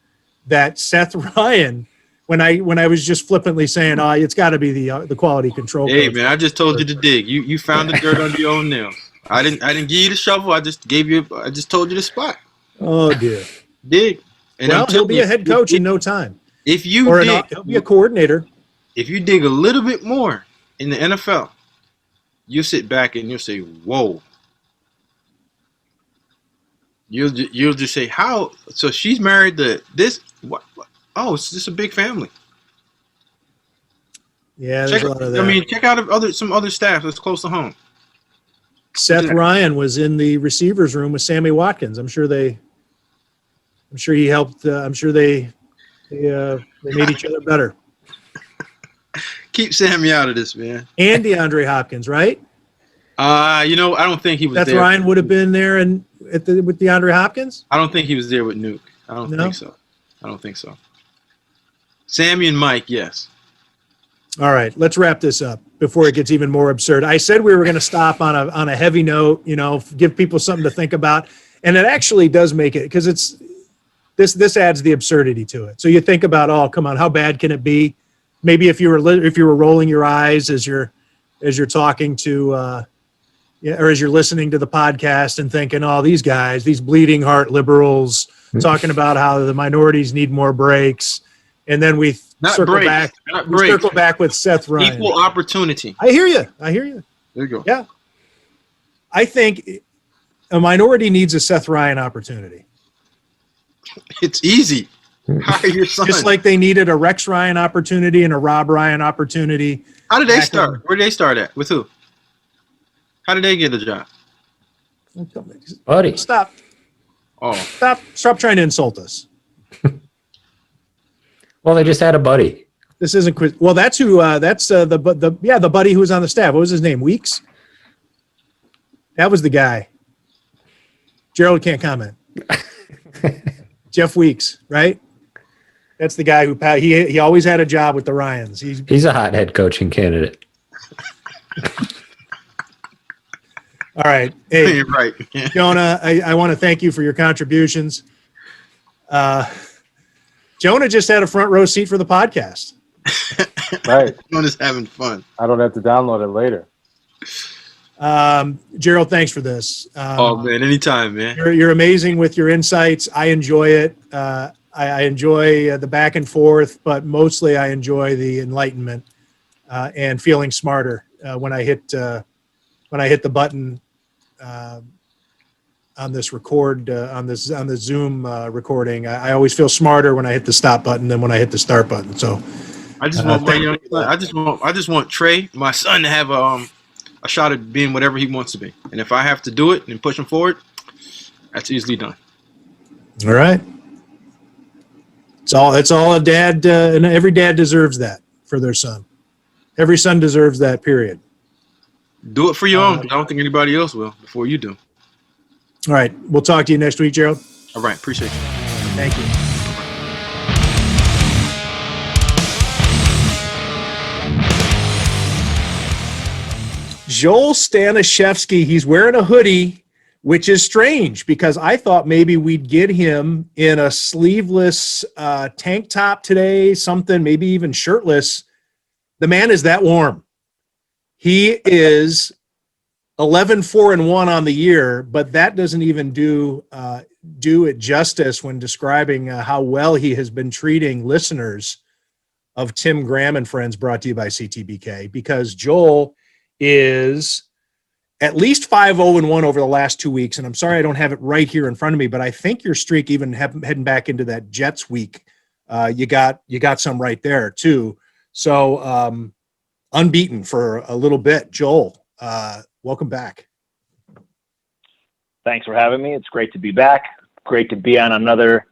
S5: that Seth Ryan when I was just flippantly saying, "Oh, it's got to be the quality control."
S4: Hey
S5: coach.
S4: man, I just told you to dig. You found the dirt under your own nails. I didn't give you the shovel. I just told you the spot.
S5: Oh dear.
S4: Dig. And
S5: Well,
S4: I'm
S5: he'll
S4: telling
S5: be
S4: you,
S5: a head coach in no time,
S4: if you
S5: or
S4: dig,
S5: he'll be a coordinator.
S4: if you dig a little bit more in the NFL, you sit back and you'll say, "Whoa." You'll just say, "How?" So she's married to this. What? Oh, it's just a big family.
S5: Yeah, there's a lot of that.
S4: I mean, check out some other staff that's close to home.
S5: Seth Ryan was in the receivers room with Sammy Watkins. I'm sure he helped. I'm sure they made each other better.
S4: Keep Sammy out of this, man.
S5: And DeAndre Hopkins, right?
S4: I don't think he was
S5: Seth
S4: there.
S5: Ryan would have been there with DeAndre Hopkins.
S4: I don't think he was there with Nuke. I don't think so. Sammy and Mike, yes.
S5: All right, let's wrap this up before it gets even more absurd. I said we were going to stop on a heavy note, give people something to think about, and it actually does make it, because it's this adds the absurdity to it. So you think about, oh, come on, how bad can it be? Maybe if you were rolling your eyes as you're talking to, or as you're listening to the podcast and thinking, oh, these guys, these bleeding heart liberals, talking about how the minorities need more breaks, and then we circle back with Seth Ryan.
S4: Equal opportunity.
S5: I hear you.
S4: There you go.
S5: Yeah. I think a minority needs a Seth Ryan opportunity.
S4: It's easy. Hire your son.
S5: Just like they needed a Rex Ryan opportunity and a Rob Ryan opportunity.
S4: How did they start? Where did they start at? With who? How did they get a job?
S3: Buddy.
S5: Stop.
S4: Oh.
S5: Stop trying to insult us.
S3: Well, they just had a buddy.
S5: This isn't quiz. Well, that's who. That's the buddy who was on the staff. What was his name? Weeks. That was the guy. Gerald can't comment. Jeff Weeks, right? That's the guy who he always had a job with the Ryans.
S3: He's a hot head coaching candidate.
S5: All right. Hey,
S4: right.
S5: Jonah, I want to thank you for your contributions. Jonah just had a front row seat for the podcast.
S2: Right.
S4: Jonah's having fun.
S2: I don't have to download it later.
S5: Gerald, thanks for this.
S4: Oh man, anytime, man.
S5: You're amazing with your insights. I enjoy it. I enjoy the back and forth, but mostly I enjoy the enlightenment and feeling smarter when I hit the button on this record on the Zoom recording. I always feel smarter when I hit the stop button than when I hit the start button. So
S4: I just want my young son. I just want Trey, my son, to have a shot at being whatever he wants to be. And if I have to do it and push him forward, that's easily done.
S5: All right. It's all a dad, and every dad deserves that for their son. Every son deserves that, period.
S4: Do it for your own. I don't think anybody else will before you do.
S5: All right. We'll talk to you next week, Gerald.
S4: All right. Appreciate you.
S5: Thank you. Joel Staniszewski, he's wearing a hoodie, which is strange because I thought maybe we'd get him in a sleeveless tank top today, something, maybe even shirtless. The man is that warm. He is 11-4-1 on the year, but that doesn't even do it justice when describing how well he has been treating listeners of Tim Graham and Friends, brought to you by CTBK, because Joel is at least 5-0-1 over the last 2 weeks. And I'm sorry I don't have it right here in front of me, but I think your streak, even heading back into that Jets week, you got some right there too. So unbeaten for a little bit. Joel, welcome back.
S6: Thanks for having me. It's great to be back. Great to be on another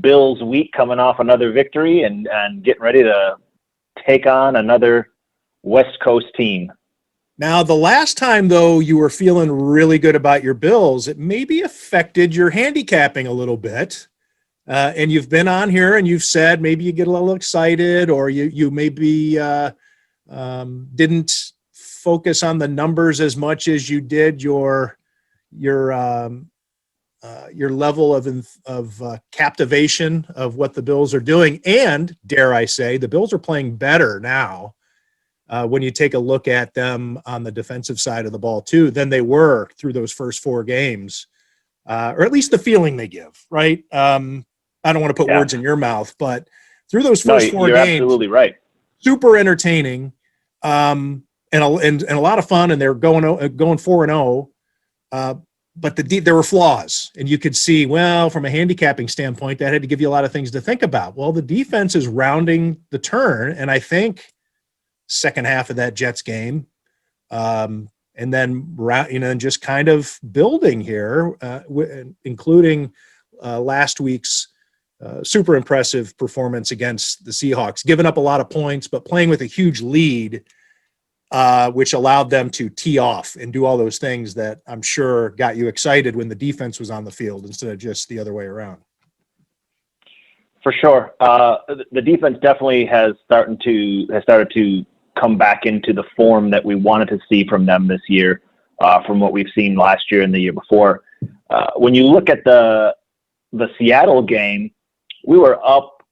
S6: Bills week, coming off another victory and getting ready to take on another West Coast team.
S5: Now, the last time, though, you were feeling really good about your Bills, it maybe affected your handicapping a little bit. And you've been on here and you've said maybe you get a little excited, or you maybe didn't focus on the numbers as much as you did your your level of captivation of what the Bills are doing. And dare I say, the Bills are playing better now when you take a look at them on the defensive side of the ball too than they were through those first 4 games, or at least the feeling they give. Right? I don't want to put words in your mouth, but through those first 4
S6: you're
S5: games,
S6: absolutely right.
S5: super entertaining, and a lot of fun, and they're going 4-0. But there were flaws, and you could see, well, from a handicapping standpoint, that had to give you a lot of things to think about. Well, the defense is rounding the turn, and I think second half of that Jets game, and then just kind of building here, including last week's super impressive performance against the Seahawks, giving up a lot of points, but playing with a huge lead, which allowed them to tee off and do all those things that I'm sure got you excited when the defense was on the field instead of just the other way around.
S6: For sure. The defense definitely has started to come back into the form that we wanted to see from them this year, from what we've seen last year and the year before. When you look at the Seattle game, we were up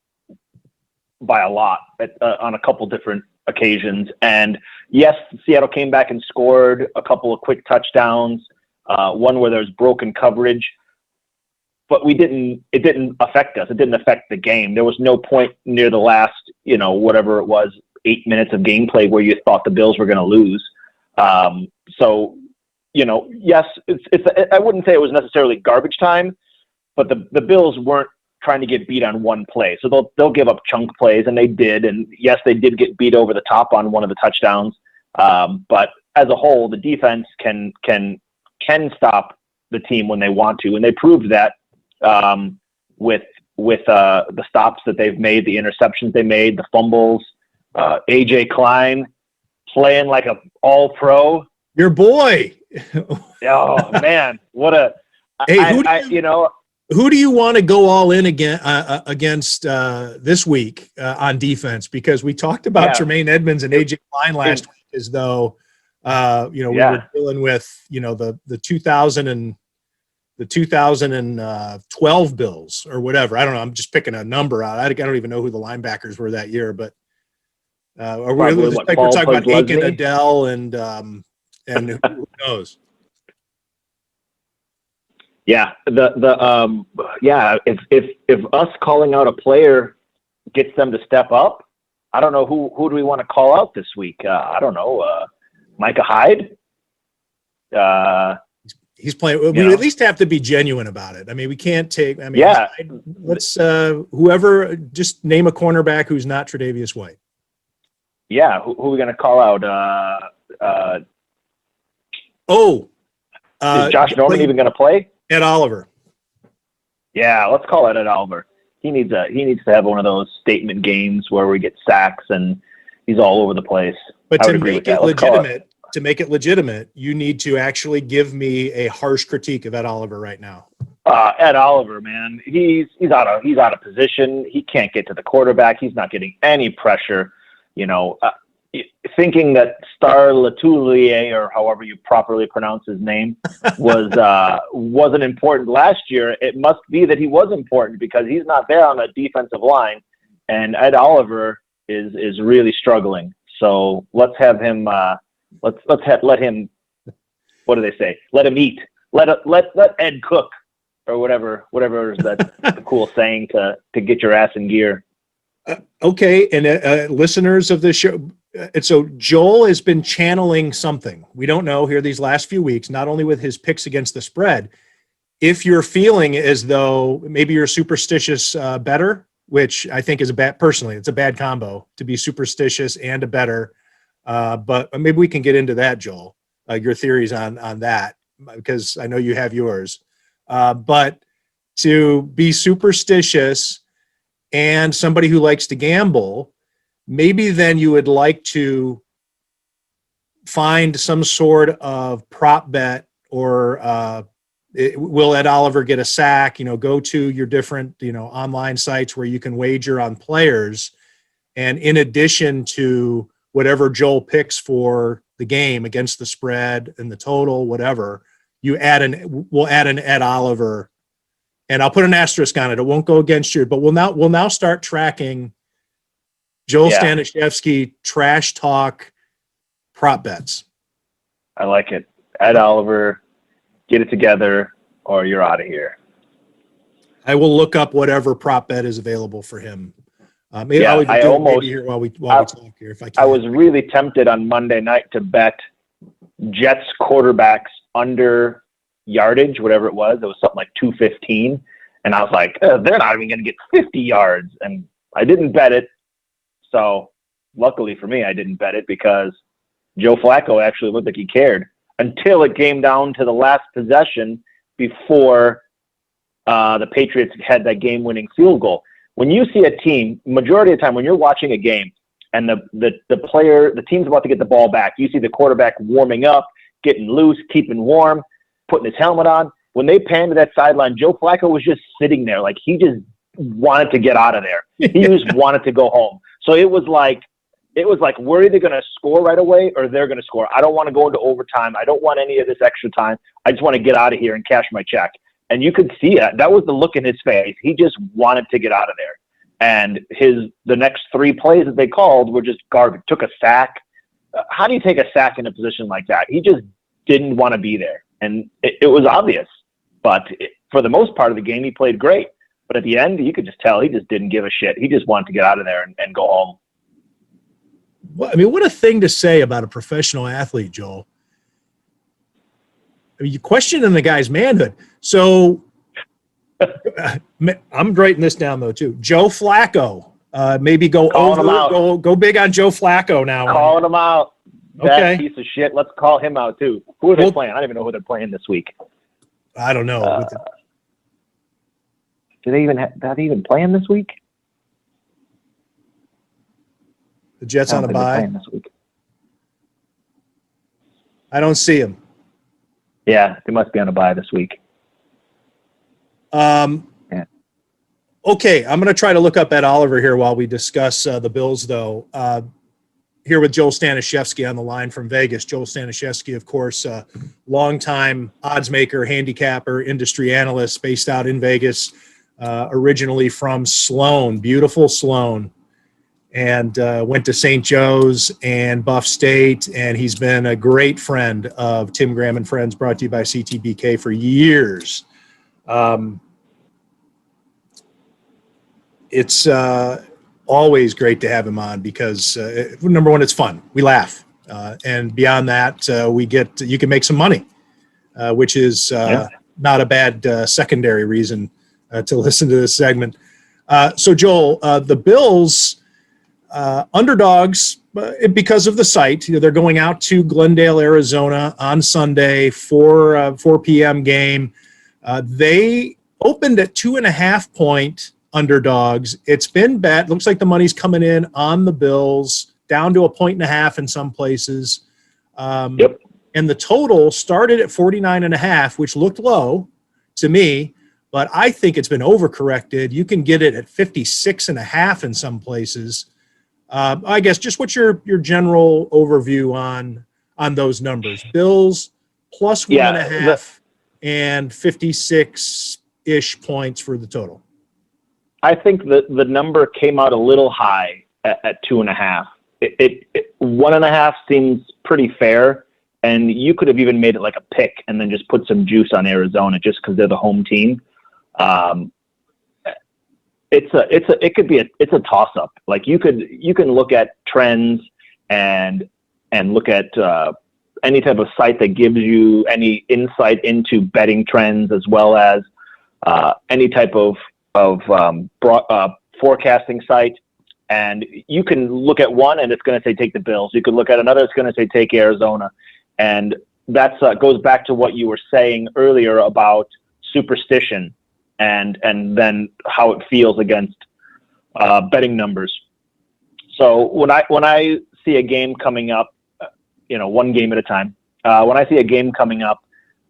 S6: by a lot on a couple different occasions. And yes, Seattle came back and scored a couple of quick touchdowns, one where there was broken coverage, but it didn't affect us. It didn't affect the game. There was no point near the last, whatever it was, 8 minutes of gameplay where you thought the Bills were going to lose. Yes, I wouldn't say it was necessarily garbage time, but the Bills weren't trying to get beat on one play. So they'll give up chunk plays, and they did. And yes, they did get beat over the top on one of the touchdowns. But as a whole, the defense can stop the team when they want to, and they proved that with the stops that they've made, the interceptions they made, the fumbles. AJ Klein playing like a all-pro.
S5: Your boy.
S6: Oh man, what a!
S5: Hey, who do you want to go all in against this week on defense? Because we talked about Tremaine Edmonds and AJ Klein last week as though we were dealing with the 2012 Bills or whatever. I don't know. I'm just picking a number out. I don't even know who the linebackers were that year, but we're talking about Aiken, Adele, and who knows.
S6: Yeah, if us calling out a player gets them to step up, I don't know who do we want to call out this week. I don't know, Micah Hyde.
S5: He's playing. We at least have to be genuine about it. I mean, we can't take. I mean, let's whoever just name a cornerback who's not Tre'Davious White.
S6: Yeah, who are we going to call out? Is Josh Norman even going to play?
S5: Ed Oliver.
S6: Yeah, let's call it Ed Oliver. He needs to have one of those statement games where we get sacks and he's all over the place.
S5: But to make it legitimate, you need to actually give me a harsh critique of Ed Oliver right now.
S6: Ed Oliver, man, he's out of position. He can't get to the quarterback. He's not getting any pressure. Thinking that Star Latulier, or however you properly pronounce his name, wasn't important last year. It must be that he was important because he's not there on the defensive line, and Ed Oliver is really struggling. So let's have him. Let him. What do they say? Let him eat. Let Ed cook, or whatever is that the cool saying to get your ass in gear.
S5: Okay, and listeners of this show. And so Joel has been channeling something. We don't know here these last few weeks, not only with his picks against the spread. If you're feeling as though maybe you're superstitious better, which I think is personally, it's a bad combo to be superstitious and a better. But maybe we can get into that, Joel, your theories on that, because I know you have yours. But to be superstitious and somebody who likes to gamble, maybe then you would like to find some sort of prop bet or will Ed Oliver get a sack? Go to your different, online sites where you can wager on players. And in addition to whatever Joel picks for the game against the spread and the total, whatever, we'll add an Ed Oliver and I'll put an asterisk on it. It won't go against you, but we'll now start tracking Joel Staniszewski trash talk prop bets.
S6: I like it. Ed Oliver, get it together, or you're out of here.
S5: I will look up whatever prop bet is available for him. Maybe
S6: Yeah,
S5: I'll even do it maybe here while we talk here if I can.
S6: I was really tempted on Monday night to bet Jets quarterbacks under yardage, whatever it was. It was something like 215. And I was like, they're not even going to get 50 yards. And I didn't bet it. So luckily for me, I didn't bet it because Joe Flacco actually looked like he cared until it came down to the last possession before the Patriots had that game-winning field goal. When you see a team, majority of the time when you're watching a game and the team's about to get the ball back, you see the quarterback warming up, getting loose, keeping warm, putting his helmet on. When they panned to that sideline, Joe Flacco was just sitting there. Like he just wanted to get out of there. He just wanted to go home. So it was like, we're either going to score right away or they're going to score. I don't want to go into overtime. I don't want any of this extra time. I just want to get out of here and cash my check. And you could see it. That was the look in his face. He just wanted to get out of there. And the next 3 plays that they called were just garbage. Took a sack. How do you take a sack in a position like that? He just didn't want to be there. And it was obvious. But for the most part of the game, he played great. But at the end, you could just tell he just didn't give a shit. He just wanted to get out of there and go home.
S5: Well, I mean, what a thing to say about a professional athlete, Joel. I mean, you questioning the guy's manhood. So I'm writing this down though too. Joe Flacco, maybe go big on Joe Flacco now.
S6: Calling him out.
S5: Okay.
S6: That piece of shit. Let's call him out too. Who are they playing? I don't even know who they're playing this week.
S5: I don't know.
S6: Do they even play him this week?
S5: The Jets on a bye
S6: this week.
S5: I don't see him.
S6: Yeah, they must be on a bye this week.
S5: Okay, I'm going to try to look up Ed Oliver here while we discuss the Bills, though. Here with Joel Staniszewski on the line from Vegas. Joel Staniszewski, of course, longtime odds maker, handicapper, industry analyst based out in Vegas, originally from Sloan, beautiful Sloan, and went to St. Joe's and Buff State, and he's been a great friend of Tim Graham and Friends, brought to you by CTBK for years. It's always great to have him on because, number one, it's fun. We laugh. And beyond that, you can make some money, which is not a bad secondary reason to listen to this segment. So, Joel, the Bills, underdogs because of the site. They're going out to Glendale, Arizona on Sunday, 4 p.m. game. They opened at 2.5-point underdogs. It's been bet. Looks like the money's coming in on the Bills, down to 1.5 in some places.
S6: Yep.
S5: And the total started at 49.5, which looked low to me, but I think it's been overcorrected. You can get it at 56.5 in some places. I guess just what's your general overview on those numbers? Bills plus 1.5 and 56-ish points for the total.
S6: I think the number came out a little high at 2.5. It 1.5 seems pretty fair, and you could have even made it like a pick and then just put some juice on Arizona just because they're the home team. It's a toss up. Like you can look at trends and look at any type of site that gives you any insight into betting trends, as well as any type of forecasting site. And you can look at one and it's going to say take the Bills. You could look at another, it's going to say take Arizona. And that's goes back to what you were saying earlier about superstition and then how it feels against betting numbers. So when I see a game coming up, one game at a time, when I see a game coming up,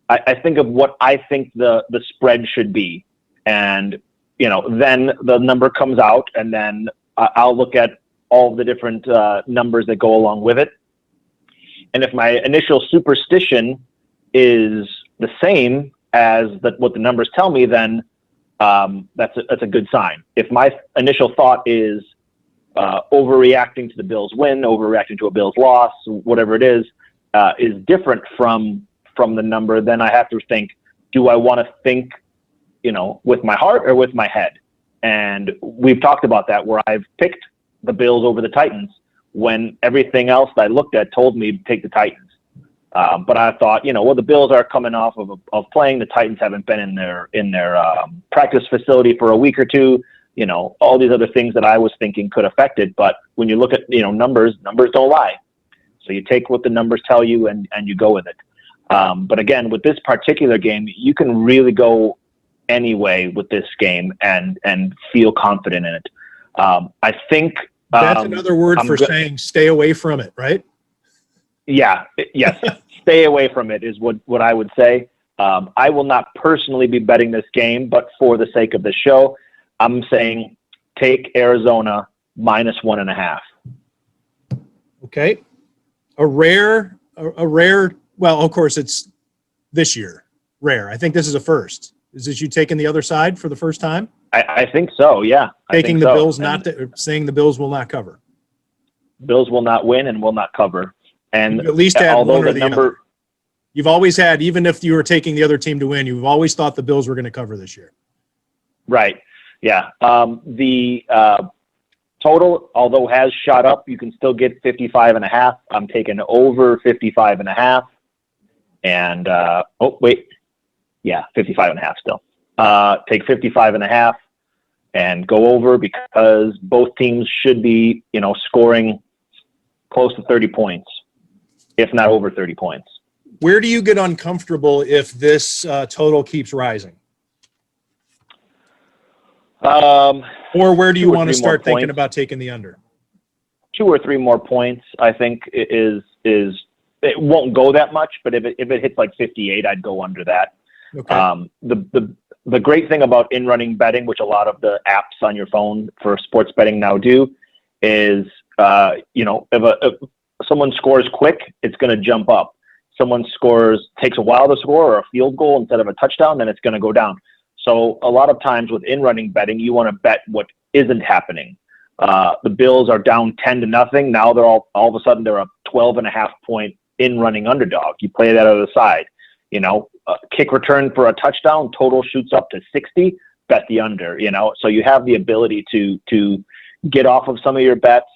S6: I think of what I think the spread should be. And, then the number comes out, and then I'll look at all the different numbers that go along with it. And if my initial superstition is the same as what the numbers tell me, then that's a good sign. If my initial thought is overreacting to the Bills win, overreacting to a Bills loss, whatever it is different from the number, then I have to think, do I want to think, with my heart or with my head? And we've talked about that, where I've picked the Bills over the Titans when everything else I looked at told me to take the Titans. But I thought, the Bills are coming off of playing. The Titans haven't been in their practice facility for a week or two. All these other things that I was thinking could affect it. But when you look at, numbers don't lie. So you take what the numbers tell you and you go with it. But again, with this particular game, you can really go any way with this game and feel confident in it. I think
S5: that's another word for saying stay away from it, right?
S6: Yeah. Yes. Stay away from it is what I would say. I will not personally be betting this game, but for the sake of the show, I'm saying take Arizona -1.5.
S5: Okay. A rare, well, of course it's this year. Rare. I think this is a first. Is this you taking the other side for the first time?
S6: I think so. Yeah.
S5: Taking the Bills, saying the Bills will not cover.
S6: Bills will not win and will not cover. And
S5: you at least had
S6: although
S5: one or
S6: the
S5: the
S6: number,
S5: other. You've always had, even if you were taking the other team to win, you've always thought the Bills were going to cover this year.
S6: Right. Yeah. The total, although has shot up, you can still get 55.5. I'm taking over 55.5. And, 55.5 still. Take 55.5 and go over, because both teams should be, scoring close to 30 points, if not over 30 points.
S5: Where do you get uncomfortable if this total keeps rising? Or where do you want to start thinking about taking the under?
S6: 2 or 3 more points, I think, is it won't go that much, but if it hits like 58, I'd go under that.
S5: Okay.
S6: The great thing about in-running betting, which a lot of the apps on your phone for sports betting now do, is if someone scores quick, it's going to jump up. Someone takes a while to score, or a field goal instead of a touchdown, then it's going to go down. So a lot of times with in-running betting, you want to bet what isn't happening. The Bills are down 10-0. Now they're all of a sudden they're a 12.5 point in-running underdog. You play that other side. Kick return for a touchdown, total shoots up to 60, bet the under, So you have the ability to get off of some of your bets,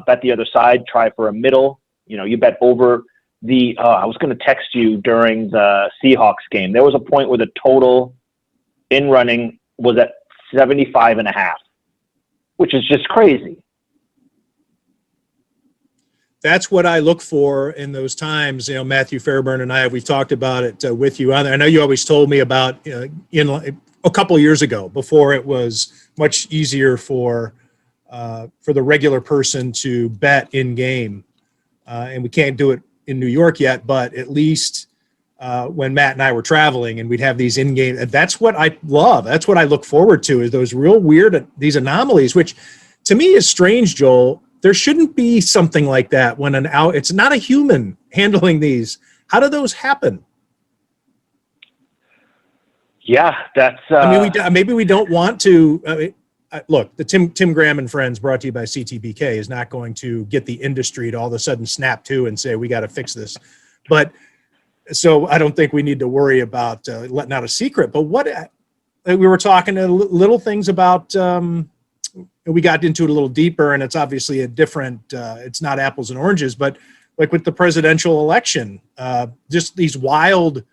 S6: bet the other side, try for a middle. You bet over the I was going to text you during the Seahawks game. There was a point where the total in running was at 75.5, which is just crazy.
S5: That's what I look for in those times. Matthew Fairburn and we've talked about it with you. I know you always told me about a couple of years ago, before it was much easier for the regular person to bet in game. And we can't do it in New York yet, but at least when Matt and I were traveling and we'd have these in-game, that's what I love. That's what I look forward to, is those real weird, these anomalies, which to me is strange, Joel. There shouldn't be something like that when it's not a human handling these. How do those happen?
S6: Yeah, that's.
S5: Maybe we don't want to. Look, the Tim Graham and Friends, brought to you by CTBK, is not going to get the industry to all of a sudden snap to and say we got to fix this. But so I don't think we need to worry about letting out a secret. But what we were talking little things about. We got into it a little deeper, and it's obviously a different. It's not apples and oranges, but like with the presidential election, just these wild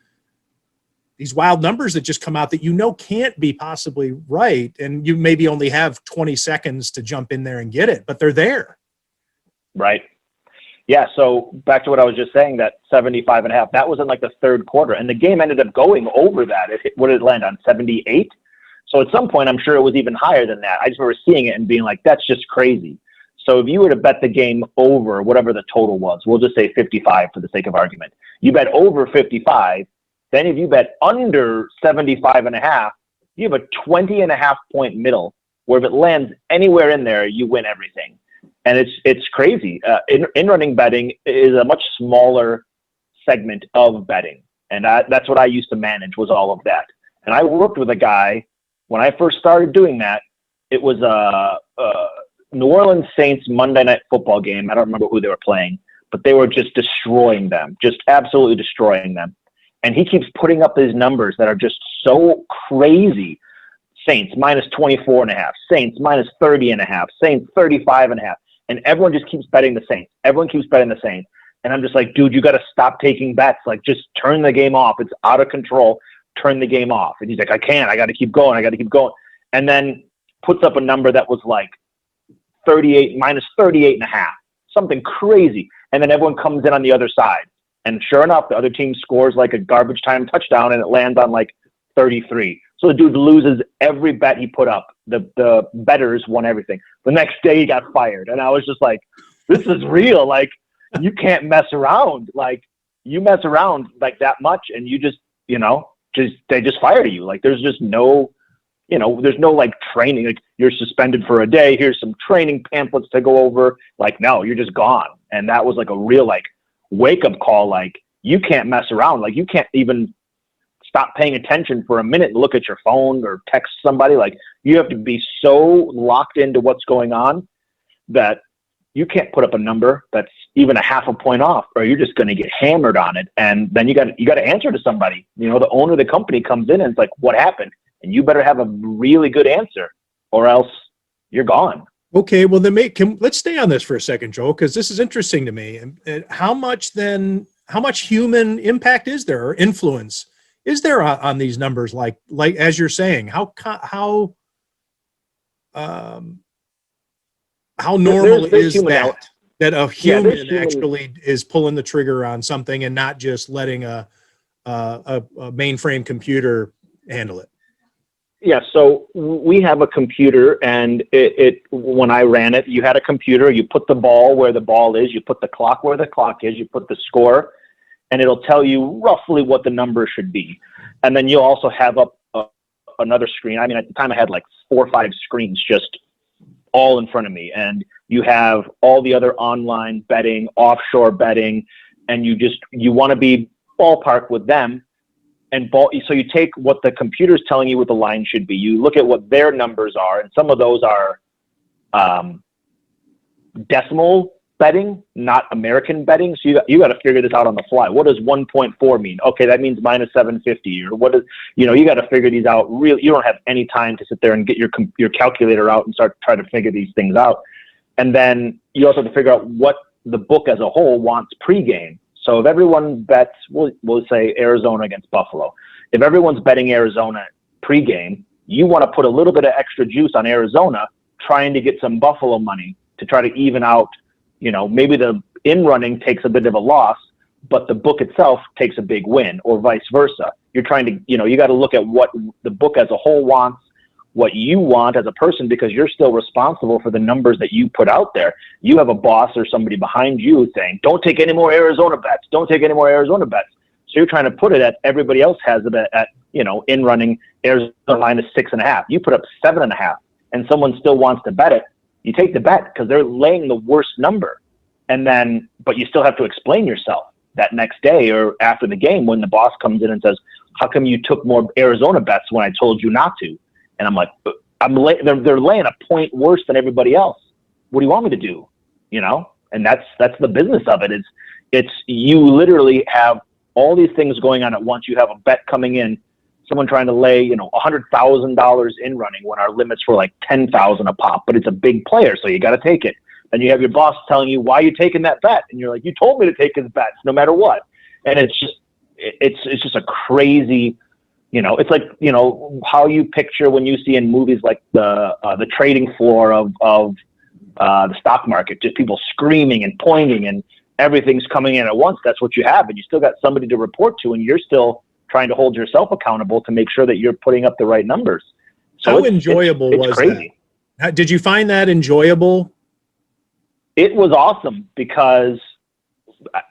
S5: numbers that just come out that can't be possibly right, and you maybe only have 20 seconds to jump in there and get it, but they're there.
S6: Right. Yeah. So back to what I was just saying, that 75.5. That was in like the third quarter, and the game ended up going over that. What did it land on? 78. So at some point, I'm sure it was even higher than that. I just remember seeing it and being like, that's just crazy. So if you were to bet the game over whatever the total was, we'll just say 55 for the sake of argument. You bet over 55. Then if you bet under 75.5, you have a 20.5 point middle, where if it lands anywhere in there, you win everything. And it's crazy. In-running betting is a much smaller segment of betting. And that's what I used to manage, was all of that. And I worked with a guy when I first started doing that, it was a New Orleans Saints Monday Night Football game. I don't remember who they were playing, but they were just destroying them, just absolutely destroying them. And he keeps putting up these numbers that are just so crazy. Saints minus 24.5, Saints minus 30.5, Saints 35.5. And everyone just keeps betting the Saints. Everyone keeps betting the Saints. And I'm just like, dude, you got to stop taking bets. Like, just turn the game off. It's out of control. Turn the game off. And he's like, I can't. I got to keep going. I got to keep going. And then puts up a number that was like 38 minus 38.5, something crazy. And then everyone comes in on the other side. And sure enough, the other team scores like a garbage time touchdown, and it lands on like 33. So the dude loses every bet he put up. The bettors won everything. The next day he got fired. And I was just like, this is real. Like, you can't mess around. Like, you mess around like that much, and you just, they just fire you. Like, there's just no, there's no like training. Like, you're suspended for a day. Here's some training pamphlets to go over. Like, no, you're just gone. And that was like a real like wake up call. Like, you can't mess around. Like, you can't even stop paying attention for a minute and look at your phone or text somebody. Like, you have to be so locked into what's going on that you can't put up a number that's even a half a point off, or you're just going to get hammered on it. And then you got to answer to somebody. The owner of the company comes in and it's like, what happened? And you better have a really good answer, or else you're gone.
S5: Okay, well then let's stay on this for a second, Joe, because this is interesting to me. And how much human impact is there, or influence is there on these numbers? Like as you're saying, how normal is that a human actually is pulling the trigger on something and not just letting a mainframe computer handle it?
S6: Yeah, so we have a computer, and when I ran it, you had a computer, you put the ball where the ball is, you put the clock where the clock is, you put the score, and it'll tell you roughly what the number should be. And then you also have up another screen. I mean, at the time I had like 4 or 5 screens just all in front of me, and you have all the other online betting, offshore betting, and you want to be ballpark with them. So you take what the computer's telling you what the line should be. You look at what their numbers are, and some of those are decimal betting, not American betting. So you got to figure this out on the fly. What does 1.4 mean? Okay, that means minus 750. Or what is, you got to figure these out. Really, you don't have any time to sit there and get your calculator out and start trying to figure these things out. And then you also have to figure out what the book as a whole wants pregame. So if everyone bets, we'll say Arizona against Buffalo. If everyone's betting Arizona pregame, you want to put a little bit of extra juice on Arizona, trying to get some Buffalo money to try to even out, maybe the in-running takes a bit of a loss, but the book itself takes a big win, or vice versa. You're trying to, you got to look at what the book as a whole wants, what you want as a person, because you're still responsible for the numbers that you put out there. You have a boss or somebody behind you saying, don't take any more Arizona bets. Don't take any more Arizona bets. So you're trying to put it at everybody else has it at in running Arizona minus 6.5. You put up 7.5 and someone still wants to bet it. You take the bet because they're laying the worst number. And then, but you still have to explain yourself that next day or after the game when the boss comes in and says, how come you took more Arizona bets when I told you not to? And I'm like, they're laying a point worse than everybody else. What do you want me to do? And that's the business of it. It's you literally have all these things going on at once. You have a bet coming in, someone trying to lay, $100,000 in running when our limits were like 10,000 a pop, but it's a big player, so you got to take it. And you have your boss telling you, why are you taking that bet? And you're like, you told me to take his bets no matter what. And it's just a crazy. It's like, how you picture when you see in movies like the trading floor of the stock market, just people screaming and pointing and everything's coming in at once. That's what you have. And you still got somebody to report to, and you're still trying to hold yourself accountable to make sure that you're putting up the right numbers. So
S5: how enjoyable was crazy. That? Did you find that enjoyable?
S6: It was awesome because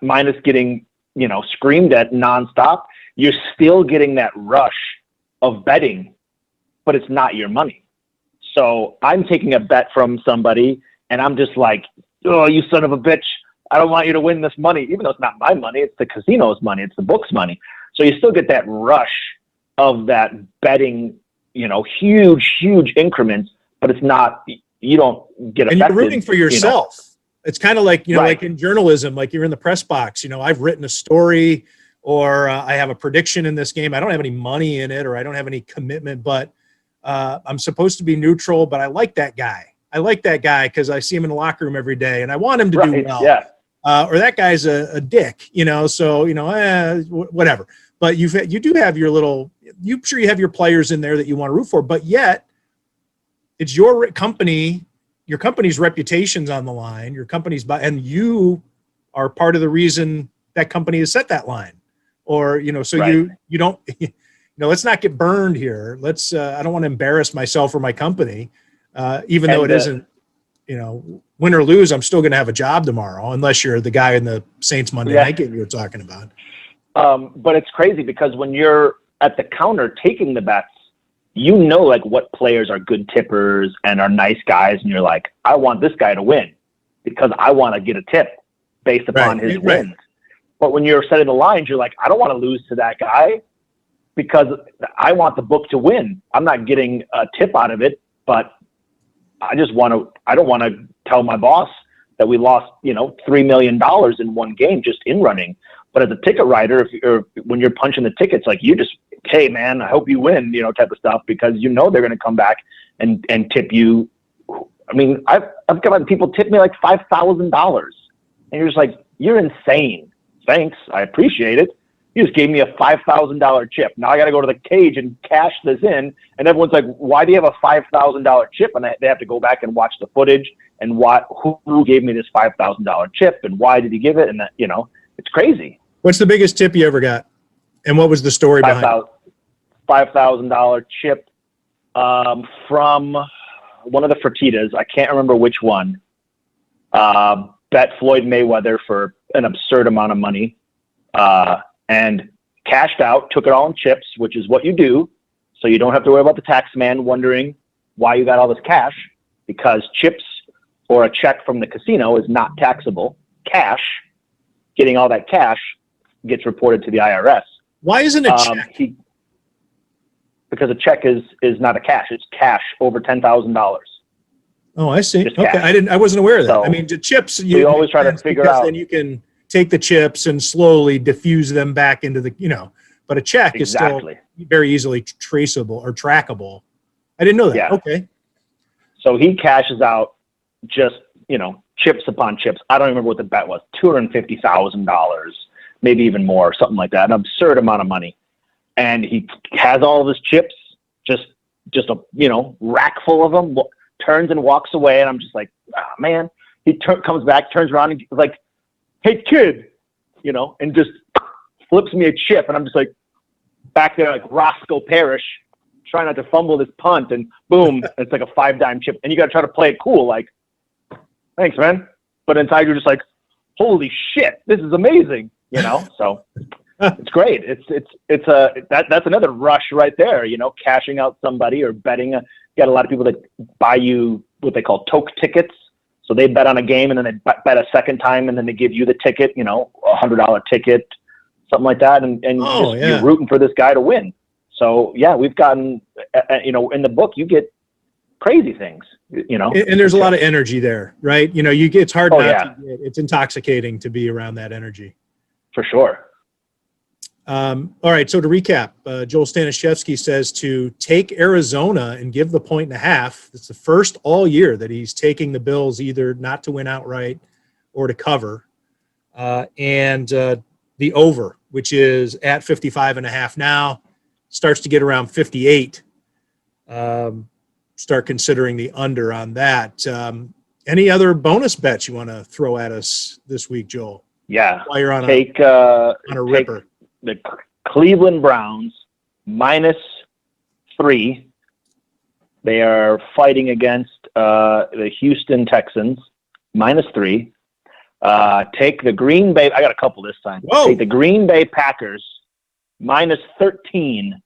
S6: minus getting, screamed at nonstop, you're still getting that rush of betting, but it's not your money. So I'm taking a bet from somebody and I'm just like, oh, you son of a bitch. I don't want you to win this money, even though it's not my money. It's the casino's money. It's the book's money. So you still get that rush of that betting huge increments, but it's not, you don't get affected.
S5: And you're rooting for yourself. It's kind of like,
S6: Right.
S5: like in journalism, like you're in the press box, I've written a story or I have a prediction in this game. I don't have any money in it or I don't have any commitment, but I'm supposed to be neutral, but I like that guy. I like that guy because I see him in the locker room every day and I want him to do well.
S6: Yeah.
S5: Or that guy's a dick, so, whatever. But you do have your little, you have your players in there that you want to root for, but yet it's your company's reputation's on the line, and you are part of the reason that company has set that line. Or, so
S6: right.
S5: you don't, let's not get burned here. I don't want to embarrass myself or my company, even though it isn't, win or lose, I'm still going to have a job tomorrow, unless you're the guy in the Saints Monday night game you were talking about.
S6: But it's crazy because when you're at the counter taking the bets, like what players are good tippers and are nice guys. And you're like, I want this guy to win because I want to get a tip based upon his wins. But when you're setting the lines, you're like, I don't want to lose to that guy because I want the book to win. I'm not getting a tip out of it, but I don't want to tell my boss that we lost, $3 million in one game just in running. But as a ticket writer, when you're punching the tickets, like you just, hey man, I hope you win, type of stuff, because they're going to come back and tip you. I mean, I've got people tip me like $5,000, and you're just like, you're insane. Thanks, I appreciate it. You just gave me a $5,000 chip. Now I got to go to the cage and cash this in, and everyone's like, why do you have a $5,000 chip? And they have to go back and watch the footage and who gave me this $5,000 chip and why did he give it? And that, it's crazy.
S5: What's the biggest tip you ever got? And what was the story behind it?
S6: $5,000 chip from one of the Fertittas. I can't remember which one. Bet Floyd Mayweather for an absurd amount of money and cashed out, took it all in chips, which is what you do. So you don't have to worry about the tax man wondering why you got all this cash, because chips or a check from the casino is not taxable. Cash, getting all that cash, gets reported to the IRS.
S5: Why isn't it check?
S6: Because a check is not a cash. It's cash over $10,000.
S5: Oh, I see.
S6: Just
S5: okay,
S6: cash.
S5: I wasn't aware of that.
S6: So,
S5: I mean, the chips.
S6: You always try to figure out.
S5: Then you can take the chips and slowly diffuse them back into the, But a check is still very easily traceable or trackable. I didn't know that.
S6: Yeah.
S5: Okay.
S6: So he cashes out just chips upon chips. I don't remember what the bet was. $250,000, maybe even more, something like that. An absurd amount of money. And he has all of his chips, just a rack full of them. Turns and walks away, and I'm just like, oh, man. He comes back, turns around, and like, hey kid, and just flips me a chip, and I'm just like back there like Roscoe Parrish, trying not to fumble this punt, and boom, it's like a 5-dime chip, and you got to try to play it cool, like, thanks, man. But inside you're just like, holy shit, this is amazing, So it's great. That's another rush right there, cashing out somebody or betting. You got a lot of people that buy you what they call toke tickets. So they bet on a game and then they bet a second time and then they give you the ticket, a $100 ticket, something like that. And you're rooting for this guy to win. So yeah, we've gotten, in the book, you get crazy things,
S5: And there's a lot of energy there, right? It's hard not to get, it's intoxicating to be around that energy.
S6: For sure.
S5: All right. So to recap, Joel Staniszewski says to take Arizona and give the 1.5. It's the first all year that he's taking the Bills either not to win outright or to cover. And the over, which is at 55.5 now, starts to get around 58. Start considering the under on that. Any other bonus bets you want to throw at us this week, Joel?
S6: Yeah.
S5: While you're on a ripper.
S6: The Cleveland Browns -3. They are fighting against the Houston Texans -3. Take the Green Bay. I got a couple this time.
S5: Whoa.
S6: Take the Green Bay Packers -13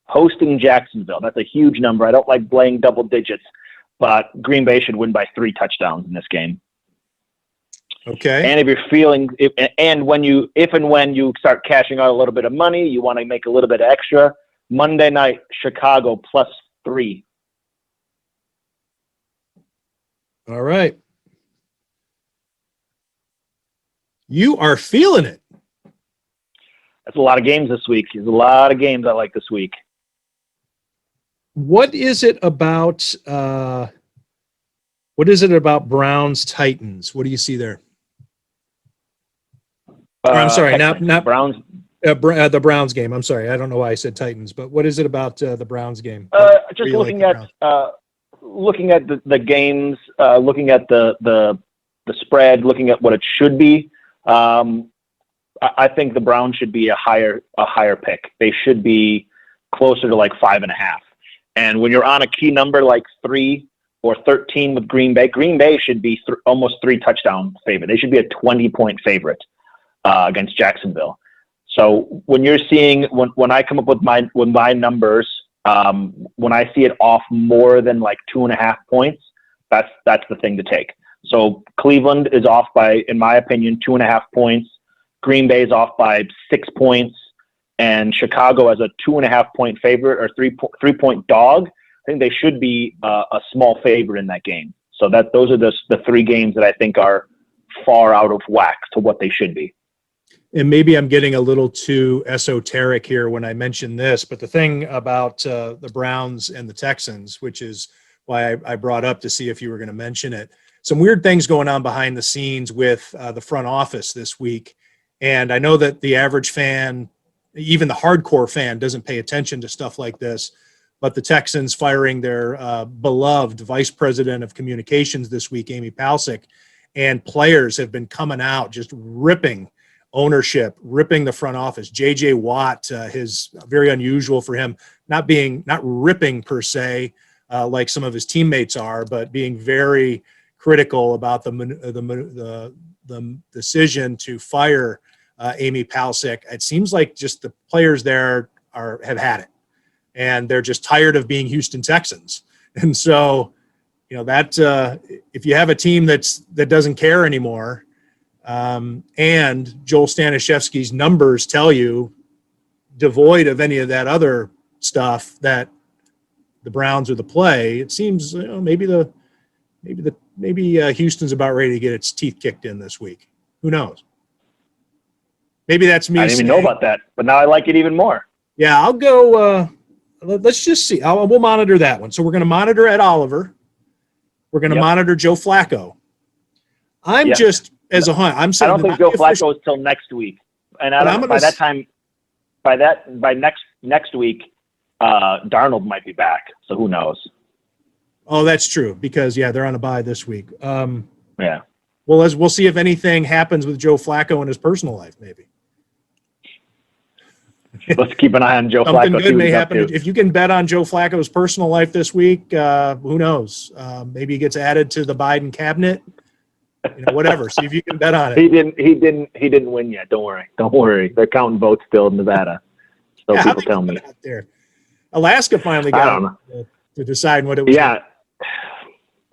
S6: hosting Jacksonville. That's a huge number. I don't like playing double digits, but Green Bay should win by 3 touchdowns in this game.
S5: Okay.
S6: And if you're feeling, if and when you start cashing out a little bit of money, you want to make a little bit extra, Monday night, Chicago +3.
S5: All right. You are feeling it.
S6: That's a lot of games this week. There's a lot of games I like this week.
S5: What is it about Browns Titans? What do you see there? Or, I'm sorry,
S6: Texans.
S5: not
S6: Browns.
S5: the Browns game. I'm sorry, I don't know why I said Titans, but what is it about the Browns game?
S6: Just
S5: you like
S6: looking
S5: the
S6: at
S5: Browns?
S6: the games, looking at the spread, looking at what it should be. I think the Browns should be a higher pick. They should be closer to like 5.5. And when you're on a key number like 3 or 13 with Green Bay should be almost 3 touchdown favorite. They should be a 20-point favorite against Jacksonville. So when you're seeing when I come up with my numbers, when I see it off more than like 2.5 points, that's the thing to take. So Cleveland is off by, in my opinion, 2.5 points. Green Bay is off by 6 points, and Chicago as a 2.5-point favorite or 3-point dog. I think they should be a small favorite in that game. So those are the 3 games that I think are far out of whack to what they should be.
S5: And maybe I'm getting a little too esoteric here when I mention this, but the thing about the Browns and the Texans, which is why I brought up to see if you were going to mention it, some weird things going on behind the scenes with the front office this week. And I know that the average fan, even the hardcore fan, doesn't pay attention to stuff like this, but the Texans firing their beloved vice president of communications this week, Amy Palcic, and players have been coming out just ripping ownership, ripping the front office. J.J. Watt, his very unusual for him, not ripping per se like some of his teammates are, but being very critical about the decision to fire Amy Palcic. It seems like just the players there have had it, and they're just tired of being Houston Texans. And so, that if you have a team that doesn't care anymore, and Joel Staniszewski's numbers tell you, devoid of any of that other stuff, that the Browns are the play, it seems maybe Houston's about ready to get its teeth kicked in this week. Who knows? Maybe that's me.
S6: I didn't even know about that, but now I like it even more.
S5: Yeah, I'll go. Let's just see. We'll monitor that one. So we're going to monitor Ed Oliver. We're going to monitor Joe Flacco. I'm just as a hunt. I'm saying
S6: I don't think Joe Flacco is till next week, and by next week, Darnold might be back. So who knows?
S5: Oh, that's true, because they're on a bye this week.
S6: Yeah.
S5: Well, we'll see if anything happens with Joe Flacco in his personal life. Maybe.
S6: Let's keep an eye on Joe
S5: Something
S6: Flacco.
S5: good may happen. If you can bet on Joe Flacco's personal life this week, who knows? Maybe he gets added to the Biden cabinet. Whatever. See if you can bet on it.
S6: He didn't win yet. Don't worry. They're counting votes still in Nevada. So people tell me.
S5: There. Alaska finally got to decide what it was.
S6: Yeah.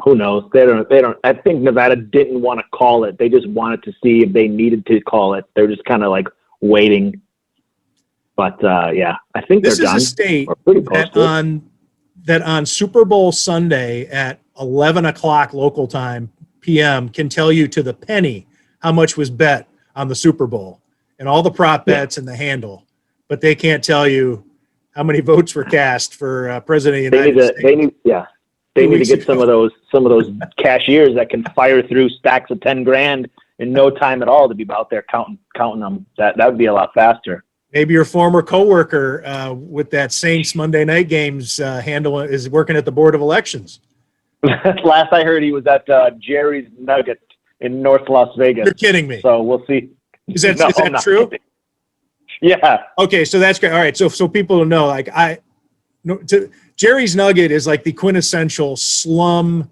S6: Who knows? They don't. I think Nevada didn't want to call it. They just wanted to see if they needed to call it. They're just kind of like waiting. But I think
S5: this
S6: they're
S5: is
S6: done.
S5: a state that on Super Bowl Sunday at 11 o'clock local time PM can tell you to the penny how much was bet on the Super Bowl and all the prop bets and the handle, but they can't tell you how many votes were cast for president of the United States.
S6: They need to get some of those cashiers that can fire through stacks of $10,000 in no time at all to be out there counting them. That would be a lot faster.
S5: Maybe your former coworker with that Saints Monday night games handle is working at the Board of Elections.
S6: Last I heard, he was at Jerry's Nugget in North Las Vegas.
S5: You're kidding me.
S6: So we'll see.
S5: Is that true?
S6: Kidding. Yeah.
S5: Okay, so that's great. All right, so people know, Jerry's Nugget is like the quintessential slum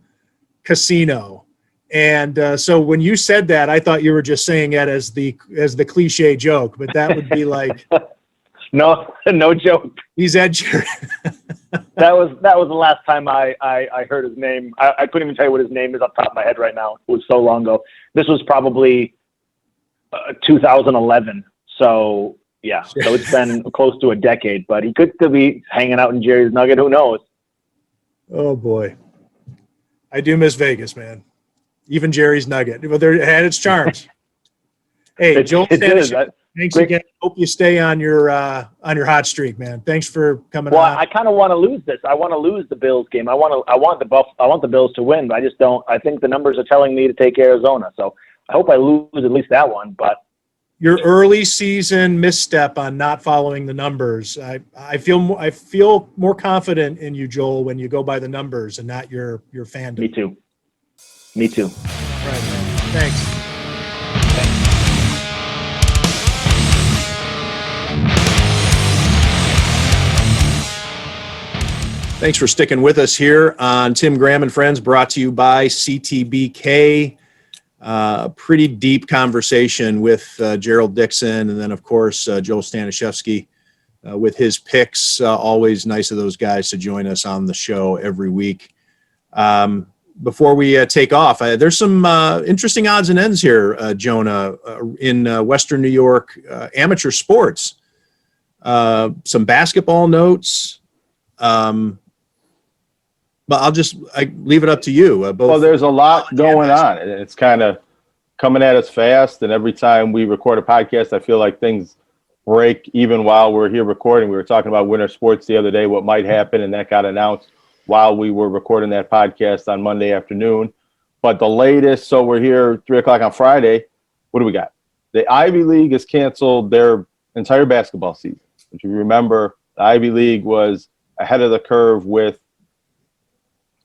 S5: casino. And so when you said that, I thought you were just saying that as the cliche joke, but that would be like
S6: no joke.
S5: He's at Jerry.
S6: that was the last time I heard his name. I couldn't even tell you what his name is off the top of my head right now. It was so long ago. This was probably 2011. So Yeah. So it's been close to a decade, but he could still be hanging out in Jerry's Nugget. Who knows?
S5: Oh boy, I do miss Vegas, man. Even Jerry's Nugget, but it had its charms. Hey, Joel
S6: It is.
S5: Staniszewski, thanks
S6: Quick-
S5: again. Hope you stay on your hot streak, man. Thanks for coming
S6: Well,
S5: on.
S6: I kind of want to lose this. I want to lose the Bills game. I want the Bills to win, but I just don't. I think the numbers are telling me to take Arizona. So I hope I lose at least that one. But
S5: Your early season misstep on not following the numbers. I feel more confident in you, Joel, when you go by the numbers and not your fandom.
S6: me too. Me too.
S5: All right, man. Thanks. Thanks for sticking with us here on Tim Graham and Friends, brought to you by CTBK. Pretty deep conversation with Gerald Dixon, and then, of course, Joel Staniszewski with his picks. Always nice of those guys to join us on the show every week. Before we take off, there's some interesting odds and ends here, Jonah, in Western New York amateur sports. Some basketball notes. But I leave it up to you.
S2: Well, there's a lot going on, and it's kind of coming at us fast. And every time we record a podcast, I feel like things break even while we're here recording. We were talking about winter sports the other day, what might happen, and that got announced while we were recording that podcast on Monday afternoon. But the latest, so we're here 3 o'clock on Friday. What do we got? The Ivy League has canceled their entire basketball season. If you remember, the Ivy League was ahead of the curve with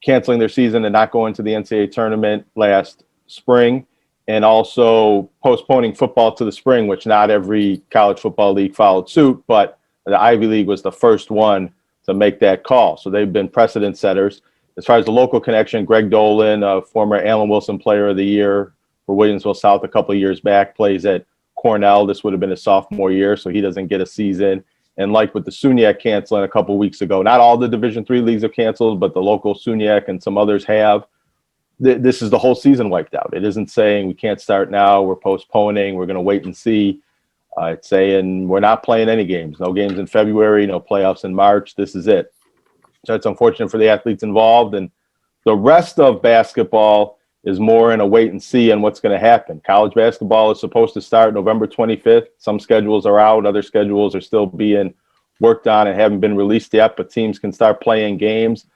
S2: canceling their season and not going to the NCAA tournament last spring, and also postponing football to the spring, which not every college football league followed suit, but the Ivy League was the first one to make that call. So they've been precedent setters. As far as the local connection, Greg Dolan, a former Allen Wilson Player of the Year for Williamsville South a couple of years back, plays at Cornell. This would have been his sophomore year, so he doesn't get a season. And like with the SUNYAC canceling a couple of weeks ago, not all the Division III leagues have canceled, but the local SUNYAC and some others have. This is the whole season wiped out. It isn't saying we can't start now, we're postponing, we're going to wait and see. It's saying we're not playing any games. No games in February, no playoffs in March. This is it. So it's unfortunate for the athletes involved. And the rest of basketball is more in a wait and see on what's going to happen. College basketball is supposed to start November 25th. Some schedules are out. Other schedules are still being worked on and haven't been released yet, but teams can start playing games.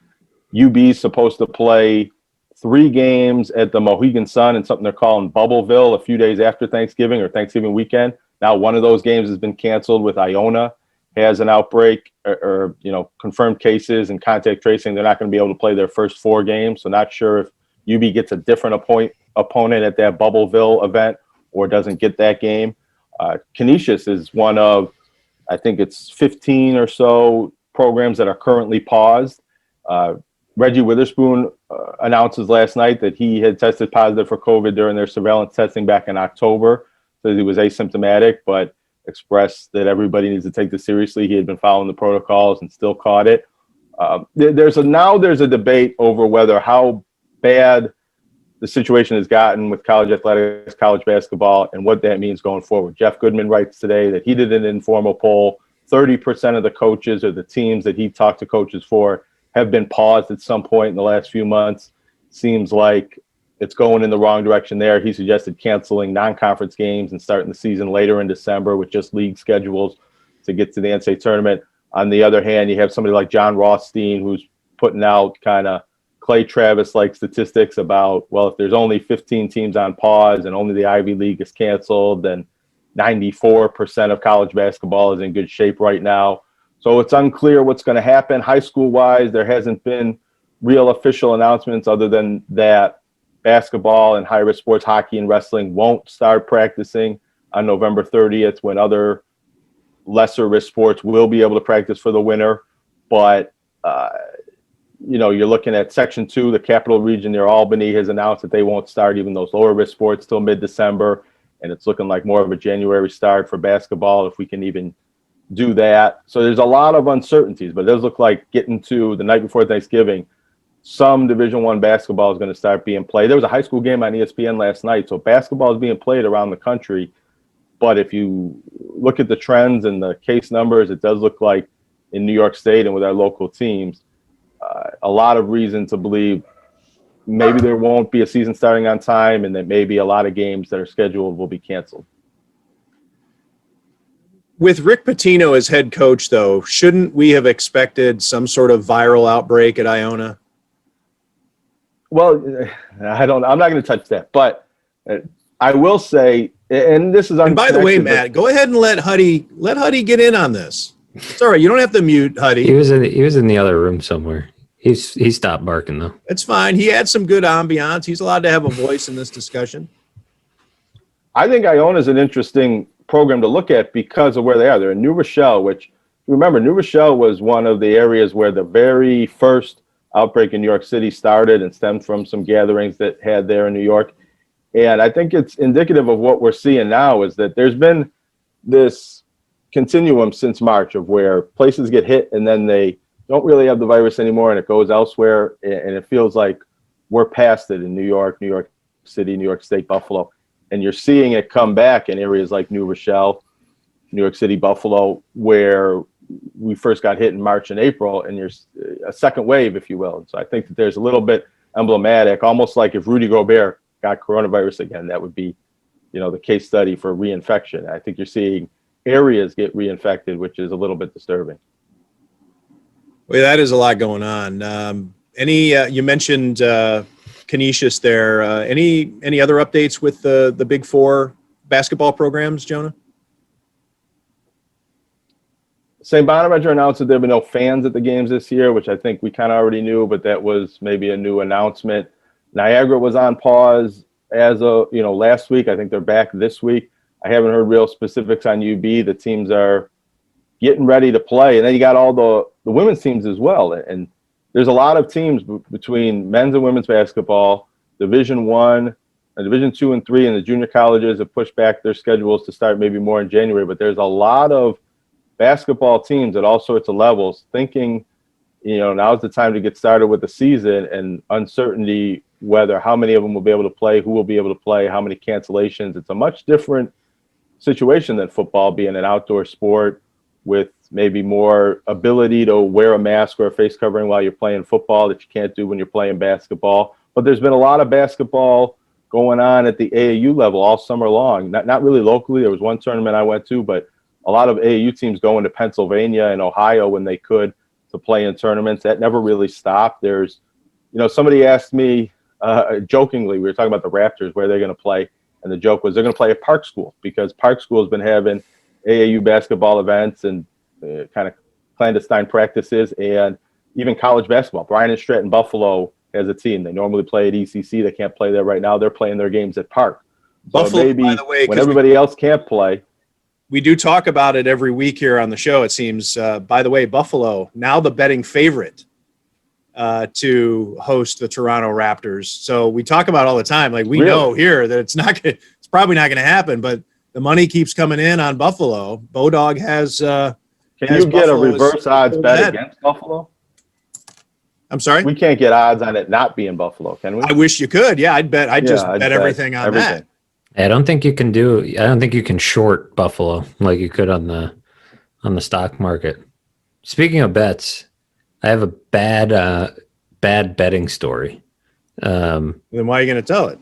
S2: UB is supposed to play 3 games at the Mohegan Sun and something they're calling Bubbleville a few days after Thanksgiving or Thanksgiving weekend. Now, one of those games has been canceled with Iona has an outbreak or confirmed cases and contact tracing. They're not going to be able to play their first 4 games. So not sure if UB gets a different opponent at that Bubbleville event or doesn't get that game. Canisius is one of, I think it's 15 or so programs that are currently paused. Reggie Witherspoon announces last night that he had tested positive for COVID during their surveillance testing back in October. So he was asymptomatic, but expressed that everybody needs to take this seriously. He had been following the protocols and still caught it. There's a debate over whether how bad the situation has gotten with college athletics, college basketball, and what that means going forward. Jeff Goodman writes today that he did an informal poll. 30% of the coaches or the teams that he talked to coaches for have been paused at some point in the last few months. Seems like it's going in the wrong direction there. He suggested canceling non-conference games and starting the season later in December with just league schedules to get to the NCAA tournament. On the other hand, you have somebody like John Rothstein who's putting out kind of Clay Travis-like statistics about, well, if there's only 15 teams on pause and only the Ivy League is canceled, then 94% of college basketball is in good shape right now. So it's unclear what's going to happen. High school-wise, there hasn't been real official announcements other than that basketball and high-risk sports, hockey and wrestling won't start practicing on November 30th when other lesser-risk sports will be able to practice for the winter. But you're looking at Section 2, the Capital Region near Albany has announced that they won't start even those lower risk sports till mid-December, and it's looking like more of a January start for basketball if we can even do that. So there's a lot of uncertainties, but it does look like getting to the night before Thanksgiving, some Division I basketball is going to start being played. There was a high school game on ESPN last night, so basketball is being played around the country. But if you look at the trends and the case numbers, it does look like in New York State and with our local teams, a lot of reason to believe maybe there won't be a season starting on time, and that maybe a lot of games that are scheduled will be canceled.
S1: With Rick Pitino as head coach, though, shouldn't we have expected some sort of viral outbreak at Iona?
S2: Well, I'm not going to touch that, but I will say, and this is
S1: and by the way, Matt, go ahead and let Huddy get in on this. It's all right. You don't have to mute Huddy.
S3: He was in the other room somewhere. He stopped barking though.
S1: It's fine. He had some good ambiance. He's allowed to have a voice in this discussion.
S2: I think Iona is an interesting program to look at because of where they are. They're in New Rochelle, which, remember, New Rochelle was one of the areas where the very first outbreak in New York City started and stemmed from some gatherings that had there in New York. And I think it's indicative of what we're seeing now is that there's been this continuum since March of where places get hit and then they don't really have the virus anymore and it goes elsewhere. And it feels like we're past it in New York, New York City, New York State, Buffalo. And you're seeing it come back in areas like New Rochelle, New York City, Buffalo, where we first got hit in March and April, and there's a second wave, if you will. And so I think that there's a little bit emblematic, almost like if Rudy Gobert got coronavirus again, that would be, the case study for reinfection. I think you're seeing areas get reinfected, which is a little bit disturbing.
S1: Well, that is a lot going on. You mentioned Canisius there. Any other updates with the Big Four basketball programs, Jonah?
S2: St. Bonaventure announced that there will be no fans at the games this year, which I think we kind of already knew, but that was maybe a new announcement. Niagara was on pause as of last week. I think they're back this week. I haven't heard real specifics on UB. The teams are getting ready to play, and then you got all the women's teams as well. And there's a lot of teams between men's and women's basketball, Division I, Division II and III, and the junior colleges have pushed back their schedules to start maybe more in January. But there's a lot of basketball teams at all sorts of levels thinking, now's the time to get started with the season, and uncertainty whether how many of them will be able to play, who will be able to play, how many cancellations. It's a much different situation than football, being an outdoor sport with maybe more ability to wear a mask or a face covering while you're playing football that you can't do when you're playing basketball. But there's been a lot of basketball going on at the AAU level all summer long. Not really locally. There was one tournament I went to, but a lot of AAU teams going to Pennsylvania and Ohio when they could to play in tournaments. That never really stopped. There's, somebody asked me jokingly, we were talking about the Raptors, where they're going to play. And the joke was they're going to play at Park School because Park School has been having AAU basketball events and kind of clandestine practices and even college basketball. Bryan and Stratton Buffalo has a team. They normally play at ECC. They can't play there right now. They're playing their games at Park. So
S1: Buffalo,
S2: maybe
S1: by the way,
S2: when everybody else can't play.
S1: We do talk about it every week here on the show, it seems. By the way, Buffalo, now the betting favorite to host the Toronto Raptors. So we talk about it all the time. Like we know here that it's probably not going to happen, but the money keeps coming in on Buffalo. Bodog has.
S2: Can you get a reverse odds bet against Buffalo?
S1: I'm sorry?
S2: We can't get odds on it not being Buffalo, can we?
S1: I wish you could. Yeah, I'd bet everything on that.
S3: I don't think you can short Buffalo like you could on the stock market. Speaking of bets, I have a bad betting story.
S1: Then why are you going to tell it?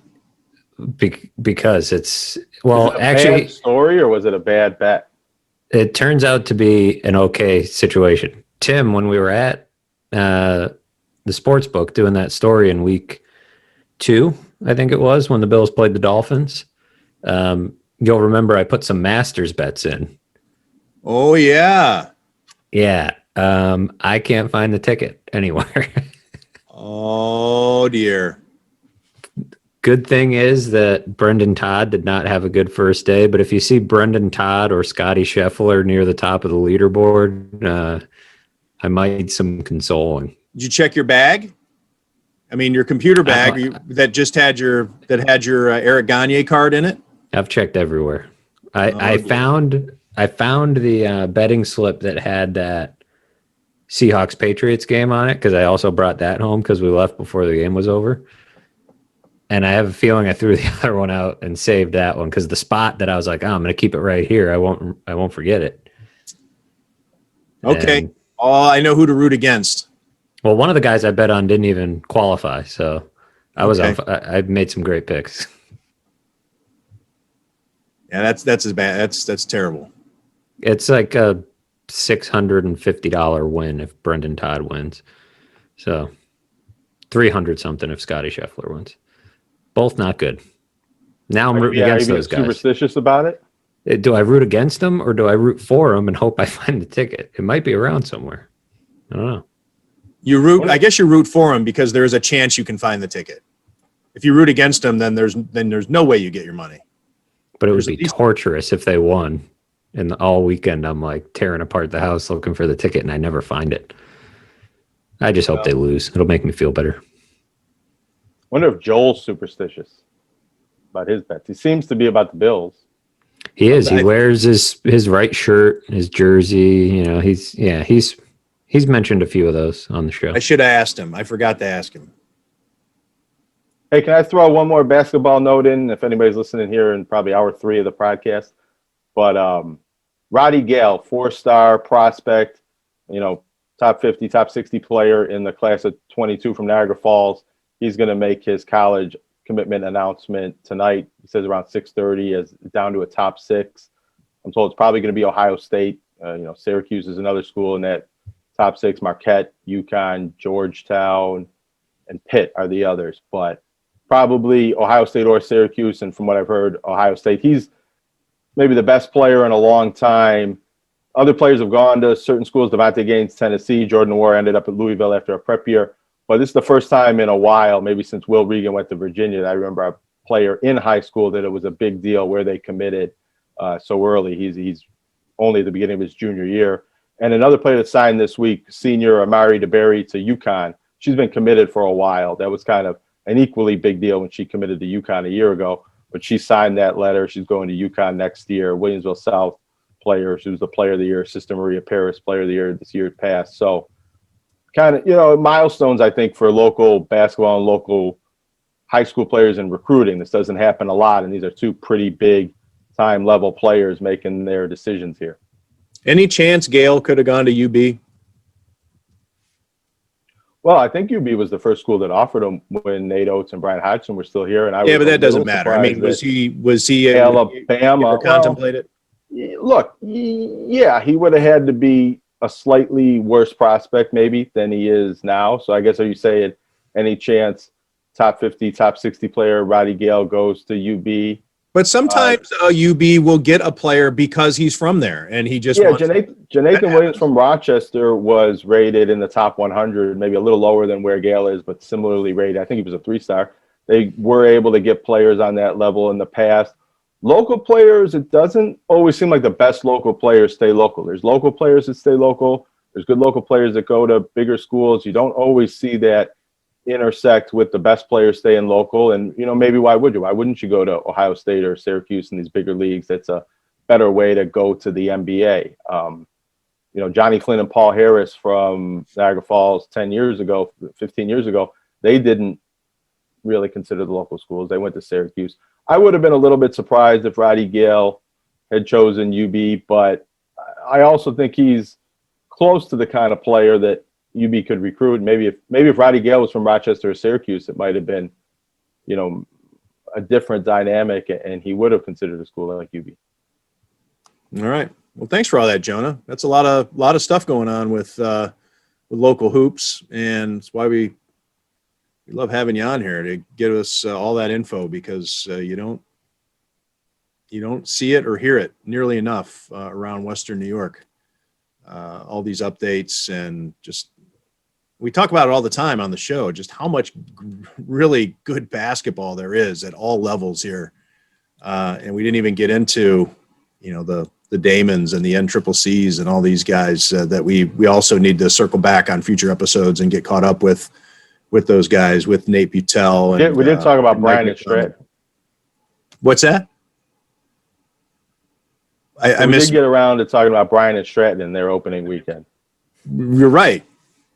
S3: Because it's
S2: actually bad story, or was it a bad bet?
S3: It turns out to be an okay situation. Tim, when we were at the sports book doing that story in week 2, I think it was, when the Bills played the Dolphins. You'll remember I put some Masters bets in.
S1: Oh yeah.
S3: Yeah. I can't find the ticket anywhere.
S1: Oh dear.
S3: Good thing is that Brendan Todd did not have a good first day, but if you see Brendan Todd or Scotty Scheffler near the top of the leaderboard, I might need some consoling.
S1: Did you check your bag? I mean, your computer bag that had your Eric Gagne card in it.
S3: I've checked everywhere. I found the betting slip that had that Seahawks Patriots game on it because I also brought that home because we left before the game was over. And I have a feeling I threw the other one out and saved that one because the spot that I was like, oh, I'm going to keep it right here. I won't forget it.
S1: Okay.
S3: And,
S1: Oh, I know who to root against.
S3: well, one of the guys I bet on didn't even qualify, so I was
S1: Okay.
S3: I made some great picks.
S1: Yeah, that's as bad. That's terrible.
S3: It's like a $650 win if Brendan Todd wins. So 300 something if Scotty Scheffler wins. Both not good. Now I'm rooting against those guys.
S2: Superstitious about it?
S3: Do I root against them or do I root for them and hope I find the ticket? It might be around somewhere. I don't know.
S1: I guess you root for them because there is a chance you can find the ticket. If you root against them, then there's no way you get your money.
S3: But it would be torturous if they won. And all weekend I'm like tearing apart the house looking for the ticket and I never find it. I just hope they lose. It'll make me feel better.
S2: Wonder if Joel's superstitious about his bets. He seems to be about the Bills.
S3: He is. He wears his right shirt, his jersey. You know, he's mentioned a few of those on the show.
S1: I should have asked him. I forgot to ask him.
S2: Hey, can I throw one more basketball note in? If anybody's listening here in probably hour 3 of the podcast, but Roddy Gale, 4-star prospect, top 50, top 60 player in the class of 22 from Niagara Falls. He's going to make his college commitment announcement tonight. He says around 6:30 is down to a top 6. I'm told it's probably going to be Ohio State. Syracuse is another school in that top 6. Marquette, UConn, Georgetown, and Pitt are the others. But probably Ohio State or Syracuse. And from what I've heard, Ohio State. He's maybe the best player in a long time. Other players have gone to certain schools. Devontae Gaines, Tennessee. Jordan Moore ended up at Louisville after a prep year. But this is the first time in a while, maybe since Will Regan went to Virginia, that I remember a player in high school that it was a big deal where they committed so early. He's only at the beginning of his junior year. And another player that signed this week, senior Amari DeBerry to UConn. She's been committed for a while. That was kind of an equally big deal when she committed to UConn a year ago. But she signed that letter. She's going to UConn next year. Williamsville South player. She was the player of the year. Sister Maria Paris player of the year this year past. So kind of, milestones, I think, for local basketball and local high school players in recruiting. This doesn't happen a lot, and these are two pretty big time level players making their decisions here.
S1: Any chance Gale could have gone to UB?
S2: Well, I think UB was the first school that offered him when Nate Oates and Brian Hodgson were still here. And
S1: but that doesn't matter. I mean, was he
S2: Alabama
S1: contemplated?
S2: Look, yeah, he would have had to be a slightly worse prospect maybe than he is now. So I guess, are you saying any chance top 50, top 60 player Roddy Gale goes to UB?
S1: But sometimes UB will get a player because he's from there and he just
S2: Janathan Williams from Rochester was rated in the top 100, maybe a little lower than where Gale is, but similarly rated. I think he was a 3-star. They were able to get players on that level in the past. Local players, it doesn't always seem like the best local players stay local. There's local players that stay local. There's good local players that go to bigger schools. You don't always see that intersect with the best players staying local. And, maybe why would you? Why wouldn't you go to Ohio State or Syracuse in these bigger leagues? That's a better way to go to the NBA. Johnny Flynn and Paul Harris from Niagara Falls 15 years ago, they didn't really consider the local schools. They went to Syracuse. I would have been a little bit surprised if Roddy Gale had chosen UB, but I also think he's close to the kind of player that UB could recruit. Maybe if Roddy Gale was from Rochester or Syracuse, it might have been, a different dynamic, and he would have considered a school like UB.
S1: All right. Well, thanks for all that, Jonah. That's a lot of stuff going on with local hoops, and it's why we love having you on here to give us all that info, because you don't see it or hear it nearly enough around Western New York. All these updates, and just we talk about it all the time on the show, just how much really good basketball there is at all levels here. And we didn't even get into, the Damons and the NCCCs and all these guys that we also need to circle back on future episodes and get caught up with those guys, with Nate Butel. And
S2: we did talk about Brian and Stratton.
S1: What's that? I
S2: did get around to talking about Brian and Stratton in their opening weekend.
S1: You're right.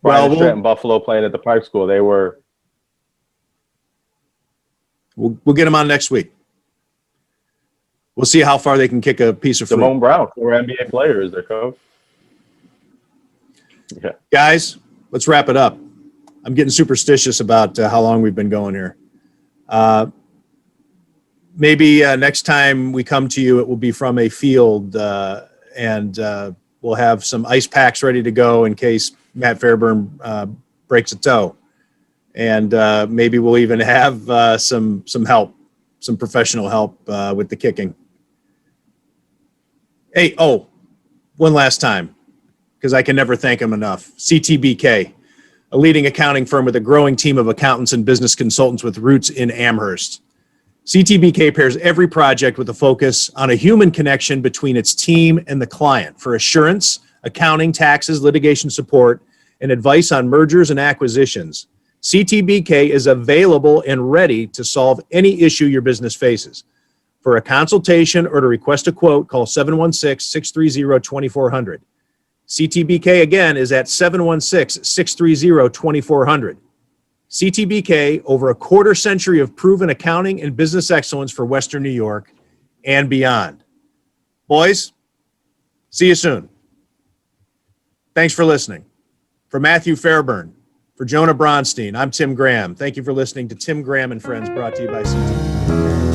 S2: Brian and Stratton, Buffalo, playing at the Park School. They were
S1: We'll get them on next week. We'll see how far they can kick a piece of fruit.
S2: Simone Brown, former NBA player, is their coach. Yeah.
S1: Guys, let's wrap it up. I'm getting superstitious about how long we've been going here. Maybe next time we come to you, it will be from a field, and we'll have some ice packs ready to go in case Matt Fairburn breaks a toe. And maybe we'll even have some help, some professional help with the kicking. Hey, one last time, because I can never thank them enough. CTBK, a leading accounting firm with a growing team of accountants and business consultants with roots in Amherst. CTBK pairs every project with a focus on a human connection between its team and the client for assurance, accounting, taxes, litigation support, and advice on mergers and acquisitions. CTBK is available and ready to solve any issue your business faces. For a consultation or to request a quote, call 716-630-2400. CTBK, again, is at 716-630-2400. CTBK, over a quarter century of proven accounting and business excellence for Western New York and beyond. Boys, see you soon. Thanks for listening. For Matthew Fairburn, for Jonah Bronstein, I'm Tim Graham. Thank you for listening to Tim Graham and Friends, brought to you by CTBK.